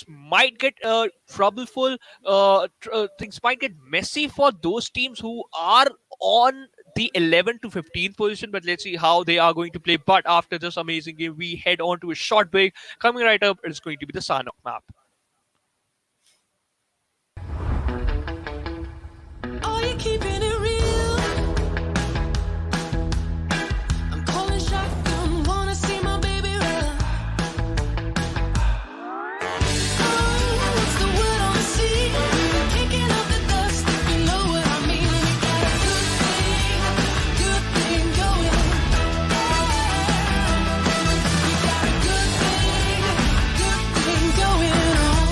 might get troubleful. Things might get messy for those teams who are on the 11th to 15th position, but let's see how they are going to play. But after this amazing game, we head on to a short break. Coming right up, it's going to be the Sanhok map. Are you keeping it real? I'm calling shotgun, wanna see my baby run. Oh, what's the word on the sea? Kicking up the dust, you know what I mean. We got a good thing going. We got a good thing going on.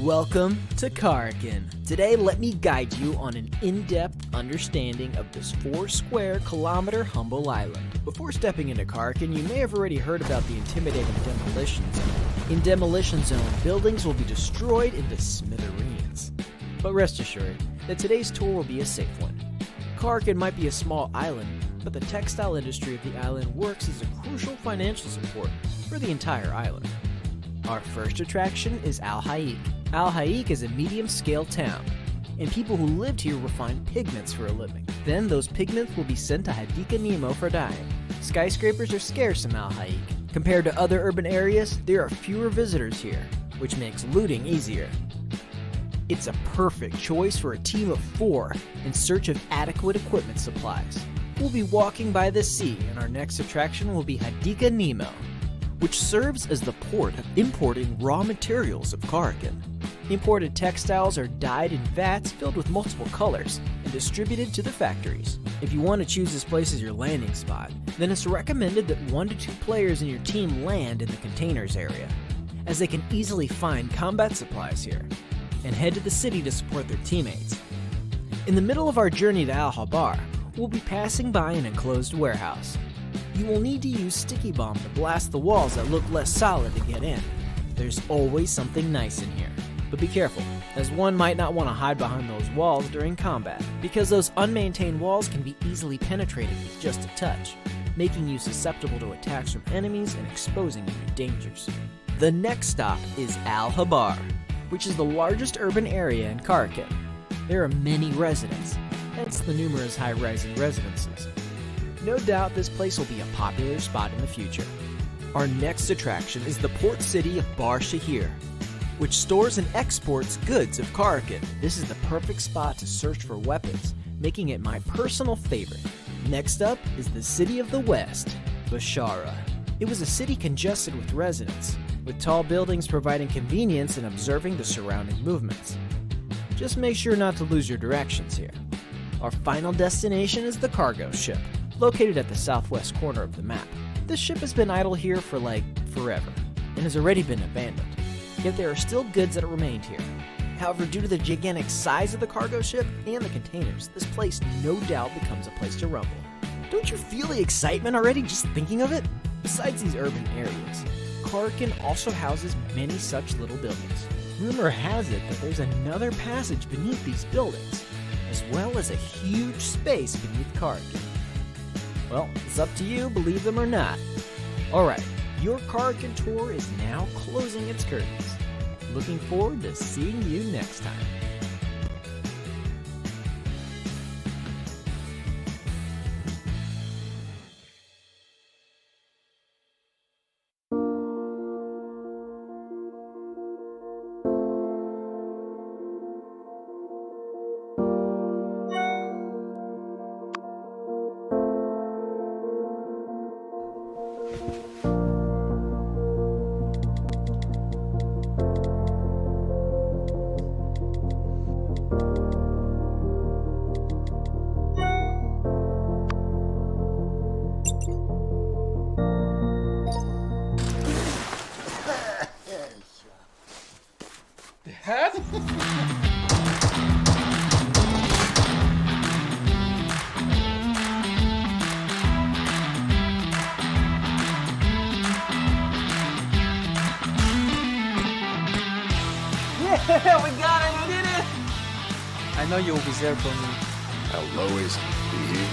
Welcome to Karkin. Today, let me guide you on an in-depth understanding of this 4-square-kilometer humble island. Before stepping into Karkin, you may have already heard about the intimidating Demolition Zone. In Demolition Zone, buildings will be destroyed into smithereens. But rest assured that today's tour will be a safe one. Karkin might be a small island, but the textile industry of the island works as a crucial financial support for the entire island. Our first attraction is Al Haik. Al Haik is a medium-scale town, and people who lived here refined pigments for a living. Then those pigments will be sent to Hadika Nemo for dyeing. Skyscrapers are scarce in Al Haik. Compared to other urban areas, there are fewer visitors here, which makes looting easier. It's a perfect choice for a team of 4 in search of adequate equipment supplies. We'll be walking by the sea, and our next attraction will be Hadika Nemo, which serves as the port of importing raw materials of Karkin. Imported textiles are dyed in vats filled with multiple colors and distributed to the factories. If you want to choose this place as your landing spot, then it's recommended that 1 to 2 players in your team land in the containers area, as they can easily find combat supplies here, and head to the city to support their teammates. In the middle of our journey to Al Habar, we'll be passing by an enclosed warehouse. You will need to use sticky bomb to blast the walls that look less solid to get in. There's always something nice in here. But be careful, as one might not want to hide behind those walls during combat, because those unmaintained walls can be easily penetrated with just a touch, making you susceptible to attacks from enemies and exposing you to dangers. The next stop is Al Habar, which is the largest urban area in Karkin. There are many residents, hence the numerous high-rising residences. No doubt this place will be a popular spot in the future. Our next attraction is the port city of Bar Shahir, which stores and exports goods of Karkin. This is the perfect spot to search for weapons, making it my personal favorite. Next up is the city of the West, Bashara. It was a city congested with residents, with tall buildings providing convenience in observing the surrounding movements. Just make sure not to lose your directions here. Our final destination is the cargo ship, located at the southwest corner of the map. This ship has been idle here for forever, and has already been abandoned. Yet there are still goods that remained here. However, due to the gigantic size of the cargo ship and the containers, this place no doubt becomes a place to rumble. Don't you feel the excitement already just thinking of it? Besides these urban areas, Karkin also houses many such little buildings. Rumor has it that there's another passage beneath these buildings, as well as a huge space beneath Karkin. Well, it's up to you, believe them or not. Alright, your Karkin tour is now closing its curtains. Looking forward to seeing you next time. Yeah, we got it, we did it! I know you will be there for me. I'll always be here.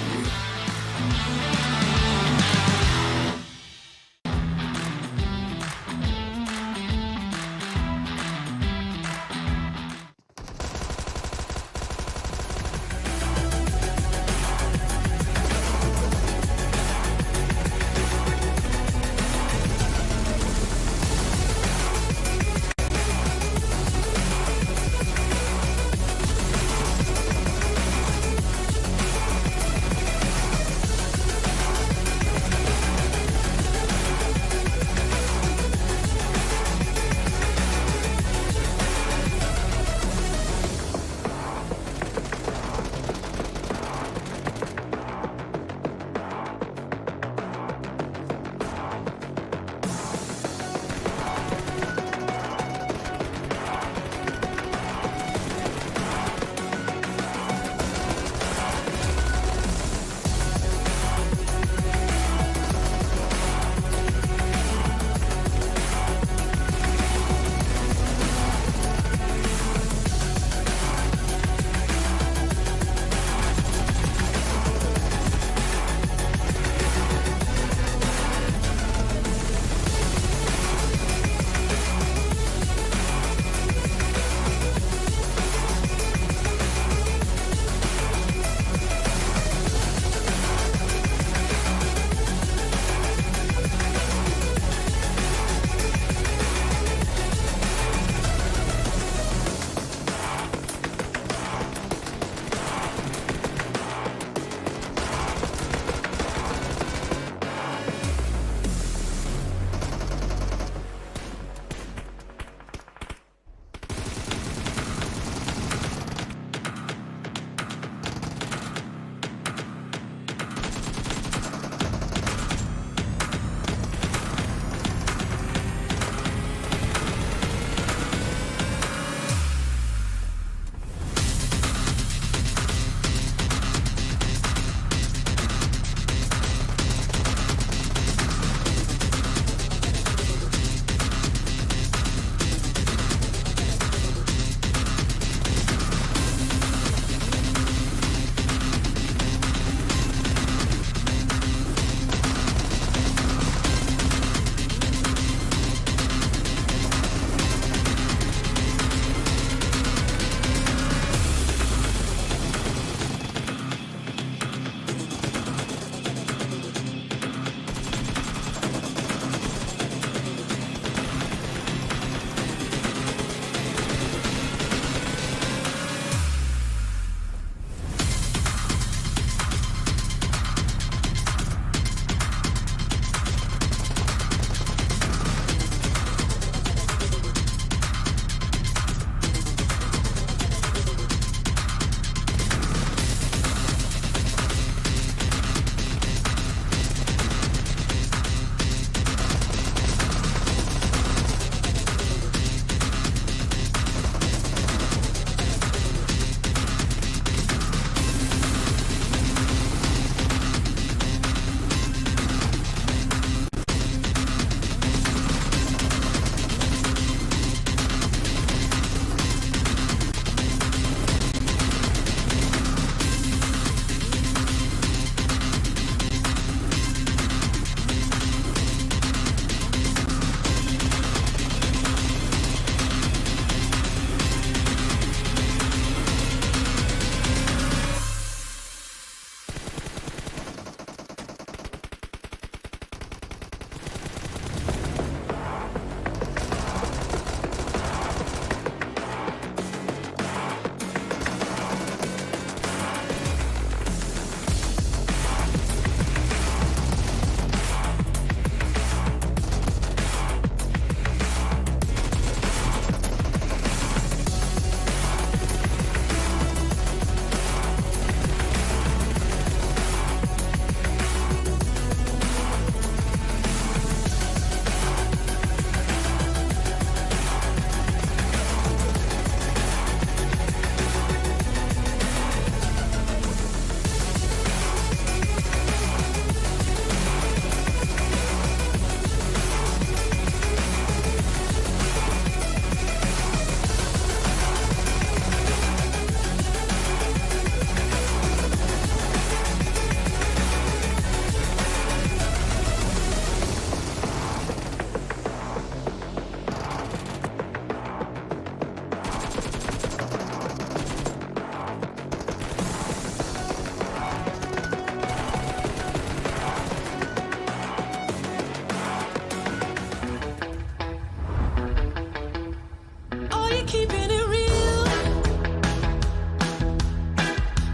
Boy, you're keeping it real.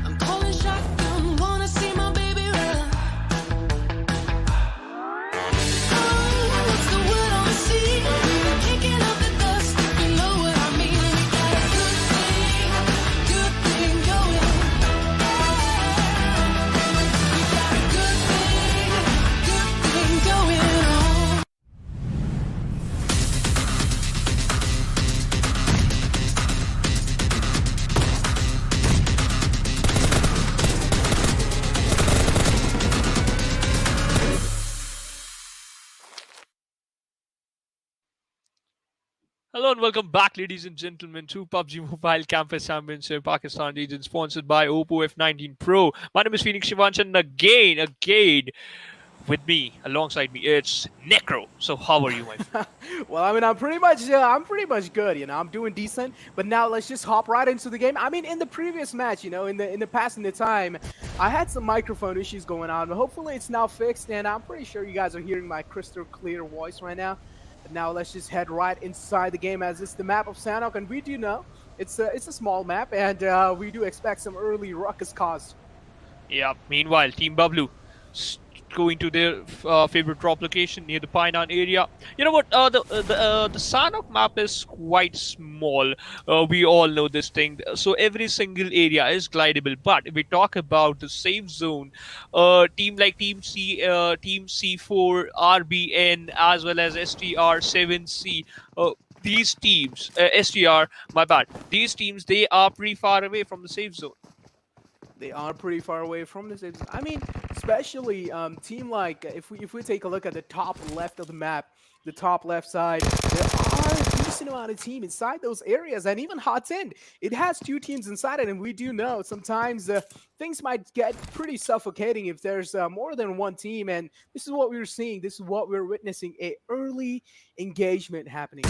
I'm calling shotgun, wanna see my baby run. Oh, what's the word on the sea? Kicking up the dust, you know what I mean. We got a good thing going. We got a good thing going on. Hello and welcome back, ladies and gentlemen, to PUBG Mobile Campus Championship Pakistan region, sponsored by Oppo F19 Pro. My name is Phoenix Shivansh, and again, with me, alongside me, it's Necro. So how are you, my friend? Well, I mean, I'm pretty much good. You know, I'm doing decent. But now let's just hop right into the game. I mean, in the previous match, you know, in the past, in the time, I had some microphone issues going on, but hopefully it's now fixed, and I'm pretty sure you guys are hearing my crystal clear voice right now. But now let's just head right inside the game, as it's the map of Sanhok, and we do know it's a small map, and we do expect some early ruckus caused. Yeah, meanwhile, Team Bablu going to their favorite drop location near the Painan area. You know what? The Sanhok map is quite small. We all know this thing. So every single area is glidable. But if we talk about the safe zone, team like Team C4, RBN, as well as STR7C. These teams, STR, my bad. These teams, they are pretty far away from the safe zone. They are pretty far away from the safe zone. I mean, especially team like if we take a look at the top left of the map, the top left side, there are a decent amount of team inside those areas, and even Hot End, it has 2 teams inside it, and we do know sometimes things might get pretty suffocating if there's more than one team, and this is what we're seeing. This is what we're witnessing: a early engagement happening.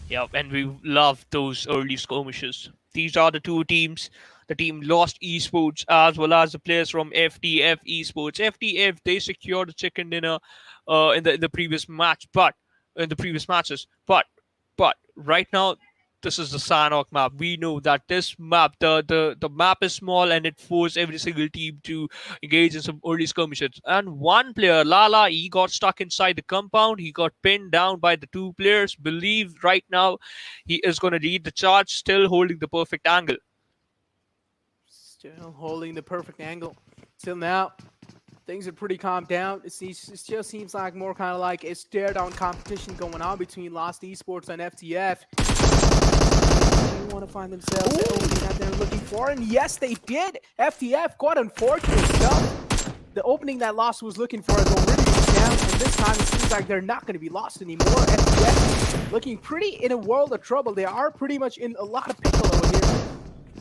Yeah, and we love those early skirmishes. These are the 2 teams. The team Lost Esports, as well as the players from FTFxESPORTS. FTF, they secured the chicken dinner in the previous match, but in the previous matches. But right now, this is the Sanhok map. We know that this map, the map is small, and it forces every single team to engage in some early skirmishes. And one player, Lala, he got stuck inside the compound. He got pinned down by the 2 players. Believe right now he is going to lead the charge, still holding the perfect angle. Still holding the perfect angle. Till now, things are pretty calmed down. It just seems like more kind of like a stare-down competition going on between Lost Esports and FTF. They want to find themselves the opening that they're looking for, and yes, they did. FTF, quite unfortunate stuff. The opening that Lost was looking for is already down, and this time it seems like they're not going to be lost anymore. FTF looking pretty in a world of trouble. They are pretty much in a lot of pickle over here.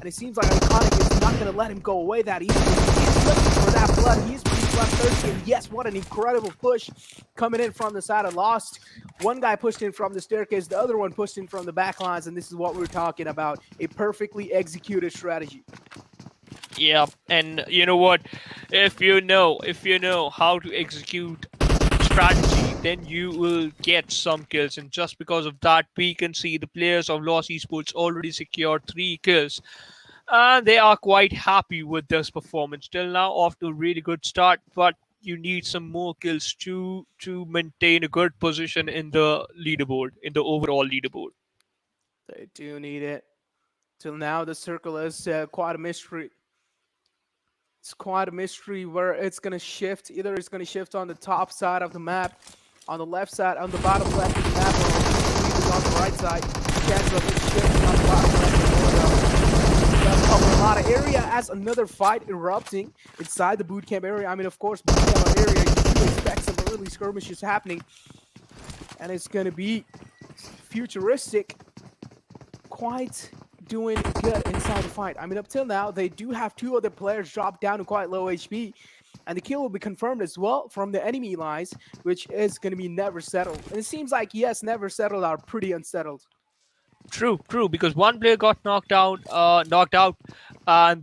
And it seems like Iconic is not going to let him go away that easily. He's looking for that blood. He's pretty bloodthirsty. And yes, what an incredible push coming in from the side of Lost. One guy pushed in from the staircase. The other one pushed in from the back lines. And this is what we're talking about. A perfectly executed strategy. Yeah, and you know what? If you know how to execute strategy, then you will get some kills. And just because of that, we can see the players of Lost Esports already secured 3 kills. And they are quite happy with this performance. Till now, off to a really good start, but you need some more kills to maintain a good position in the leaderboard, in the overall leaderboard. They do need it. Till now, the circle is quite a mystery. It's quite a mystery where it's going to shift. Either it's going to shift on the top side of the map, on the left side, on the bottom left of the map, or on the right side. Chance of it shifting on the bottom left. Cover a lot of area as another fight erupting inside the bootcamp area. I mean, of course, bootcamp area, you do expect some early skirmishes happening. And it's going to be Futuristic quite doing good inside the fight. I mean, up till now, they do have 2 other players drop down to quite low HP. And the kill will be confirmed as well from the enemy lines, which is going to be Never Settled. And it seems like, yes, Never Settled are pretty unsettled. True, because one player got knocked out, and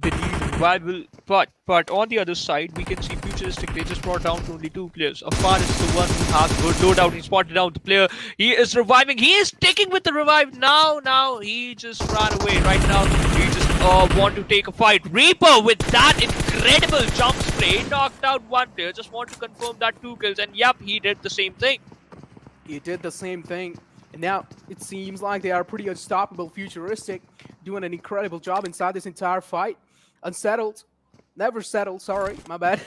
the lead rival But on the other side, we can see Futuristic. They just brought down to only 2 players. Afar is the one who has good no doubt. He spotted out the player. He is reviving. He is sticking with the revive now. Now he just ran away. Right now he just want to take a fight. Reaper with that incredible jump spray knocked out 1 player. Just want to confirm that 2 kills. And yep, he did the same thing. He did the same thing. And now it seems like they are pretty unstoppable. Futuristic doing an incredible job inside this entire fight. Unsettled. Never settled. Sorry, my bad.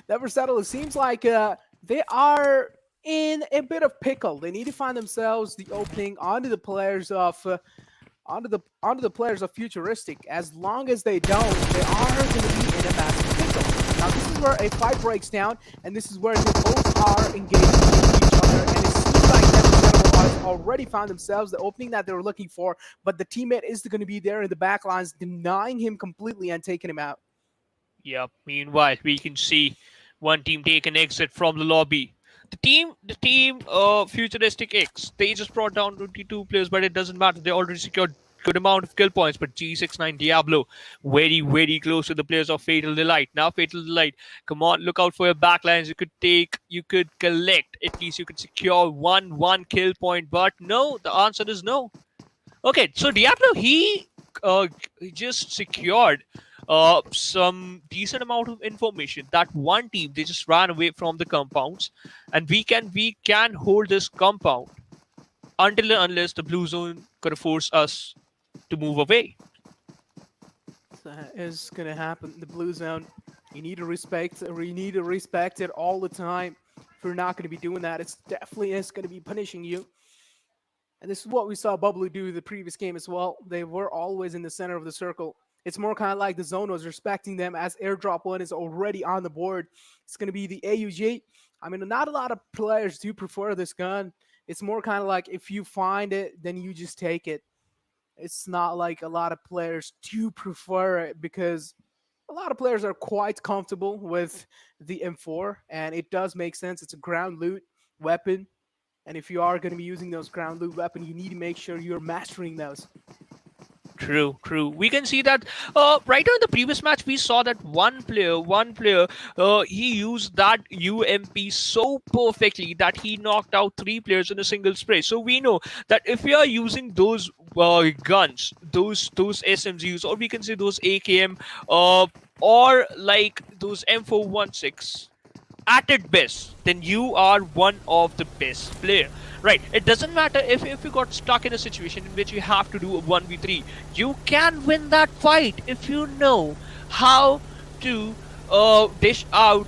Never settled. It seems like they are in a bit of pickle. They need to find themselves the opening onto the players of Futuristic. As long as they don't, they are going to be in a massive pickle. Now this is where a fight breaks down, and this is where they both are engaging with each other. And it seems like Never Settled has already found themselves the opening that they were looking for, but the teammate is going to be there in the back lines, denying him completely and taking him out. Yep. Meanwhile, we can see one team take an exit from the lobby. The team, Futuristic X, they just brought down 22 players, but it doesn't matter. They already secured good amount of kill points. But G69 Diablo, very, very close to the players of FatalElite. Now, FatalElite, come on, look out for your backlines. You could collect, at least you could secure one kill point. But no, the answer is no. Okay, so Diablo, he just secured some decent amount of information. That one team, they just ran away from the compounds, and we can hold this compound until and unless the blue zone gonna force us to move away. That is gonna happen. The blue zone, you need to respect it all the time. If you're not gonna be doing that, it's definitely is gonna be punishing you. And this is what we saw Bablu do the previous game as well. They were always in the center of the circle. It's more kind of like the zone was respecting them, as airdrop 1 is already on the board. It's going to be the AUG. I mean, not a lot of players do prefer this gun. It's more kind of like if you find it, then you just take it. It's not like a lot of players do prefer it, because a lot of players are quite comfortable with the M4, and it does make sense. It's a ground loot weapon. And if you are going to be using those ground loot weapons, you need to make sure you're mastering those. True. We can see that right on the previous match, we saw that one player, he used that UMP so perfectly that he knocked out 3 players in a single spray. So we know that if we are using those guns, those SMGs, or we can say those AKM, or like those M416, at its best, then you are one of the best player. Right, it doesn't matter if you got stuck in a situation in which you have to do a 1v3. You can win that fight if you know how to dish out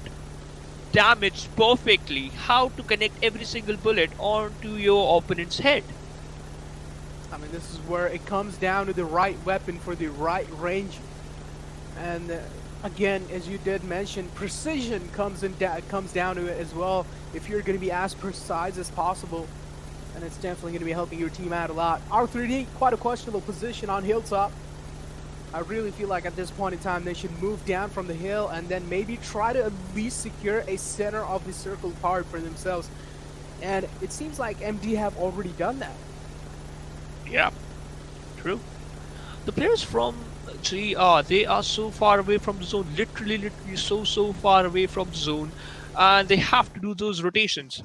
damage perfectly, how to connect every single bullet onto your opponent's head. I mean, this is where it comes down to the right weapon for the right range. And again, as you did mention, precision comes down to it as well. If you're going to be as precise as possible, and it's definitely going to be helping your team out a lot. R3D, quite a questionable position on Hilltop. I really feel like at this point in time, they should move down from the hill and then maybe try to at least secure a center of the circle part for themselves. And it seems like MD have already done that. Yeah, true. The players from GR, they are so far away from the zone, literally so far away from the zone, and they have to do those rotations.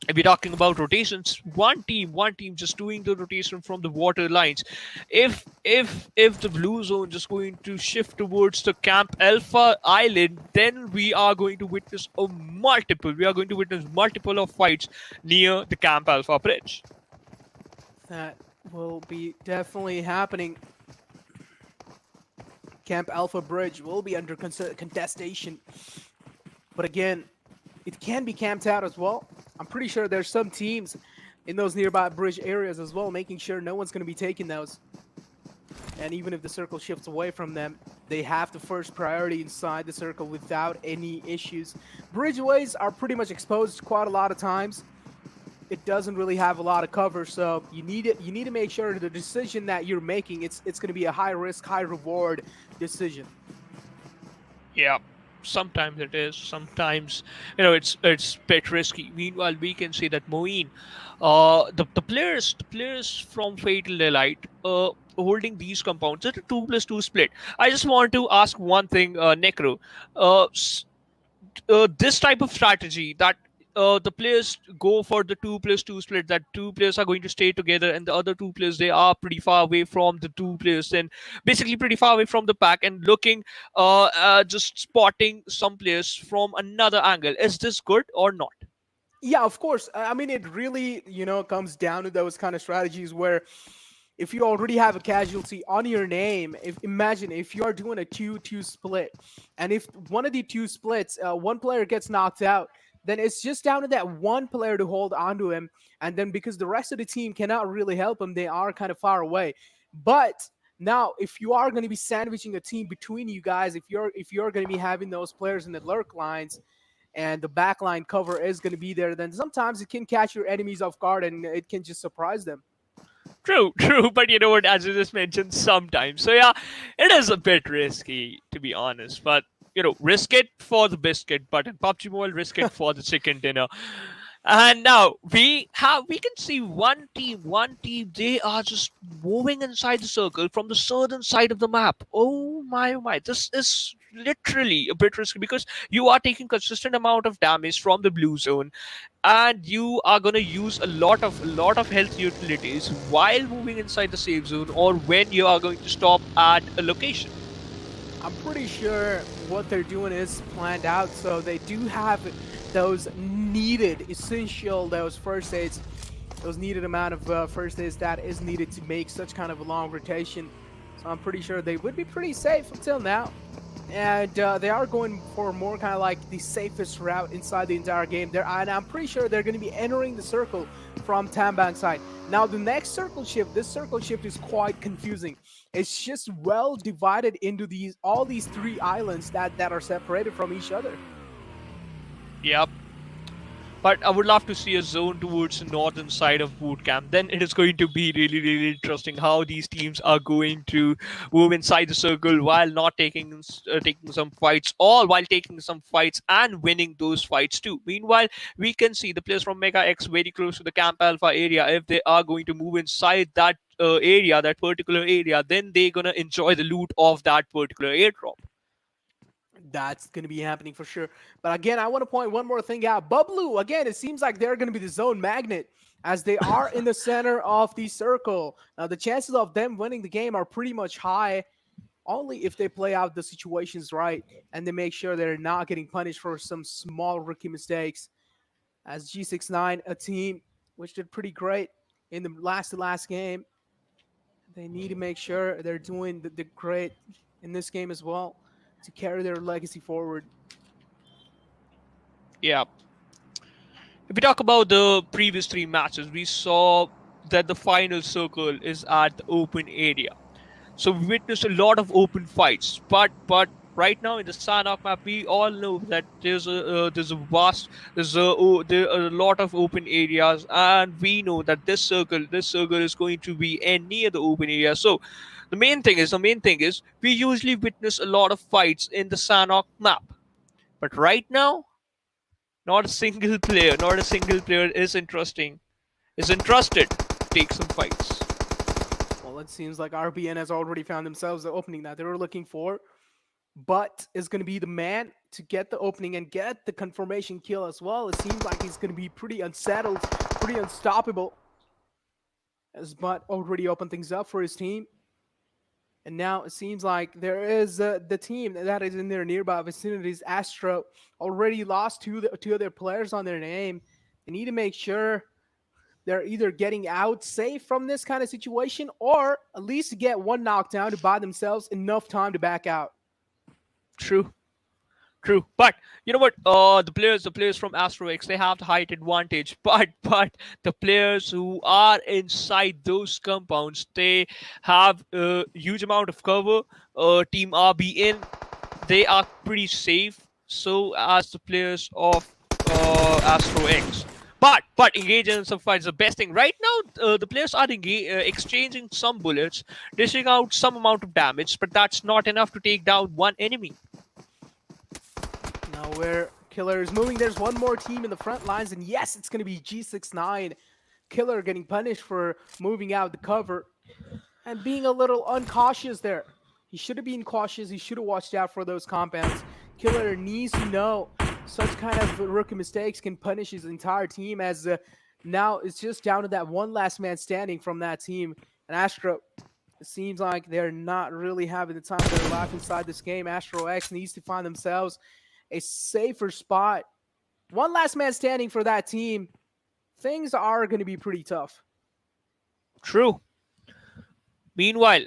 If we're talking about rotations, one team just doing the rotation from the water lines. If the blue zone just going to shift towards the Camp Alpha Island, then we are going to witness multiple of fights near the Camp Alpha bridge. That will be definitely happening. Camp Alpha Bridge will be under contestation. But again, it can be camped out as well. I'm pretty sure there's some teams in those nearby bridge areas as well, making sure no one's going to be taking those. And even if the circle shifts away from them, they have the first priority inside the circle without any issues. Bridgeways are pretty much exposed quite a lot of times. It doesn't really have a lot of cover, so you need to make sure the decision that you're making, it's going to be a high risk, high reward decision. Yeah. Sometimes it is. Sometimes, it's a bit risky. Meanwhile, we can say that Moeen, the players from FatalElite, holding these compounds. It's a 2+2 split. I just want to ask one thing, Necro. Uh, s- this type of strategy that the players go for the 2+2 split, that two players are going to stay together and the other two players, they are pretty far away from the two players and basically pretty far away from the pack and looking, just spotting some players from another angle. Is this good or not? Yeah, of course. I mean, it really, comes down to those kind of strategies where if you already have a casualty on your name, imagine if you are doing a 2-2 split, and if one of the two splits, one player gets knocked out, then it's just down to that one player to hold onto him, and then because the rest of the team cannot really help him, they are kind of far away. But now, if you are going to be sandwiching a team between you guys, if you're going to be having those players in the lurk lines, and the backline cover is going to be there, then sometimes it can catch your enemies off guard and it can just surprise them. True, true, but you know what? As you just mentioned, sometimes. So yeah, it is a bit risky to be honest. But risk it for the biscuit. But in PUBG Mobile, risk it for the chicken dinner. And now we can see one team. One team. They are just moving inside the circle from the southern side of the map. Oh my, oh my! This is literally a bit risky because you are taking consistent amount of damage from the blue zone, and you are gonna use a lot of health utilities while moving inside the safe zone or when you are going to stop at a location. I'm pretty sure what they're doing is planned out, so they do have those needed, essential, those first aids, those needed amount of first aids that is needed to make such kind of a long rotation. So I'm pretty sure they would be pretty safe until now. And they are going for more kind of like the safest route inside the entire game. And I'm pretty sure they're going to be entering the circle from Tambang side. Now the next circle shift, this circle shift is quite confusing. It's just well divided into all these three islands that are separated from each other. Yep. But I would love to see a zone towards the northern side of boot camp. Then it is going to be really, really interesting how these teams are going to move inside the circle while not taking some fights, or while taking some fights and winning those fights too. Meanwhile, we can see the players from Mega X very close to the Camp Alpha area. If they are going to move inside that area, that particular area, then they're gonna enjoy the loot of that particular airdrop. That's going to be happening for sure. But again, I want to point one more thing out. Bablu, again, it seems like they're going to be the zone magnet as they are in the center of the circle. Now, the chances of them winning the game are pretty much high, only if they play out the situations right and they make sure they're not getting punished for some small rookie mistakes. As G69, a team which did pretty great in the last game, they need to make sure they're doing the great in this game as well to carry their legacy forward. Yeah. If we talk about the previous three matches, we saw that the final circle is at the open area. So we witnessed a lot of open fights. But right now in the Sanhok map, we all know that there are a lot of open areas, and we know that this circle is going to be near the open area. So the main thing is we usually witness a lot of fights in the Sanhok map. But right now, not a single player is interested to take some fights. Well, it seems like RBN has already found themselves the opening that they were looking for, but is going to be the man to get the opening and get the confirmation kill as well. It seems like he's going to be pretty unsettled, pretty unstoppable, as Butt already opened things up for his team. And now it seems like there is the team that is in their nearby vicinities. Astro already lost two of their players on their name. They need to make sure they're either getting out safe from this kind of situation or at least get one knockdown to buy themselves enough time to back out. True. True, but you know what? The players from Astro X, they have the height advantage. But the players who are inside those compounds, they have a huge amount of cover. Team RB in, they are pretty safe. So as the players of Astro X. But engaging in some fights, the best thing right now. The players are exchanging some bullets, dishing out some amount of damage, but that's not enough to take down one enemy. Now where Killer is moving, there's one more team in the front lines, and yes, it's going to be G69. Killer getting punished for moving out the cover. And being a little uncautious there. He should have been cautious. He should have watched out for those compounds. Killer needs to know such kind of rookie mistakes can punish his entire team, as now it's just down to that one last man standing from that team. And Astro, it seems like they're not really having the time of their life inside this game. Astro X needs to find themselves a safer spot. One last man standing for that team. Things are going to be pretty tough. True. Meanwhile,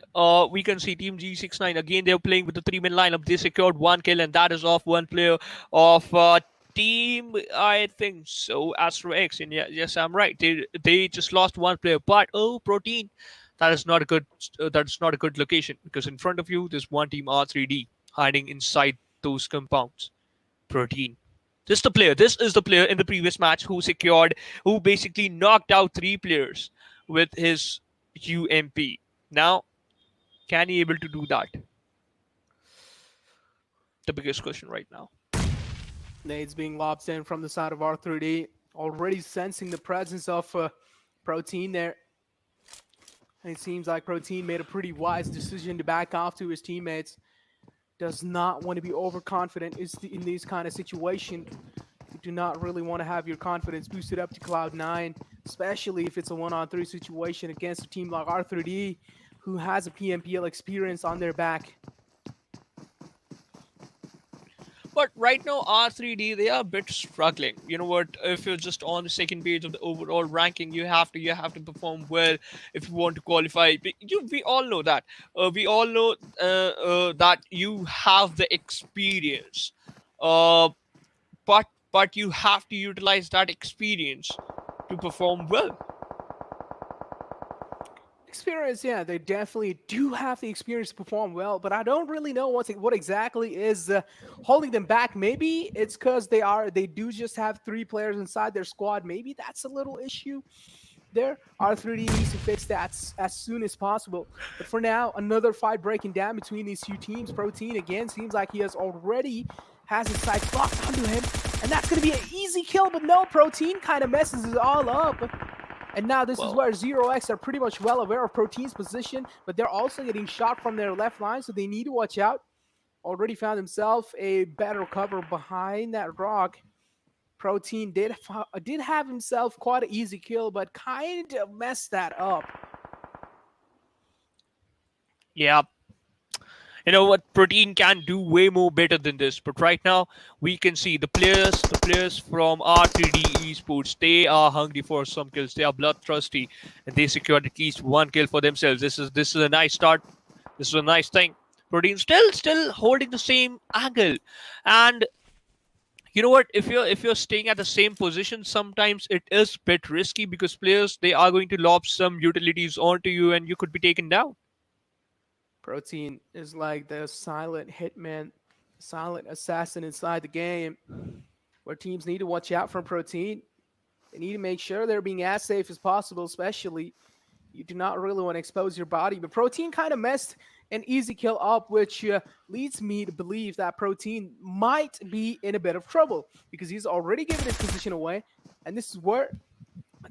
we can see Team G69 again. They're playing with the 3-man lineup. They secured 1 kill, and that is off 1 player of Team. I think so. Astro X. And yes, I'm right. They just lost 1 player. But Protein, that is not a good. That's not a good location, because in front of you there's one team R3D hiding inside those compounds. Protein. This is the player in the previous match who basically knocked out 3 players with his UMP. Now, can he able to do that? The biggest question right now. Nades being lobbed in from the side of R3D, already sensing the presence of Protein there. And it seems like Protein made a pretty wise decision to back off to his teammates. Does not want to be overconfident in these kind of situations. You do not really want to have your confidence boosted up to Cloud 9, especially if it's a 1-on-3 situation against a team like R3D, who has a PMPL experience on their back. But right now, R3D, they are a bit struggling. You know what? If you're just on the second page of the overall ranking, you have to perform well if you want to qualify. We all know that. We all know that you have the experience. But you have to utilize that experience to perform well. Experience, yeah, they definitely do have the experience to perform well, but I don't really know what exactly is holding them back. Maybe it's because they do just have 3 players inside their squad. Maybe that's a little issue there. R3D needs to fix that as soon as possible. But for now, another fight breaking down between these 2 teams. Protein again seems like he has his sights locked onto him, and that's going to be an easy kill. But no, Protein kind of messes it all up. And now this is where Zero X are pretty much well aware of Protein's position, but they're also getting shot from their left line, so they need to watch out. Already found himself a better cover behind that rock. Protein did have himself quite an easy kill, but kind of messed that up. Yeah. You know what? Protein can do way more better than this. But right now, we can see the players from R3D Esports, they are hungry for some kills. They are bloodthirsty, and they secured at least 1 kill for themselves. This is a nice start. This is a nice thing. Protein still holding the same angle. And you know what? If you're staying at the same position, sometimes it is a bit risky, because players, they are going to lob some utilities onto you, and you could be taken down. Protein is like the silent hitman, silent assassin inside the game, where teams need to watch out for Protein. They need to make sure they're being as safe as possible, especially you do not really want to expose your body. But Protein kind of messed an easy kill up, which leads me to believe that Protein might be in a bit of trouble, because he's already given his position away. And this is where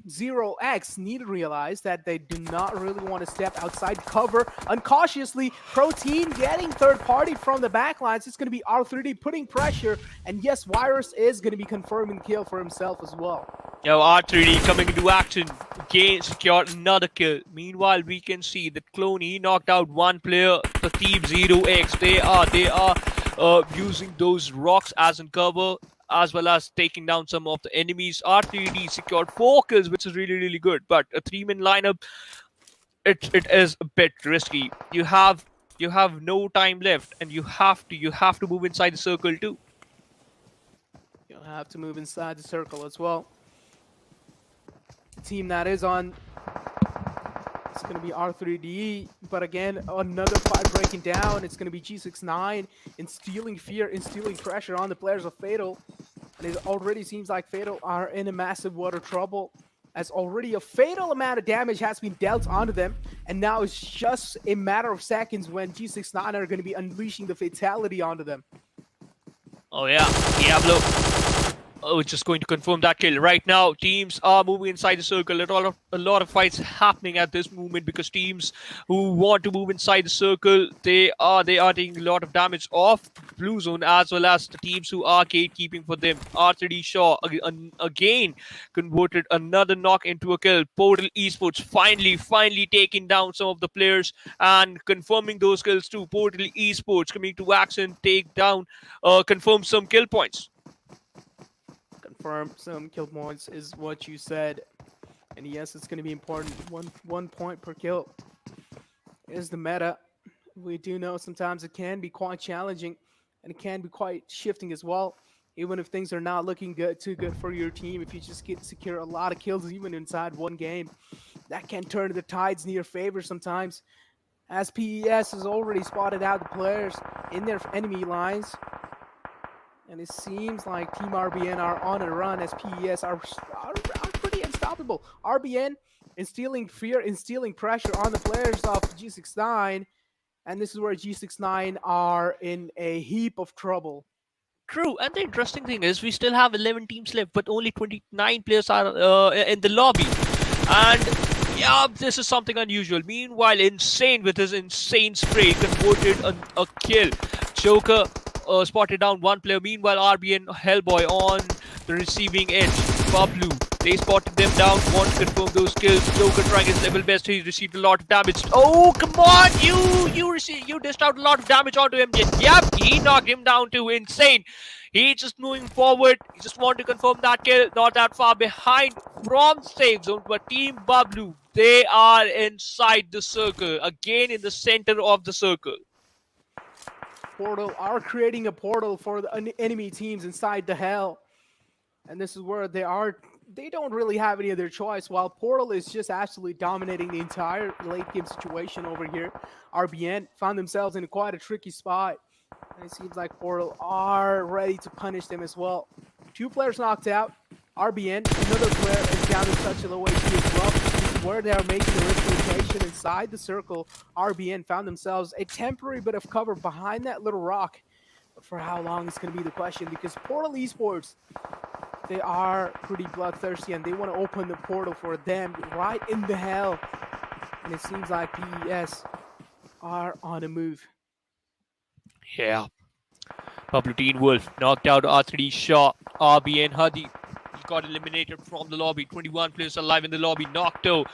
Zero X need to realize that they do not really want to step outside cover uncautiously. Protein getting third party from the backlines. It's going to be R3D putting pressure, and yes, Virus is going to be confirming the kill for himself as well. Now R3D coming into action, again secured another kill. Meanwhile, we can see that Clone, he knocked out 1 player. The team Zero X, they are using those rocks as in cover, as well as taking down some of the enemies. R3D secured 4 kills, which is really good. But a 3-man lineup, it is a bit risky. You have no time left, and you have to move inside the circle too. You'll have to move inside the circle as well. The team that is on, it's going to be R3D, but again, another fight breaking down. It's going to be G69 instilling fear, instilling pressure on the players of Fatal. And it already seems like Fatal are in a massive water trouble, as already a fatal amount of damage has been dealt onto them. And now it's just a matter of seconds when G69 are going to be unleashing the fatality onto them. Oh yeah, Diablo. just going to confirm that kill. Right now, teams are moving inside the circle. A lot of fights happening at this moment because teams who want to move inside the circle, they are taking a lot of damage off blue zone, as well as the teams who are gatekeeping for them. R3D Shaw again converted another knock into a kill. Portal Esports finally taking down some of the players and confirming those kills too. Portal Esports coming to action, take down, confirm some kill points. Confirm some kill points is what you said, and yes, it's going to be important. One point per kill is the meta. We do know sometimes it can be quite challenging, and it can be quite shifting as well. Even if things are not looking too good for your team, if you just secure a lot of kills even inside one game, that can turn the tides in your favor sometimes. As PES has already spotted out the players in their enemy lines. And it seems like Team RBN are on a run as PES are pretty unstoppable. RBN instilling fear, instilling pressure on the players of G69. And this is where G69 are in a heap of trouble. True, and the interesting thing is we still have 11 teams left, but only 29 players are in the lobby. And yeah, this is something unusual. Meanwhile, Insane with his insane spray converted a kill. Joker spotted down one player. Meanwhile, RBN Hellboy on the receiving edge. Bablu, they spotted them down. Want to confirm those kills. Joker trying his level best. He received a lot of damage. Oh, come on! You dished out a lot of damage onto him. Yep, he knocked him down too. Insane. He just moving forward. He just want to confirm that kill. Not that far behind from safe zone, but Team Bablu, they are inside the circle. Again in the center of the circle. Portal are creating a portal for the enemy teams inside the hell, and this is where they don't really have any other choice. While Portal is just absolutely dominating the entire late game situation over here, RBN found themselves in quite a tricky spot, and it seems like Portal are ready to punish them as well. 2 players knocked out. RBN, another player is down to such a low HP as well. This is where they are making the risk rotation inside the circle. RBN found themselves a temporary bit of cover behind that little rock. But for how long is going to be the question, because Portal Esports, they are pretty bloodthirsty and they want to open the portal for them right in the hell. And it seems like PES are on a move. Yeah. Bablu Teen Wolf knocked out R3D Shaw. RBN Hadi got eliminated from the lobby. 21 players alive in the lobby. Nocto,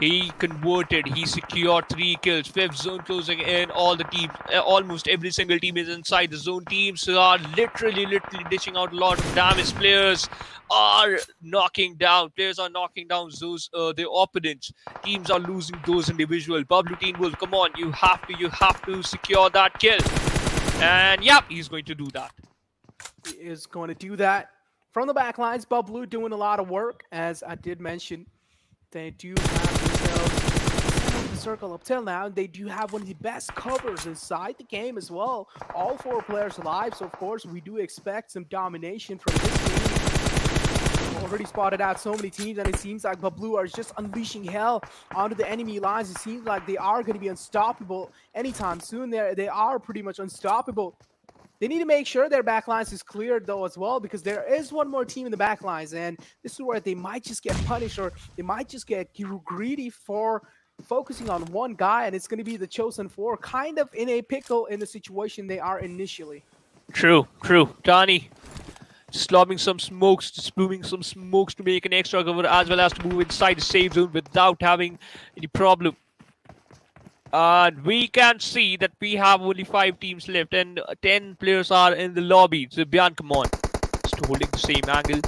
he converted. He secured 3 kills. 5th zone closing in. All the teams, almost every single team is inside the zone. Teams are literally dishing out a lot of damage. Players are knocking down. Players are knocking down those their opponents. Teams are losing those individual. Bablu Teen Wolf, come on, you have to secure that kill. And yep, he's going to do that. He is going to do that. From the back lines, Bablu doing a lot of work. As I did mention, they do have themselves the circle up till now. They do have one of the best covers inside the game as well. All 4 players alive, so of course we do expect some domination from this team. Already spotted out so many teams, and it seems like Bablu are just unleashing hell onto the enemy lines. It seems like they are going to be unstoppable anytime soon. They are pretty much unstoppable. They need to make sure their backlines is cleared though as well, because there is one more team in the backlines, and this is where they might just get punished, or they might just get greedy for focusing on one guy, and it's going to be the Chosen 4, kind of in a pickle in the situation they are initially. True. Tani just lobbing some smokes, just spewing some smokes to make an extra cover, as well as to move inside the safe zone without having any problem. And we can see that we have only 5 teams left and 10 players are in the lobby. So Byan, come on, just holding the same angle.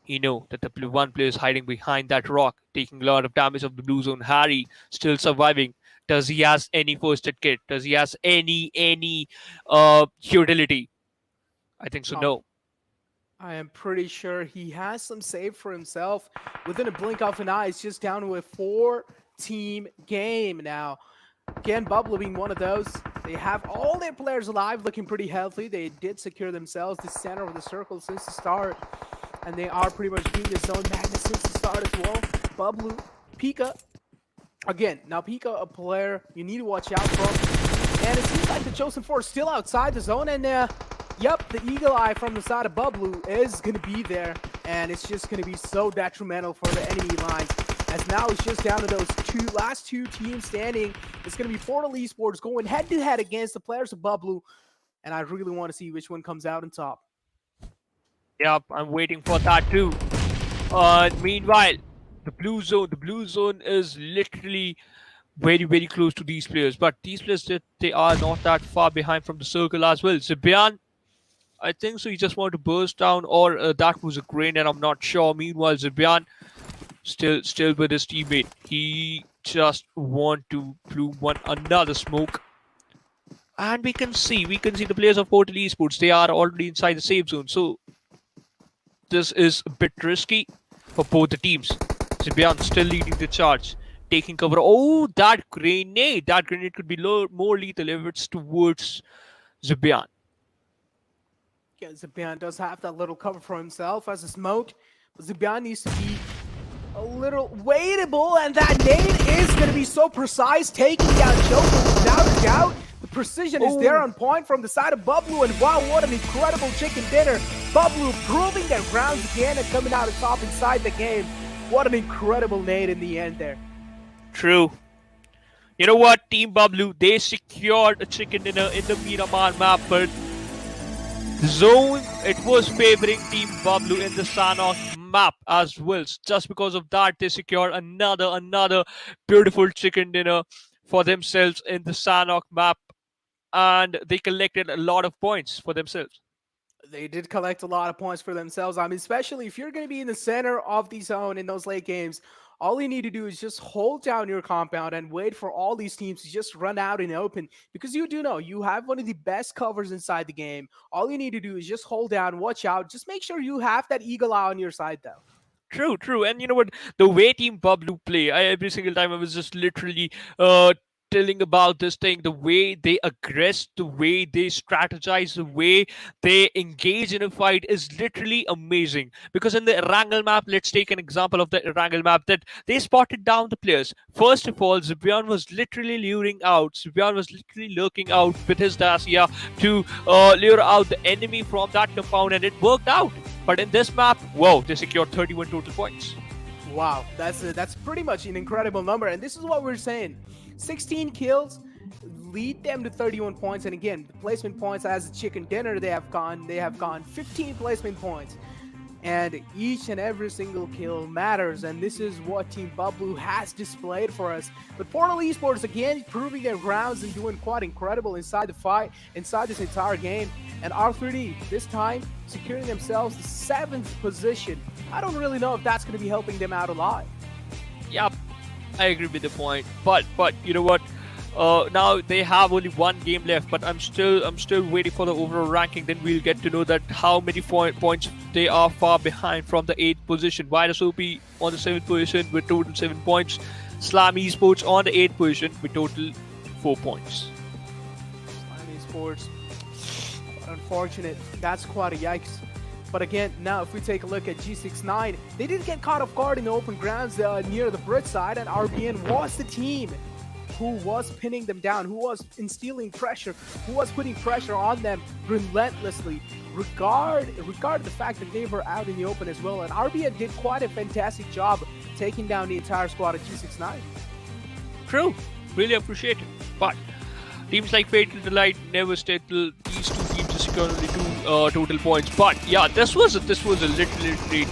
You know that the one player is hiding behind that rock, taking a lot of damage of the blue zone. Harry still surviving. Does he has any first aid kit? Does he has any utility? I think so. No. I am pretty sure he has some save for himself. Within a blink of an eye, it's just down to a 4-team game now. Again, Bablu being one of those. They have all their players alive, looking pretty healthy. They did secure themselves the center of the circle since the start. And they are pretty much being the zone madness since the start as well. Bablu, Pika. Again, now Pika, a player you need to watch out from. And it seems like the Chosen 4 is still outside the zone. And yep, the eagle eye from the side of Bablu is going to be there. and it's just going to be so detrimental for the enemy lines. As now it's just down to those last two teams standing. It's going to be Portal Esports going head-to-head against the players of Bablu, and I really want to see which one comes out on top. Yep, I'm waiting for that too. Meanwhile, the blue zone is literally very, very close to these players. But these players, they are not that far behind from the circle as well. Zibian, I think so. He just wanted to burst down, or that was a grenade. I'm not sure. Meanwhile, Zibian still with his teammate. He just want to bloom another smoke. And we can see the players of Portal Esports. They are already inside the safe zone. So this is a bit risky for both the teams. Zibian still leading the charge, taking cover. Oh, that grenade could be more lethal if it's towards Zibian. Yeah, Zibian does have that little cover for himself as a smoke, but Zibian needs to be a little waitable, and that nade is going to be so precise, taking down Joker without a doubt. The precision is there on point from the side of Bablu, and wow, what an incredible chicken dinner. Bablu proving their grounds again and coming out on top inside the game. What an incredible nade in the end there. True. You know what, Team Bablu, they secured a chicken dinner in the Miramar map, but the zone, it was favoring Team Bablu in the Sanhok map as well. Just because of that, they secured another beautiful chicken dinner for themselves in the Sanhok map, and they collected a lot of points for themselves. They did collect a lot of points for themselves. I mean, especially if you're going to be in the center of the zone in those late games, all you need to do is just hold down your compound and wait for all these teams to just run out in open, because you do know you have one of the best covers inside the game. All you need to do is just hold down, watch out, just make sure you have that eagle eye on your side though. True. And you know what? The way Team Bablu play, every single time I was just literally telling about this thing, the way they aggress, the way they strategize, the way they engage in a fight is literally amazing. Because in the Erangel map, let's take an example of the Erangel map, that they spotted down the players. First of all, Zibian was literally lurking out with his Dacia to lure out the enemy from that compound, and it worked out. But in this map, whoa, they secured 31 total points. Wow, that's pretty much an incredible number, and this is what we're saying. 16 kills lead them to 31 points, and again, the placement points as a chicken dinner, they have gone 15 placement points, and each and every single kill matters, and this is what Team Bablu has displayed for us. But Portal Esports again proving their grounds and doing quite incredible inside the fight, inside this entire game, and R3D this time securing themselves the 7th position. I don't really know if that's going to be helping them out a lot. Yep, I agree with the point, but you know what? Now they have only one game left, but I'm still waiting for the overall ranking. Then we'll get to know that how many points they are far behind from the 8th position. VIRUSop on the 7th position with total 7 points. SLAMeSports on the 8th position with total 4 points. SLAMeSports, unfortunate. That's quite a yikes. But again, now if we take a look at G69, they did get caught off guard in the open grounds near the Brit side, and RBN was the team who was pinning them down, who was instilling pressure, who was putting pressure on them relentlessly, regard the fact that they were out in the open as well. And RBN did quite a fantastic job taking down the entire squad of G69. True, really appreciate it. But teams like KillerElite never settle. These two teams just secure only 2 total points. But yeah, this was a literally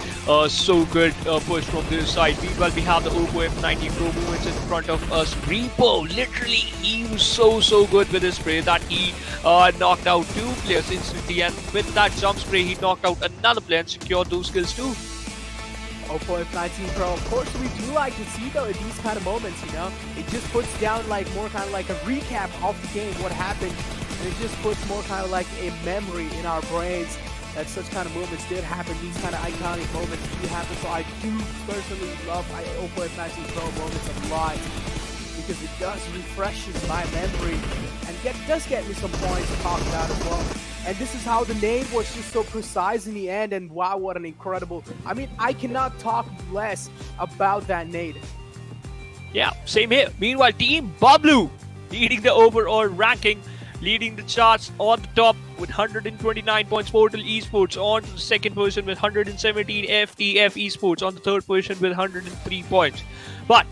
so good push from this side. Meanwhile, we have the Oppo F90 Pro movements in front of us. Repo, literally, he was so good with his spray that he knocked out 2 players instantly, and with that jump spray, he knocked out another player and secured those kills too. Oppo F19 Pro, of course, we do like to see though these kind of moments, you know. It just puts down like more kind of like a recap of the game, what happened, and it just puts more kind of like a memory in our brains that such kind of moments did happen, these kind of iconic moments do happen. So I do personally love Oppo F19 Pro moments a lot, because it does refreshes my memory and does get me some points to talk about as well. And this is how the nade was just so precise in the end, and wow, what an incredible, I mean, I cannot talk less about that nade. Yeah, same here. Meanwhile, Team Bablu leading the overall ranking leading the charts on the top with 129 points. Portal Esports on to the second position with 117. FTFxESPORTS on the third position with 103 points. But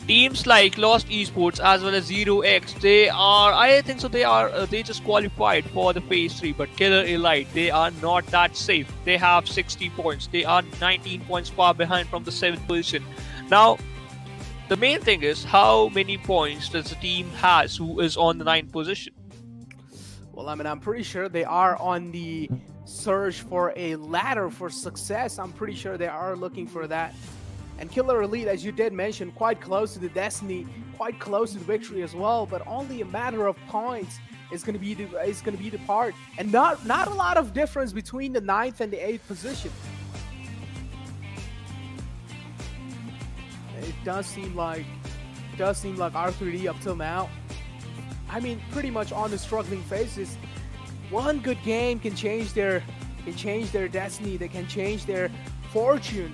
teams like Lost Esports as well as Zero X, I think so they just qualified for the phase 3, but KillerElite, they are not that safe. They have 60 points. They are 19 points far behind from the 7th position. Now, the main thing is, how many points does the team has who is on the 9th position? Well, I mean, I'm pretty sure they are on the search for a ladder for success. I'm pretty sure they are looking for that. And KillerElite, as you did mention, quite close to the destiny, quite close to the victory as well, but only a matter of points is going to be the part, and not a lot of difference between the 9th and the 8th position. It does seem like R3D up till now, I mean, pretty much on the struggling phases. One good game can change their destiny. They can change their fortune.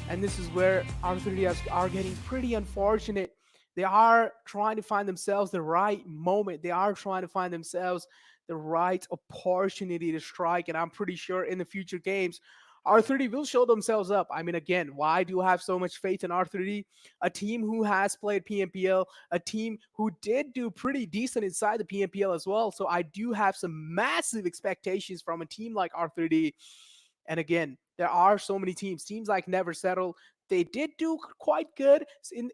And this is where R3D are getting pretty unfortunate. They are trying to find themselves the right moment. They are trying to find themselves the right opportunity to strike. And I'm pretty sure in the future games, R3D will show themselves up. I mean, again, why do I have so much faith in R3D? A team who has played PMPL, a team who did do pretty decent inside the PMPL as well. So I do have some massive expectations from a team like R3D. And again, there are so many teams like Never Settle. They did do quite good in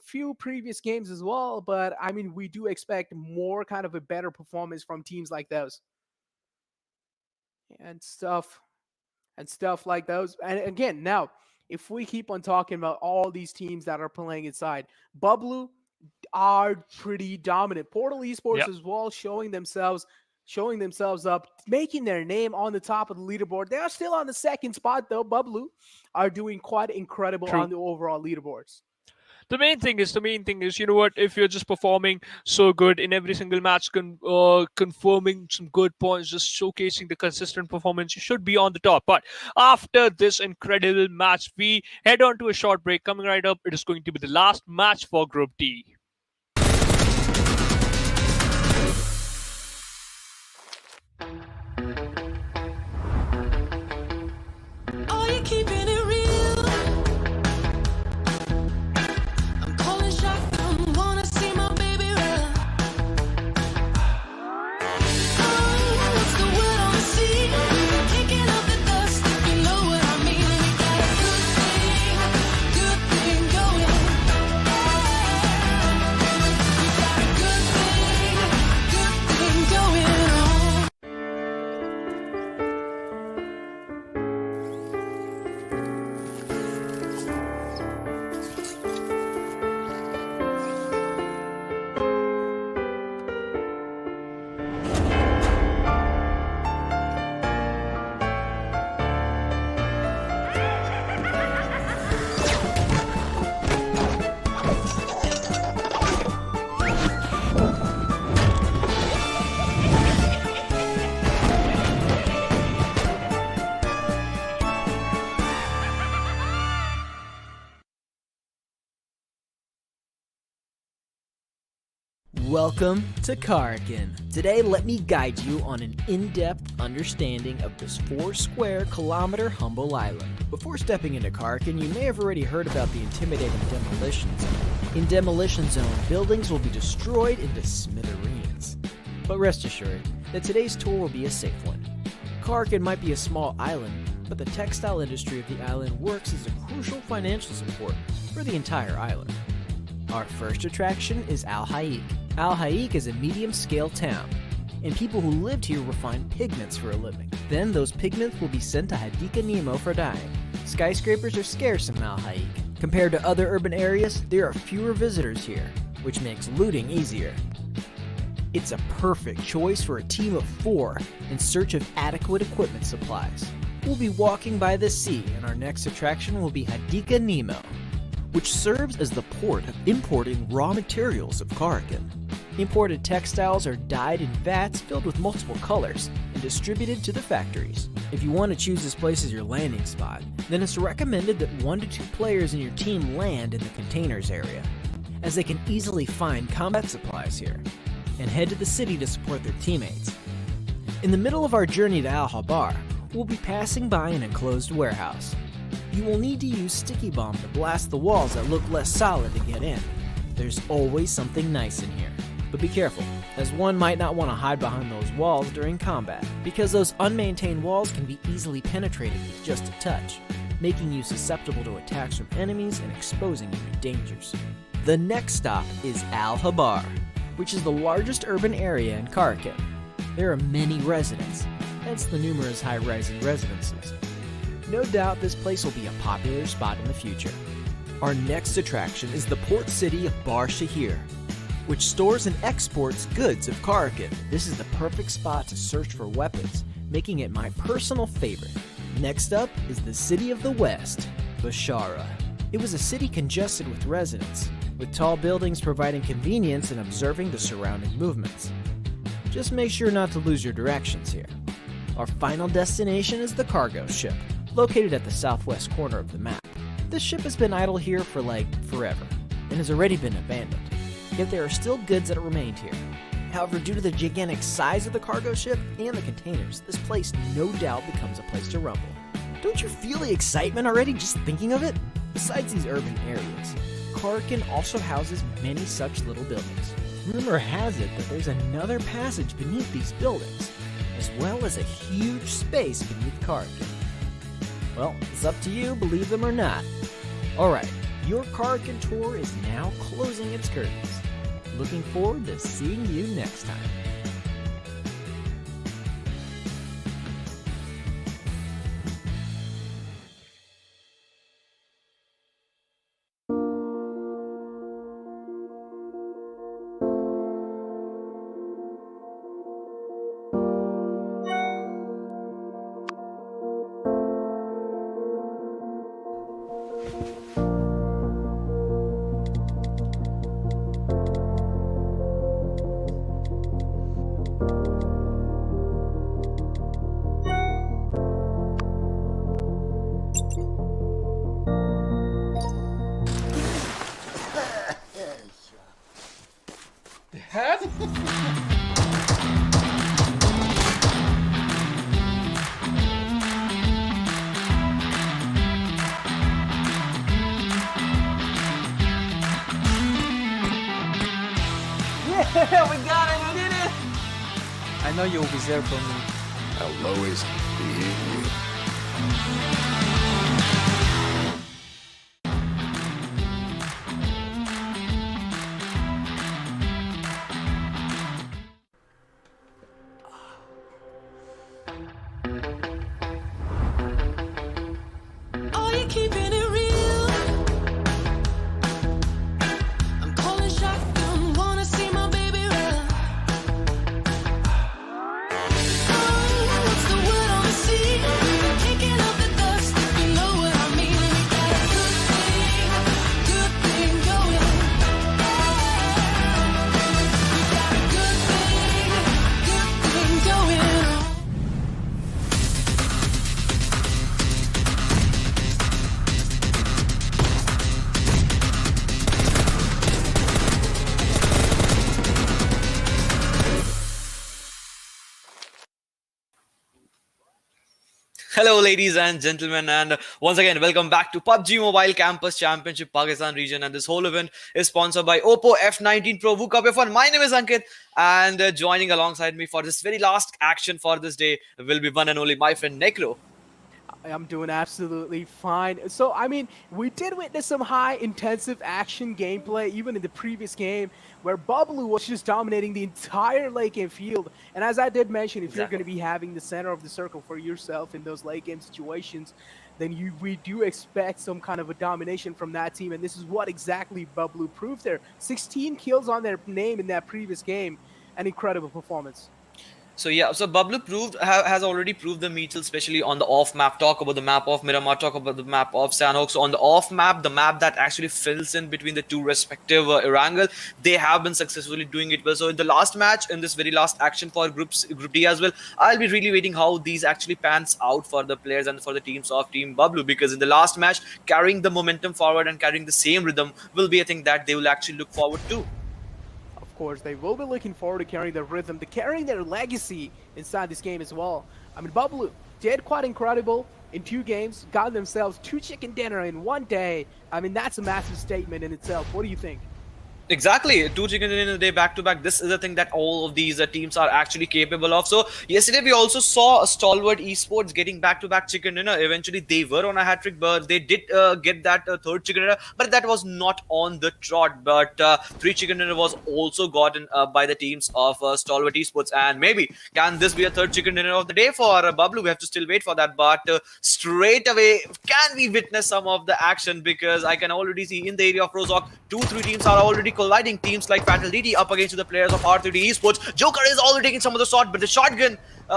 few previous games as well. But I mean, we do expect more kind of a better performance from teams like those. And stuff like those. And again, now, if we keep on talking about all these teams that are playing inside, Bablu are pretty dominant. Portal Esports as well, showing themselves up, making their name on the top of the leaderboard. They are still on the 2nd spot, though. Bablu are doing quite incredible on the overall leaderboards. The main thing is, you know what, if you're just performing so good in every single match, confirming some good points, just showcasing the consistent performance, you should be on the top. But after this incredible match, we head on to a short break. Coming right up, it is going to be the last match for Group D. Are you keeping it real? I'm calling shotgun, wanna see my baby run. Oh, what's the word on the sea? Kicking up the dust, if you know what I mean. We got a good thing going. We got a good thing going on. Welcome to Karkin. Today, let me guide you on an in-depth understanding of this 4-square-kilometer humble island. Before stepping into Karkin, you may have already heard about the intimidating Demolition Zone. In Demolition Zone, buildings will be destroyed into smithereens. But rest assured that today's tour will be a safe one. Karkin might be a small island, but the textile industry of the island works as a crucial financial support for the entire island. Our first attraction is Al Haik. Al Haik is a medium-scale town, and people who lived here refine pigments for a living. Then those pigments will be sent to Hadika Nemo for dyeing. Skyscrapers are scarce in Al Haik. Compared to other urban areas, there are fewer visitors here, which makes looting easier. It's a perfect choice for a team of 4 in search of adequate equipment supplies. We'll be walking by the sea, and our next attraction will be Hadika Nemo, which serves as the port of importing raw materials of Karkin. Imported textiles are dyed in vats filled with multiple colors and distributed to the factories. If you want to choose this place as your landing spot, then it's recommended that 1 to 2 players in your team land in the containers area, as they can easily find combat supplies here. and head to the city to support their teammates. In the middle of our journey to Al Habar, we'll be passing by an enclosed warehouse. You will need to use sticky bomb to blast the walls that look less solid to get in. There's always something nice in here. But be careful, as one might not want to hide behind those walls during combat, because those unmaintained walls can be easily penetrated with just a touch, making you susceptible to attacks from enemies and exposing you to dangers. The next stop is Al Habar, which is the largest urban area in Kharkiv. There are many residents, hence the numerous high-rising residences. No doubt this place will be a popular spot in the future. Our next attraction is the port city of Bar Shahir, which stores and exports goods of Kharkiv. This is the perfect spot to search for weapons, making it my personal favorite. Next up is the city of the West, Bashara. It was a city congested with residents, with tall buildings providing convenience and observing the surrounding movements. Just make sure not to lose your directions here. Our final destination is the cargo ship, located at the southwest corner of the map. This ship has been idle here for forever, and has already been abandoned. Yet there are still goods that remained here. However, due to the gigantic size of the cargo ship and the containers, this place no doubt becomes a place to rumble. Don't you feel the excitement already just thinking of it? Besides these urban areas, Kharkiv also houses many such little buildings. Rumor has it that there's another passage beneath these buildings, as well as a huge space beneath Kharkiv. Well, it's up to you, believe them or not. Alright, your Kharkiv tour is now closing its curtains. Looking forward to seeing you next time. Yeah, we got it, we did it! I know you'll be there for me. I'll always be you. Are you keeping it real? I'm calling shotgun, wanna see my baby run. Oh, what's the word on the sea? Kicking up the dust, if you know what I mean. We got a good thing going. We got a good thing going on. Hello, ladies and gentlemen, and once again, welcome back to PUBG Mobile Campus Championship Pakistan region. And this whole event is sponsored by Oppo F19 Pro VUCA F1. My name is Ankit, and joining alongside me for this very last action for this day will be one and only my friend Necro. I'm doing absolutely fine. So, I mean, we did witness some high intensive action gameplay even in the previous game where Bablu was just dominating the entire late game field. And as I did mention, if you're going to be having the center of the circle for yourself in those late game situations, then we do expect some kind of a domination from that team. And this is what exactly Bablu proved there. 16 kills on their name in that previous game. An incredible performance. So yeah, so Bablu has already proved the metal, especially on the off map. Talk about the map of Miramar, talk about the map of Sanhok. So on the off map, the map that actually fills in between the two respective Erangel, they have been successfully doing it well. So in the last match, in this very last action for Group D as well, I'll be really waiting how these actually pans out for the players and for the teams of Team Bablu, because in the last match, carrying the momentum forward and carrying the same rhythm will be a thing that they will actually look forward to. Of course. They will be looking forward to carrying their rhythm, to carrying their legacy inside this game as well. I mean, Bablu did quite incredible in 2 games, got themselves 2 chicken dinner in 1 day. I mean, that's a massive statement in itself. What do you think? Exactly, 2 chicken in a day back to back. This is a thing that all of these teams are actually capable of. So yesterday we also saw stalwart esports getting back to back chicken dinner. Eventually they were on a hat trick, but they did get that 3rd chicken dinner, but that was not on the trot. But 3 chicken dinner was also gotten by the teams of stalwart esports, and maybe can this be a 3rd chicken dinner of the day for Bablu? We have to still wait for that. But straight away, can we witness some of the action? Because I can already see in the area of Rozok, 2-3 teams are already colliding. Teams like Deitie up against the players of R3D Esports. Joker is already taking some of the shot, but the shotgun,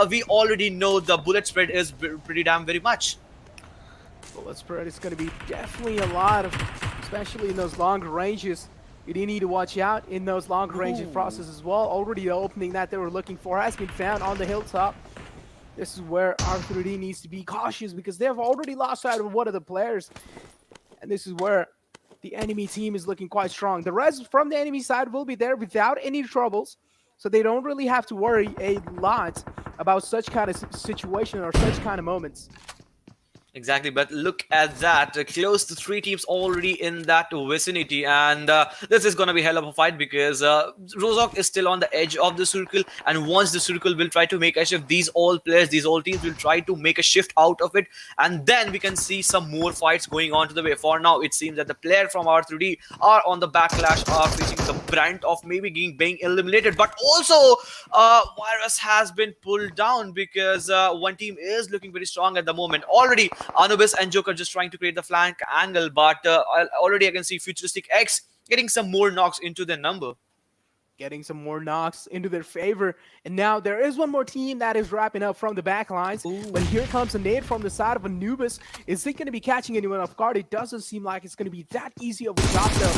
we already know the bullet spread is pretty damn very much. Bullet spread is going to be definitely a lot of, especially in those long ranges. You do need to watch out in those long range process as well. Already the opening that they were looking for has been found on the hilltop. This is where R3D needs to be cautious because they have already lost sight of one of the players. And this is where the enemy team is looking quite strong. The rest from the enemy side will be there without any troubles, so they don't really have to worry a lot about such kind of situation or such kind of moments. Exactly, but look at that. Close to 3 teams already in that vicinity, and this is going to be hell of a fight because Rozok is still on the edge of the circle, and once the circle will try to make a shift, these all players, these all teams will try to make a shift out of it, and then we can see some more fights going on to the way. For now, it seems that the player from R3D are on the backlash, are facing the brunt of maybe being eliminated, but also Virus has been pulled down because one team is looking very strong at the moment. Already Anubis and Joker just trying to create the flank angle, but already I can see Futuristic X getting some more knocks into their number. Getting some more knocks into their favor. And now there is one more team that is wrapping up from the back lines. Ooh. But here comes a nade from the side of Anubis. Is he going to be catching anyone off guard? It doesn't seem like it's going to be that easy of a job, though.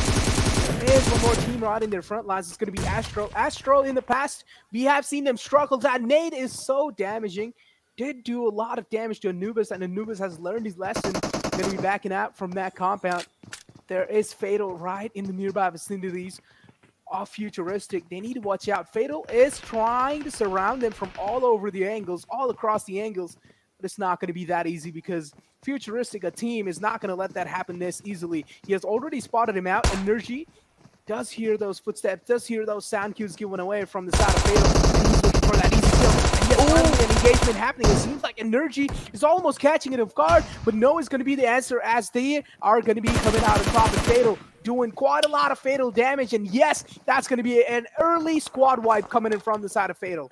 There is one more team right in their front lines. It's going to be Astro. Astro, in the past, we have seen them struggle. That nade is so damaging. Did do a lot of damage to Anubis, and Anubis has learned his lesson. Going to be backing out from that compound. There is Fatal right in the nearby vicinities of Futuristic. They need to watch out. Fatal is trying to surround them from all over the angles, all across the angles, but it's not going to be that easy because Futuristic, a team, is not going to let that happen this easily. He has already spotted him out. Energy does hear those footsteps, does hear those sound cues given away from the side of Fatal, and he's looking for that easy kill. Finally an engagement happening. It seems like Energy is almost catching it off guard, but no is going to be the answer as they are going to be coming out on top of Fatal, doing quite a lot of Fatal damage. And yes, that's going to be an early squad wipe coming in from the side of Fatal.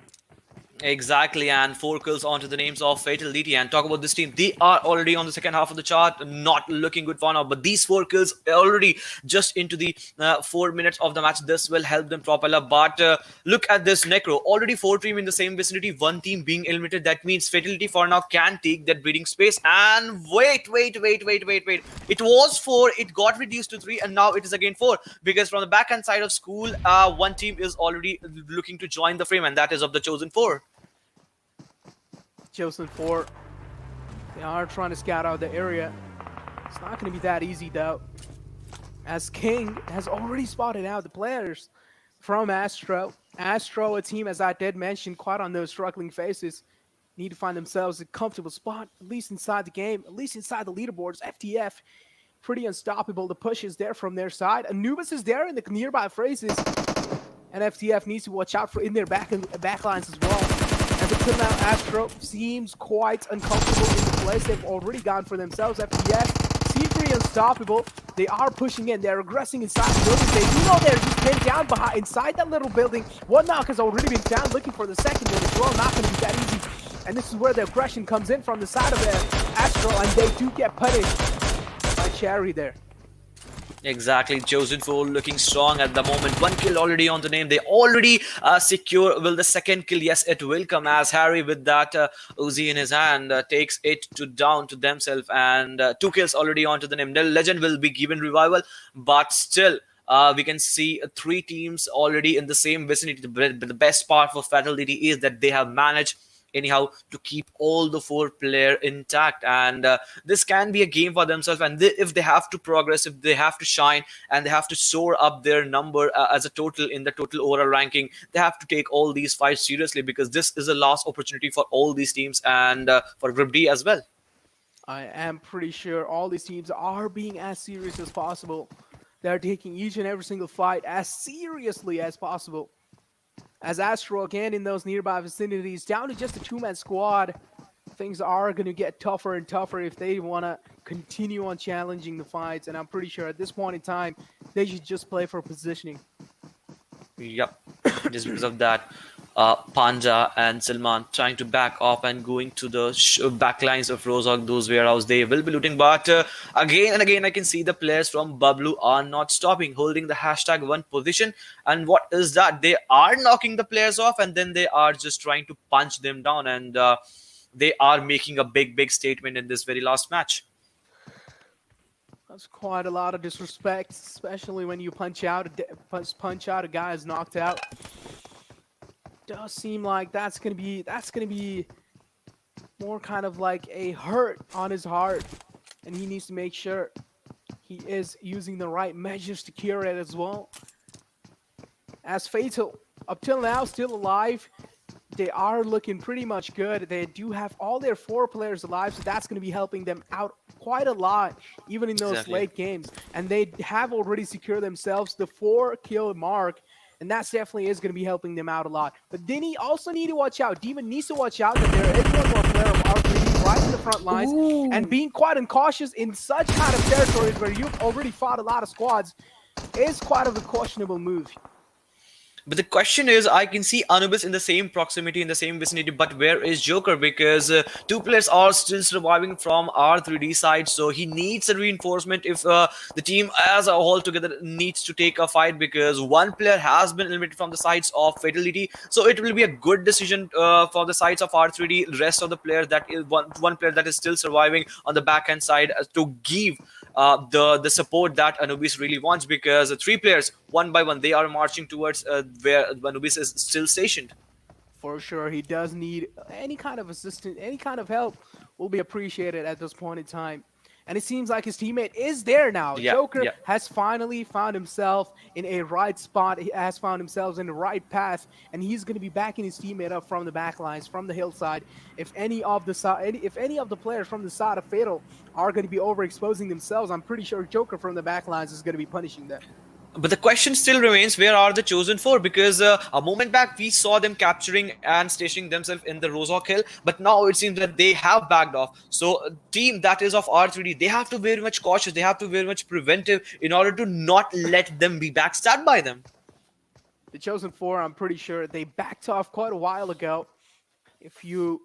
Exactly, and 4 kills onto the names of Fatal, Deitie. And talk about this team, they are already on the second half of the chart, not looking good for now, but these 4 kills already just into the 4 minutes of the match. This will help them propel up. But look at this Necro, already 4 teams in the same vicinity, 1 team being eliminated. That means Fatality for now can take that breathing space. And wait, it was 4, it got reduced to 3, and now it is again 4, because from the backhand side of school, 1 team is already looking to join the frame, and that is of the Chosen 4. Chosen 4, they are trying to scout out the area. It's not going to be that easy, though, as King has already spotted out the players from Astro. Astro, a team, as I did mention, quite on those struggling faces, need to find themselves a comfortable spot, at least inside the game, at least inside the leaderboards. FTF, pretty unstoppable. The push is there from their side. Anubis is there in the nearby phrases, and FTF needs to watch out for in their back lines as well. As until now, Astro seems quite uncomfortable in the place they've already gone for themselves. FTF seem pretty unstoppable. They are pushing in. They're aggressing inside the building. They do know they're just pinned down behind inside that little building. One knock has already been found, looking for the second one as well. Not going to be that easy. And this is where the aggression comes in from the side of Astro, and they do get punished by Cherry there. Exactly, Chosen 4 looking strong at the moment. 1 kill already on the name. They already secure. Will the second kill? Yes, it will come, as Harry with that Uzi in his hand takes it down to themselves, and 2 kills already onto the name. The Legend will be given revival, but still we can see 3 teams already in the same vicinity. The best part for Fatality is that they have managed anyhow to keep all the 4 player intact. And this can be a game for themselves. And if they have to progress, if they have to shine, and they have to soar up their number as a total in the total overall ranking, they have to take all these fights seriously, because this is the last opportunity for all these teams, and for Group D as well. I am pretty sure all these teams are being as serious as possible. They're taking each and every single fight as seriously as possible. As Astro again in those nearby vicinities, down to just a 2-man squad, things are going to get tougher and tougher if they want to continue on challenging the fights. And I'm pretty sure at this point in time, they should just play for positioning. Yep, just because of that. Panja and Salman trying to back off and going to the back lines of Rozhok, those warehouse they will be looting. But again and again, I can see the players from Bablu are not stopping, holding the #1 position. And what is that? They are knocking the players off, and then they are just trying to punch them down. And they are making a big statement in this very last match. That's quite a lot of disrespect, especially when you punch out a guy who's knocked out. Does seem like that's gonna be more kind of like a hurt on his heart, and he needs to make sure he is using the right measures to cure it as well. As Fatal, up till now, still alive. They are looking pretty much good. They do have all their 4 players alive, so that's going to be helping them out quite a lot, even in those late games. And they have already secured themselves the 4-kill mark, and that definitely is going to be helping them out a lot. But then he also need to watch out. Demon needs to watch out that there is one more player of R3D right in the front lines. Ooh. And being quite incautious in such kind of territories where you've already fought a lot of squads is quite of a questionable move. But the question is, I can see Anubis in the same proximity, in the same vicinity, but where is Joker? Because 2 players are still surviving from R3D side, so he needs a reinforcement if the team as a whole together needs to take a fight, because 1 player has been eliminated from the sides of Fatality. So it will be a good decision for the sides of R3D, rest of the players that is one player that is still surviving on the backhand side to give the support that Anubis really wants, because 3 players, one by one, they are marching towards where Anubis is still stationed. For sure, he does need any kind of assistance, any kind of help will be appreciated at this point in time. And it seems like his teammate is there now. Joker has finally found himself in a right spot. He has found himself in the right path, and he's going to be backing his teammate up from the back lines, from the hillside. If any of the players from the side of Fatal are going to be overexposing themselves, I'm pretty sure Joker from the back lines is going to be punishing them. But the question still remains, where are the chosen 4? Because a moment back, we saw them capturing and stationing themselves in the Rozhok Hill. But now it seems that they have backed off. So team that is of R3D, they have to be very much cautious. They have to be very much preventive in order to not let them be backstabbed by them. The chosen 4, I'm pretty sure they backed off quite a while ago. If you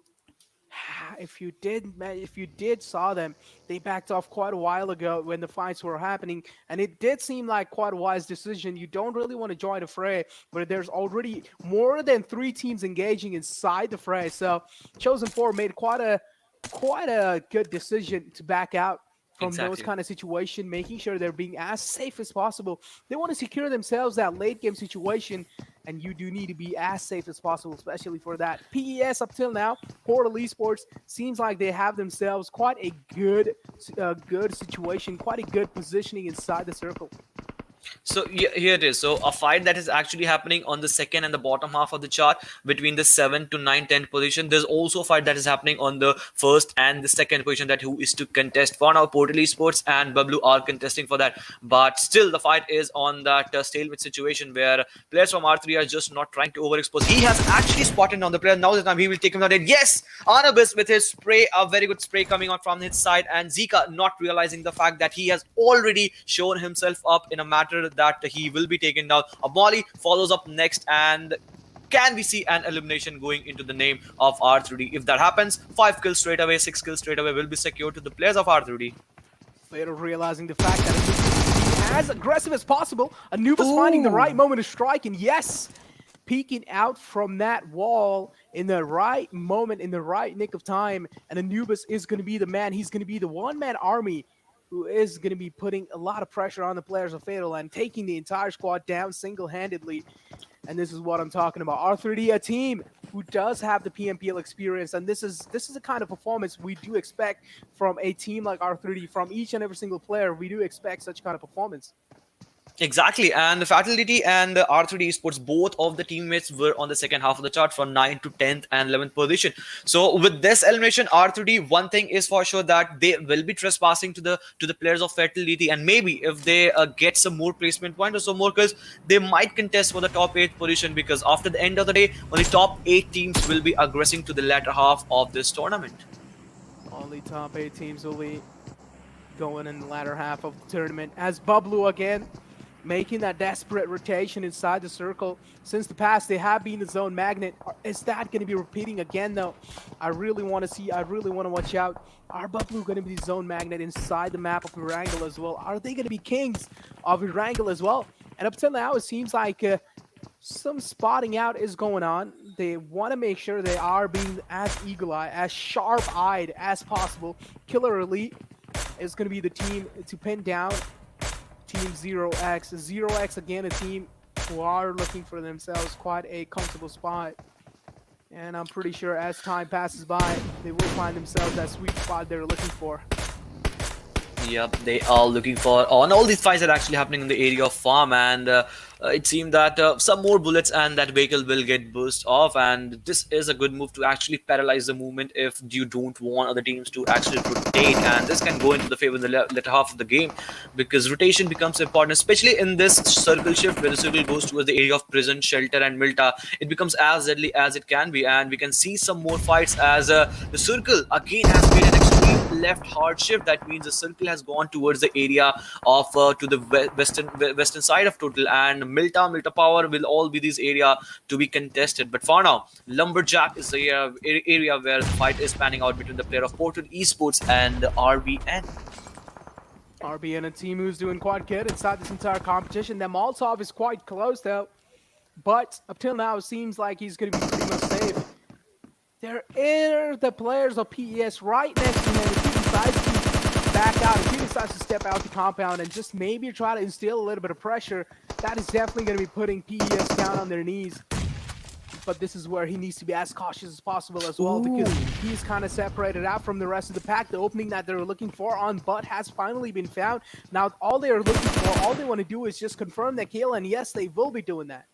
did saw them, they backed off quite a while ago when the fights were happening, and it did seem like quite a wise decision. You don't really want to join a fray where there's already more than 3 teams engaging inside the fray. So chosen 4 made quite a good decision to back out from those kind of situation, making sure they're being as safe as possible. They want to secure themselves that late game situation, and you do need to be as safe as possible, especially for that. PES up till now, Portal Esports, seems like they have themselves quite a good situation, quite a good positioning inside the circle. So here it is. So a fight that is actually happening on the second and the bottom half of the chart between the 7 to 9, 10 position. There's also a fight that is happening on the first and the second position, that who is to contest. For now, Portal Esports and Bablu are contesting for that. But still, the fight is on that stalemate situation where players from R3 are just not trying to overexpose. He has actually spotted on the player. Now this time he will take him down. And yes, Anubis with his spray, a very good spray coming out from his side. And Zika not realizing the fact that he has already shown himself up in a matter that he will be taken down. A Molly follows up next, and can we see an elimination going into the name of R3D? If that happens, 5 kills straight away, 6 kills straight away will be secured to the players of R3D. Fatal realizing the fact that Anubis is being as aggressive as possible. Anubis finding the right moment to strike, and yes, peeking out from that wall in the right moment, in the right nick of time. And Anubis is going to be the man. He's going to be the one-man army who is going to be putting a lot of pressure on the players of Fatal and taking the entire squad down single-handedly. And this is what I'm talking about. R3D, a team who does have the PMPL experience, and this is the kind of performance we do expect from a team like R3D. From each and every single player, we do expect such kind of performance. Exactly, and the Fatality and the R3D Esports, both of the teammates were on the second half of the chart from 9th to 10th and 11th position. So with this elimination, R3D, one thing is for sure that they will be trespassing to the players of Fatality, and maybe if they get some more placement points or some more kills, they might contest for the top 8 position, because after the end of the day, only top 8 teams will be aggressing to the latter half of this tournament. Only top 8 teams will be going in the latter half of the tournament, as Bablu again making that desperate rotation inside the circle. Since the past, they have been the zone magnet. Is that going to be repeating again, though? I really want to watch out. Are Bablu going to be the zone magnet inside the map of Erangel as well? Are they going to be kings of Erangel as well? And up till now, it seems like some spotting out is going on. They want to make sure they are being as eagle-eyed, as sharp-eyed as possible. KillerElite is going to be the team to pin down Team 0x. 0x, again, a team who are looking for themselves quite a comfortable spot. And I'm pretty sure as time passes by, they will find themselves that sweet spot they're looking for. Yep, they are looking for, and all these fights are actually happening in the area of farm, and it seems that some more bullets and that vehicle will get burst off, and this is a good move to actually paralyze the movement if you don't want other teams to actually rotate, and this can go into the favor in the latter half of the game, because rotation becomes important, especially in this circle shift where the circle goes towards the area of prison, shelter and Milta. It becomes as deadly as it can be, and we can see some more fights as the circle again has made an extreme left hard shift. That means the circle has gone towards the area of to the western side of total, and Milta Power will all be this area to be contested. But for now, Lumberjack is the area where the fight is panning out between the player of PortalEsports and RBN. RBN, a team who's doing quite good inside this entire competition. The Molotov is quite close though, but up till now it seems like he's going to be pretty much safe. There are the players of PES right next to him. If he decides to back out, if he decides to step out the compound and just maybe try to instill a little bit of pressure, that is definitely going to be putting PES down on their knees. But this is where he needs to be as cautious as possible as well, because he's kind of separated out from the rest of the pack. The opening that they're looking for on Butt has finally been found. Now, all they are looking for, all they want to do is just confirm their kill, and yes, they will be doing that.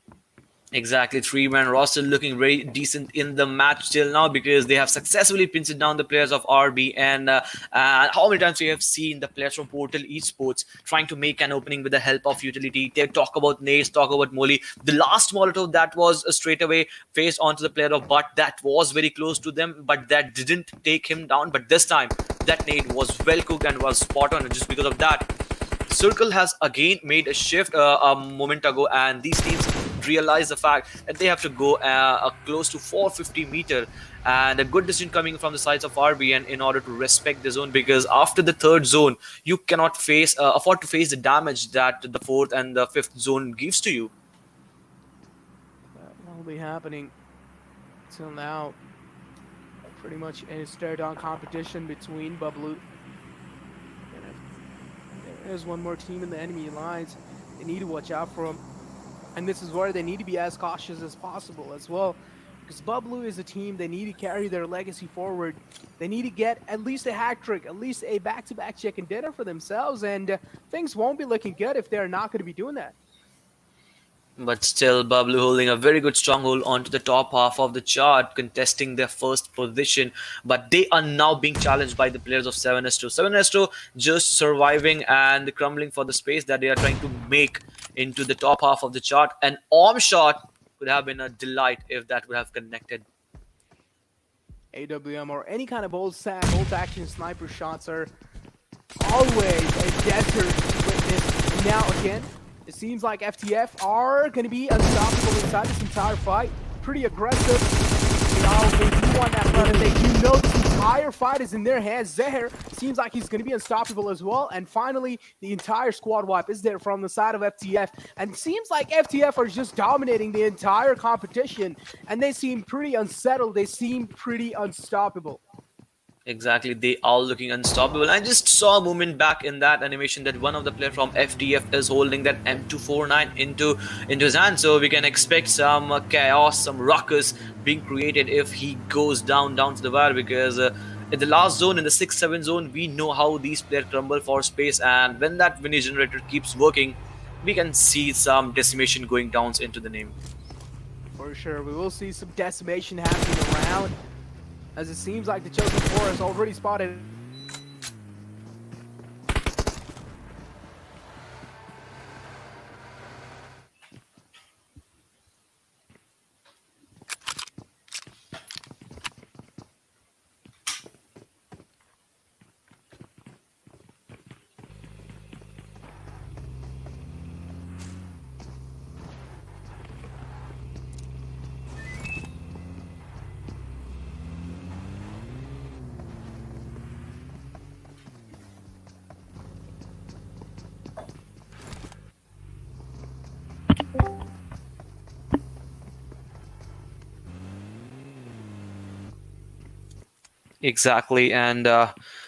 Exactly, 3-man roster looking very decent in the match till now, because they have successfully pinched down the players of RB. And how many times we have seen the players from PortalEsports trying to make an opening with the help of utility. They talk about nades, talk about Molly. The last Molotov that was straight away faced onto the player of Butt, that was very close to them, but that didn't take him down. But this time, that nade was well cooked and was spot on, and just because of that, Circle has again made a shift a moment ago, and these teams realize the fact that they have to go close to 450 meter, and a good decision coming from the sides of RBN in order to respect the zone, because after the third zone you cannot afford to face the damage that the fourth and the fifth zone gives to you. That will be happening till now. Pretty much a stare-down competition between Bablu. There's one more team in the enemy lines they need to watch out for them. And this is where they need to be as cautious as possible as well. Because Bablu is a team, they need to carry their legacy forward. They need to get at least a hat trick, at least a back-to-back chicken dinner for themselves. And things won't be looking good if they're not going to be doing that. But still, Bablu holding a very good stronghold onto the top half of the chart, contesting their first position. But they are now being challenged by the players of 7S2. 7S2 just surviving and crumbling for the space that they are trying to make into the top half of the chart. An arm shot could have been a delight if that would have connected. AWM or any kind of bolt action sniper shots are always a desert to witness. Now again, it seems like FTF are going to be unstoppable inside this entire fight. Pretty aggressive. You know, they do want that front, and they do know this entire fight is in their hands. Zahir seems like he's going to be unstoppable as well. And finally, the entire squad wipe is there from the side of FTF. And it seems like FTF are just dominating the entire competition. And they seem pretty unsettled. They seem pretty unstoppable. Exactly, they are looking unstoppable. I just saw a movement back in that animation that one of the player from FTF is holding that M249 into his hand. So we can expect some chaos, some ruckus being created if he goes down to the wire, because in the last zone, in the 6-7 zone, we know how these players crumble for space, and when that Vinny generator keeps working, we can see some decimation going down into the name. For sure, we will see some decimation happening around, as it seems like the Chosen Four has already spotted. Exactly, and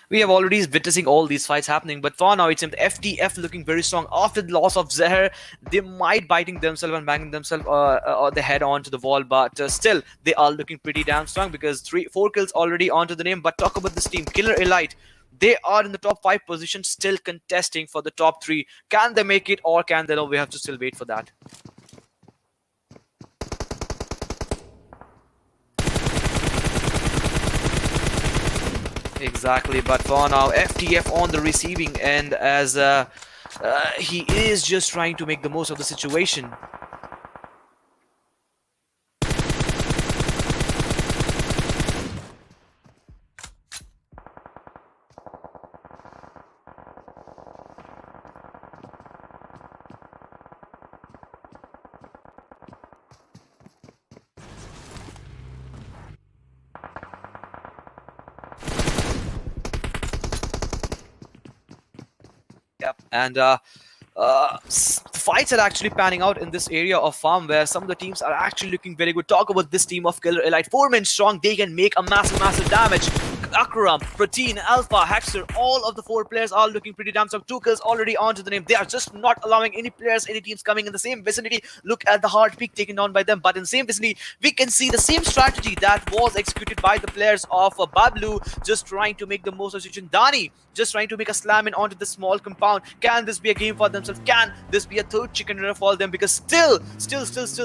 we have already witnessing all these fights happening. But for now, it seems FTF looking very strong after the loss of Zahir. They might biting themselves and banging themselves the head onto the wall, but still they are looking pretty damn strong because 4 kills already onto the name. But talk about this team, KillerElite. They are in the top 5 position, still contesting for the top 3. Can they make it, or can they? No, we have to still wait for that. Exactly, but for now, FTF on the receiving end, as he is just trying to make the most of the situation. Yep, and fights are actually panning out in this area of farm where some of the teams are actually looking very good. Talk about this team of KillerElite, 4 men strong. They can make a massive damage. Akram, Protein, Alpha, Hexer, all of the 4 players are looking pretty damn strong. 2 kills already onto the name. They are just not allowing any players, any teams coming in the same vicinity. Look at the hard peak taken down by them, but in the same vicinity, we can see the same strategy that was executed by the players of Bablu, just trying to make the most of the situation. Dani just trying to make a slam in onto the small compound. Can this be a game for themselves? Can this be a third chicken dinner for them? Because still,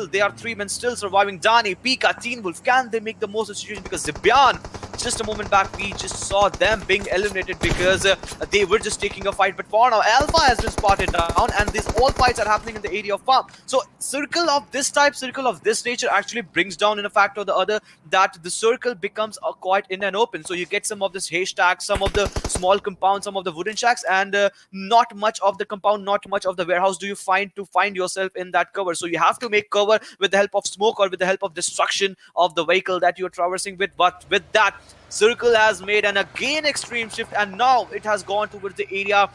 they are 3 men still surviving. Dani, Pika, Teen Wolf, can they make the most of the situation? Because Zibyan, just a moment back, we just saw them being eliminated because they were just taking a fight. But for now, Alpha has been spotted down, and these all fights are happening in the area of farm. So circle of this type, circle of this nature actually brings down in a fact or the other that the circle becomes quite in and open. So you get some of this haystack, some of the small compound, some of the wooden shacks, and not much of the compound, not much of the warehouse do you find yourself in that cover. So you have to make cover with the help of smoke or with the help of destruction of the vehicle that you're traversing with. But with that, Circle has made an again extreme shift, and now it has gone towards the area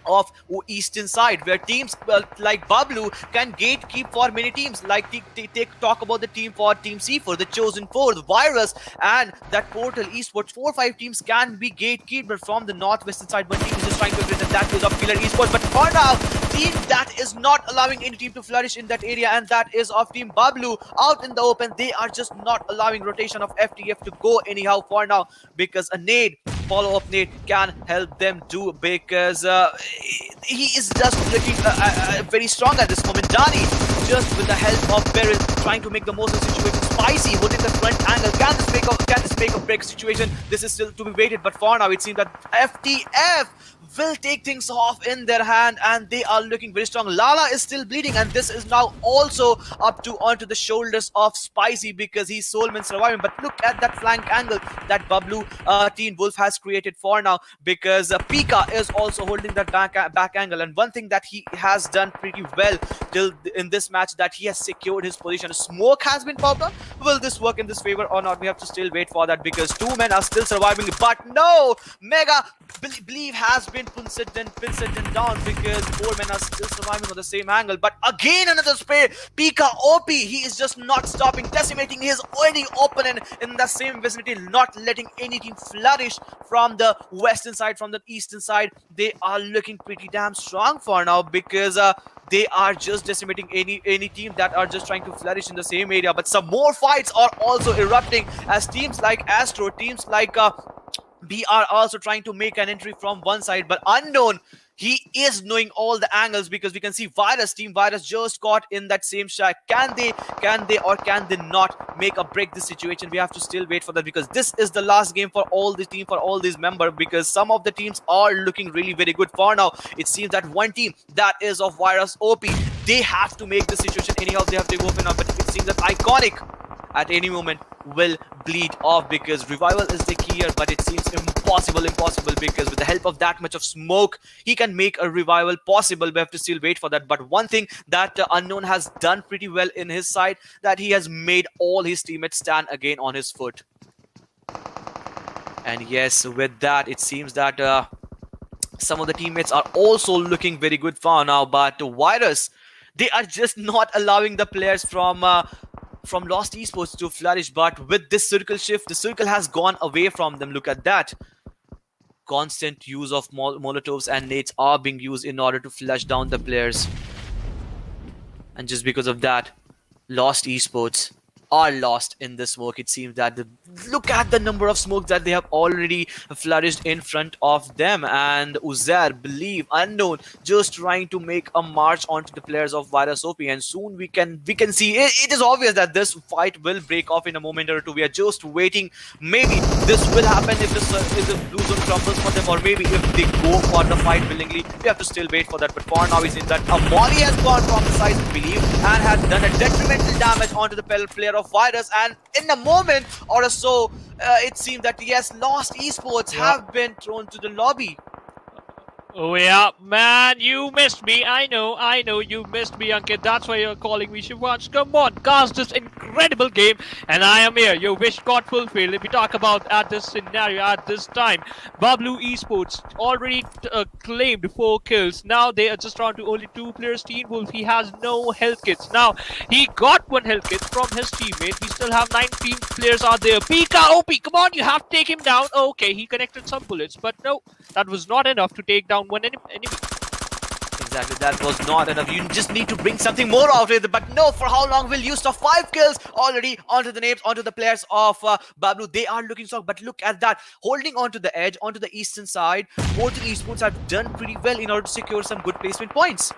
of eastern side where teams like Bablu can gatekeep for many teams. Like talk about the team for Team C, for the Chosen 4, the Virus, and that Portal Esports. 4 or 5 teams can be gatekeeped, but from the northwestern side, one team is just trying to win, and that is of KillerElite. But for now, team that is not allowing any team to flourish in that area, and that is of Team Bablu out in the open. They are just not allowing rotation of FTF to go anyhow for now, because a nade, follow-up nade, can help them do, because he is just looking very strong at this moment. Dani, just with the help of Beryl, trying to make the most of the situation. Spicy holding the front angle. Can this make a break situation? This is still to be waited, but for now it seems that FTF will take things off in their hand, and they are looking very strong. Lala is still bleeding, and this is now also onto the shoulders of Spicy, because he's soulman surviving. But look at that flank angle that Bablu Teen Wolf has created for now, because Pika is also holding that back angle. And one thing that he has done pretty well till in this match, that he has secured his position. Smoke has been popped up. Will this work in this favor or not? We have to still wait for that, because 2 men are still surviving. But no, Mega Believe has been pins it down because 4 men are still surviving on the same angle. But again, another spray. Pika OP, he is just not stopping, decimating his only opponent in the same vicinity, not letting any team flourish from the western side, from the eastern side. They are looking pretty damn strong for now because they are just decimating any team that are just trying to flourish in the same area. But some more fights are also erupting as teams like Astro, teams like B are also trying to make an entry from one side, but Unknown, he is knowing all the angles because we can see Team Virus just caught in that same shack. Can they or can they not make or break this situation? We have to still wait for that because this is the last game for all the team, for all these members, because some of the teams are looking really very good for now. It seems that one team that is of Virus OP, they have to make the situation anyhow. They have to open up, but it seems that Iconic at any moment will bleed off because revival is the key here, but it seems impossible because with the help of that much of smoke, he can make a revival possible. We have to still wait for that. But one thing that Unknown has done pretty well in his side, that he has made all his teammates stand again on his foot. And yes, with that, it seems that some of the teammates are also looking very good for now, but Virus, they are just not allowing the players from Lost Esports to flourish. But with this circle shift, the circle has gone away from them. Look at that. Constant use of Molotovs and nades are being used in order to flush down the players. And just because of that, Lost Esports are lost in the smoke. It seems that look at the number of smokes that they have already flourished in front of them, and Uzair, Believe, Unknown just trying to make a march onto the players of VIRUSop, and soon we can see it is obvious that this fight will break off in a moment or two. We are just waiting. Maybe this will happen if the blue zone crumbles for them, or maybe if they go for the fight willingly. We have to still wait for that. But for now, we see that a Molly has gone from the side of Believe and has done a detrimental damage onto the player of Virus, and in a moment or so, it seems that yes, Lost Esports have been thrown to the lobby. Oh yeah, man, you missed me. I know you missed me, Ankit. That's why you're calling me Shivansh. Come on, cast this incredible game, and I am here. Your wish got fulfilled. If we talk about at this scenario, at this time, Bablu Esports already claimed 4 kills. Now they are just down to only 2 players. Teen Wolf, he has no health kits. Now, he got 1 health kit from his teammate. We still have 19 players out there. Pika OP, come on, you have to take him down. Okay, he connected some bullets, but no, that was not enough to take down one enemy. Exactly, that was not enough. You just need to bring something more out of it. But no, for how long will you stop? 5 kills already onto the names, onto the players of Bablu. They are looking strong, but look at that. Holding onto the edge, onto the eastern side, Portal Esports have done pretty well in order to secure some good placement points.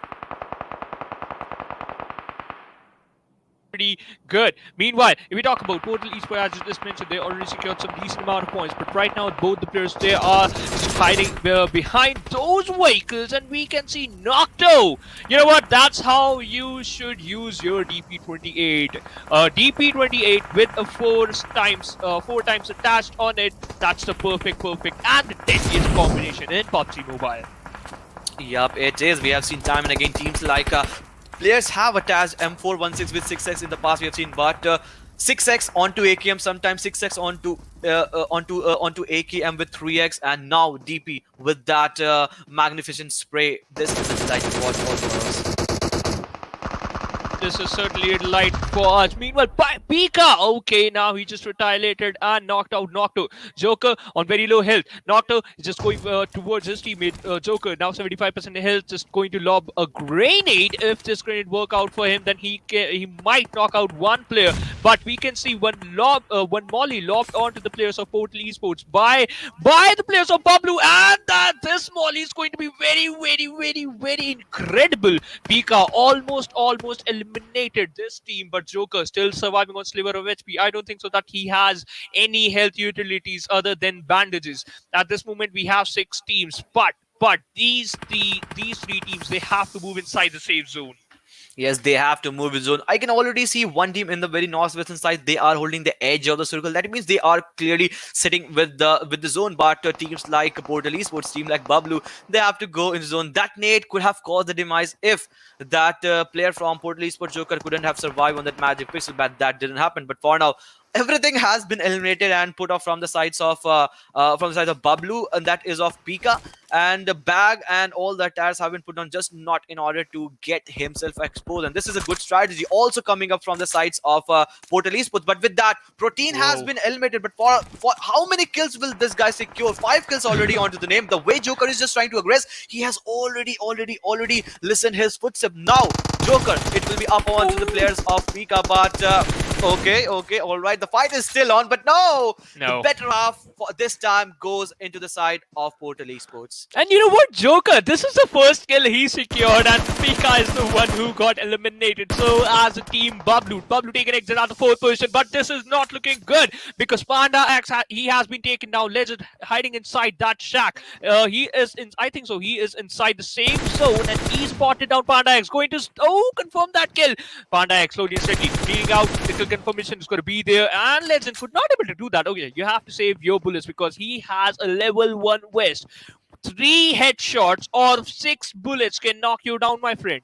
Pretty good. Meanwhile, if we talk about Portal Esports, as you just mentioned, they already secured some decent amount of points. But right now, both the players, they are hiding behind those vehicles, and we can see Nocto. You know what? That's how you should use your DP28. DP28 with a 4 times attached on it. That's the perfect and the deadliest combination in PUBG Mobile. Yup, it is. We have seen time and again teams like players have attached M416 with 6x in the past. We have seen, but 6x onto AKM, sometimes 6x onto AKM with 3x, and now DP with that magnificent spray. This is a delight to watch for us. This is certainly a delight for us. Meanwhile, Pika, okay, now he just retaliated and knocked out Nocto. Joker on very low health. Nocto is just going towards his teammate. Joker now 75% health, just going to lob a grenade. If this grenade work out for him, then he might knock out one player. But we can see one molly lobbed onto the players of Portal Esports by the players of Bablu, and this molly is going to be very incredible. Pika almost eliminated this team, but Joker still surviving on sliver of HP. I don't think so that he has any health utilities other than bandages. At this moment, we have 6 teams, but these 3 teams, they have to move inside the safe zone. Yes, they have to move in zone. I can already see one team in the very northwestern side. They are holding the edge of the circle. That means they are clearly sitting with the zone. But teams like Portal Esports, team like Bablu, they have to go in zone. That nade could have caused the demise if that player from Portal Esports, Joker, couldn't have survived on that magic pixel. But that didn't happen. But for now, everything has been eliminated and put off from the sides of Bablu, and that is of Pika. And the bag and all the attires have been put on just not in order to get himself exposed. And this is a good strategy also coming up from the sides of Portal Esports. But with that, Protein has been eliminated. But for how many kills will this guy secure? 5 kills already onto the name. The way Joker is just trying to aggress, he has already listened his footsteps. Now, Joker, it will be up onto the players of Pika. But okay, all right. The fight is still on, but no. The better half for this time goes into the side of Portal Esports. And you know what, Joker? This is the first kill he secured, and Pika is the one who got eliminated. So, as a team, Bablu taking exit out of 4th position, but this is not looking good because Panda X he has been taken down. Legend hiding inside that shack. He is in. I think so. He is inside the same zone, and he spotted down Panda X. Going to confirm that kill. Panda X slowly and steadily bleeding out. The kill confirmation is going to be there, and Legend could not able to do that. Okay, you have to save your bullets because he has a level 1 vest. 3 headshots or 6 bullets can knock you down, my friend.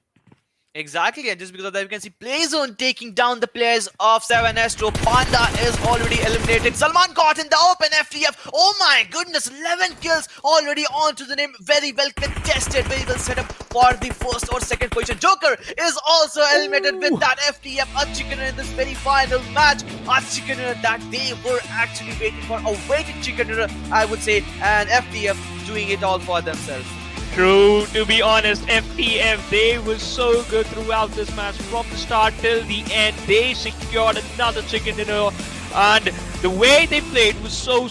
Exactly, and just because of that, we can see Playzone taking down the players of 7 Astro. Panda is already eliminated. Salman caught in the open FTF. Oh my goodness, 11 kills already onto the name. Very well contested, very well set up for the 1st or 2nd position. Joker is also eliminated with that FTF. A chicken in this very final match. A chicken that they were actually waiting for. A waiting chicken, I would say, and FTF doing it all for themselves. True, to be honest, FTF, they were so good throughout this match from the start till the end. They secured another chicken dinner, and the way they played was so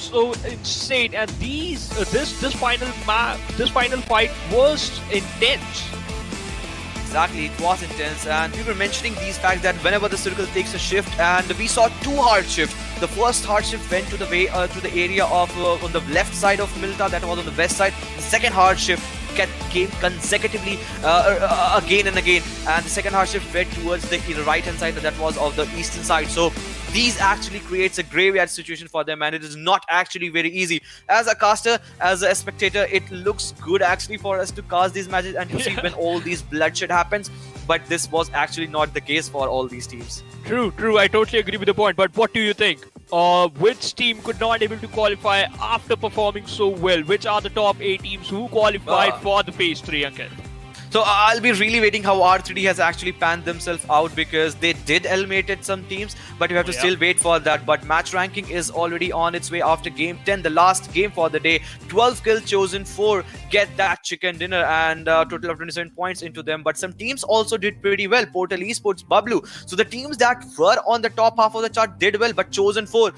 insane. And this final fight was intense. Exactly, it was intense, and we were mentioning these facts that whenever the circle takes a shift, and we saw 2 hard shifts. The first hard shift went to the way to the area of on the left side of Milta, that was on the west side. The second hard shift came consecutively again and again, and the second hard shift went towards the right hand side, that was of the eastern side. So these actually creates a graveyard situation for them, and it is not actually very easy. As a caster, as a spectator, it looks good actually for us to cast these matches and to see when all these bloodshed happens, but this was actually not the case for all these teams. True, I totally agree with the point, but what do you think? Which team could not able to qualify after performing so well? Which are the top 8 teams who qualified for the phase 3, Ankit? So I'll be really waiting how R3D has actually panned themselves out, because they did eliminated some teams, but you have to still wait for that. But match ranking is already on its way after game 10, the last game for the day. 12 kills chosen, 4 get that chicken dinner, and a total of 27 points into them. But some teams also did pretty well. Portal Esports, Bablu. So the teams that were on the top half of the chart did well, but chosen 4.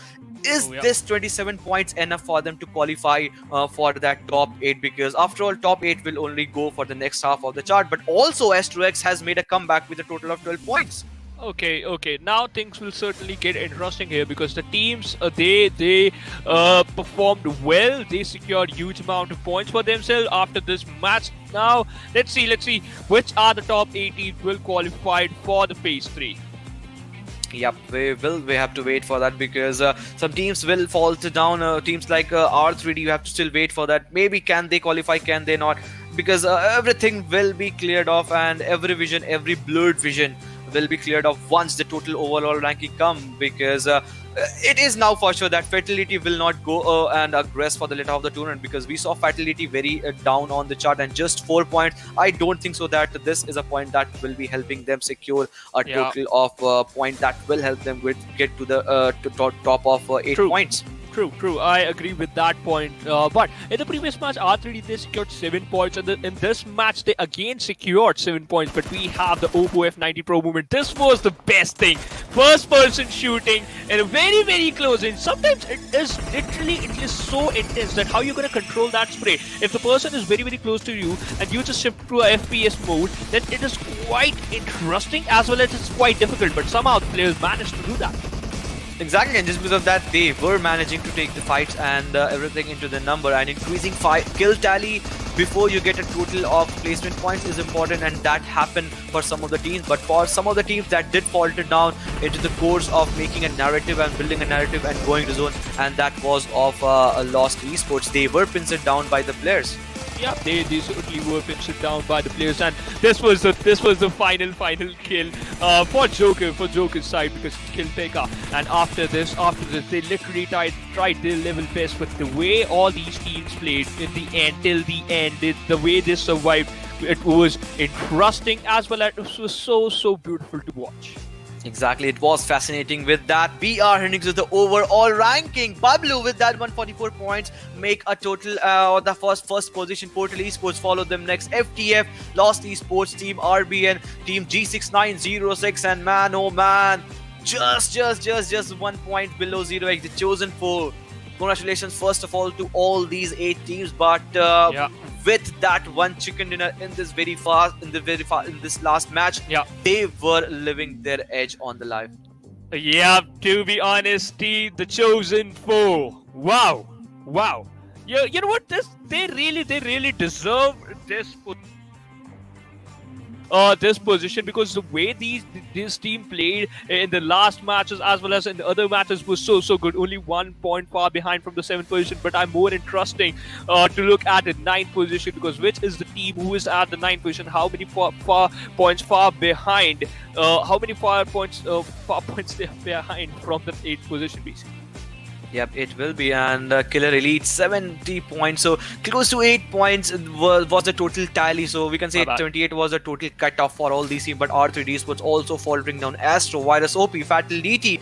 Is this 27 points enough for them to qualify for that top 8? Because after all, top 8 will only go for the next half of the chart. But also Astro X has made a comeback with a total of 12 points. Okay. Now things will certainly get interesting here, because the teams they performed well. They secured huge amount of points for themselves after this match. Now let's see which are the top 8 teams will qualify for the phase 3. Yep, we have to wait for that, because some teams will falter down. Teams like R3D, you have to still wait for that. Maybe can they qualify, can they not? Because everything will be cleared off, and every blurred vision will be cleared off once the total overall ranking come, because it is now for sure that Fatality will not go and aggress for the later of the tournament, because we saw Fatality very down on the chart and just 4 points. I don't think so that this is a point that will be helping them secure a total of point that will help them get to the top of 8 points. True. I agree with that point. But in the previous match, R3D they secured 7 points, and in this match they again secured 7 points. But we have the Oppo F90 Pro movement. This was the best thing. First person shooting in a very close range. Sometimes it is so intense that how you're gonna control that spray. If the person is very close to you and you just shift to a FPS mode, then it is quite interesting as well as it's quite difficult. But somehow the players managed to do that. Exactly, and just because of that, they were managing to take the fights and everything into the number, and increasing kill tally before you get a total of placement points is important, and that happened for some of the teams. But for some of the teams that did falter down into the course of making a narrative and building a narrative and going to zone, and that was of Lost Esports, they were pinned down by the players. yeah, they certainly were pinched down by the players, and this was the final kill for Joker's side, because he killed Pekka. And after this, they literally tried their level best. But the way all these teams played in the end, till the end, the way they survived, it was interesting as well as it was so beautiful to watch. Exactly, it was fascinating. With that, we are heading to the overall ranking. Bablu with that 144 points make a total the first position. Portal Esports follow them next. FTF, Lost Esports, Team RBN, Team G6906, and man oh man, just 1 point below 0x, the chosen 4. Congratulations first of all to all these 8 teams, but with that one chicken dinner in this last match, they were living their edge on the life. Yeah, to be honest, the chosen 4. Wow. You know what? They really deserve this position, because the way this team played in the last matches as well as in the other matches was so good. Only 1 point far behind from the 7th position, but I'm more interesting to look at the 9th position, because which is the team who is at the 9th position? How many far points far behind? How many far points they're behind from the 8th position, basically? Yep, it will be. And KillerElite 70 points, so close to 8 points was the total tally. So we can say 78 was a total cutoff for all these teams. But R3D Sports also faltering down. Astro, VIRUSop, Fatal Deitie.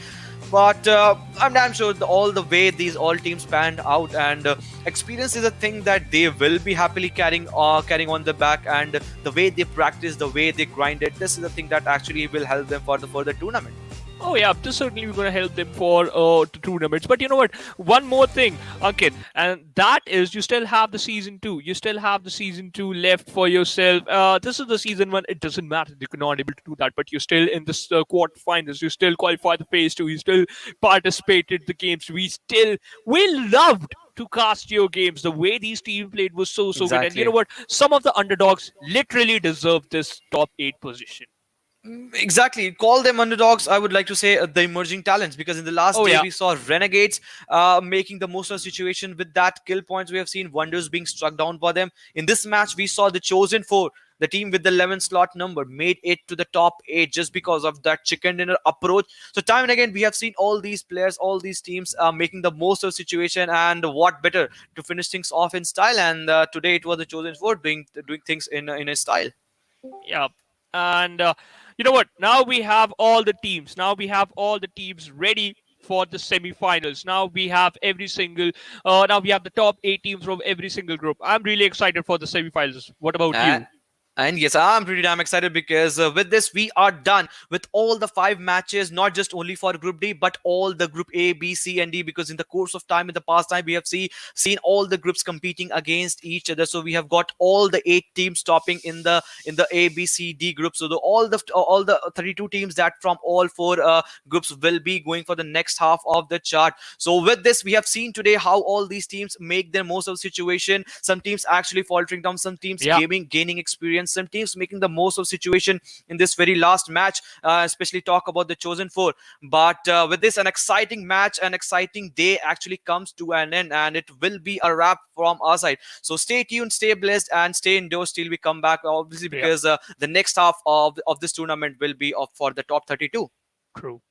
But I'm damn sure all the way these all teams panned out, and experience is a thing that they will be happily carrying on the back, and the way they practice, the way they grind it, this is the thing that actually will help them for the tournament. Oh yeah, this certainly we're going to help them for the tournaments. But you know what? One more thing, Ankit, and that is you still have the season 2. You still have the season 2 left for yourself. This is the season 1. It doesn't matter. You're not able to do that, but you're still in the quarterfinals. You still qualify the phase 2. You still participated the games. We loved to cast your games. The way these teams played was so good. And you know what? Some of the underdogs literally deserve this top 8 position. Exactly, call them underdogs. I would like to say the emerging talents, because in the last day we saw Renegades making the most of the situation with that kill points. We have seen Wonders being struck down by them. In this match, we saw the chosen 4, the team with the 11 slot number, made it to the top 8 just because of that chicken dinner approach. So time and again, we have seen all these players, all these teams making the most of the situation, and what better to finish things off in style. And today it was the chosen 4 doing things in a style. Yeah, and you know what? Now we have all the teams. Now we have all the teams ready for the semi-finals. Now we have every single. Now we have the top 8 teams from every single group. I'm really excited for the semi-finals. What about you? And yes, I'm pretty damn excited, because with this, we are done with all the 5 matches, not just only for Group D, but all the Group A, B, C, and D, because in the course of time, in the past time, we have seen all the groups competing against each other. So we have got all the 8 teams topping in the A, B, C, D group. So all the 32 teams that from all 4 groups will be going for the next half of the chart. So with this, we have seen today how all these teams make their most of the situation. Some teams actually faltering down, some teams gaining experience, some teams making the most of situation in this very last match, especially talk about the chosen 4. But with this, an exciting match, an exciting day actually comes to an end, and it will be a wrap from our side. So stay tuned, stay blessed, and stay indoors till we come back, obviously, because the next half of this tournament will be for the top 32. True.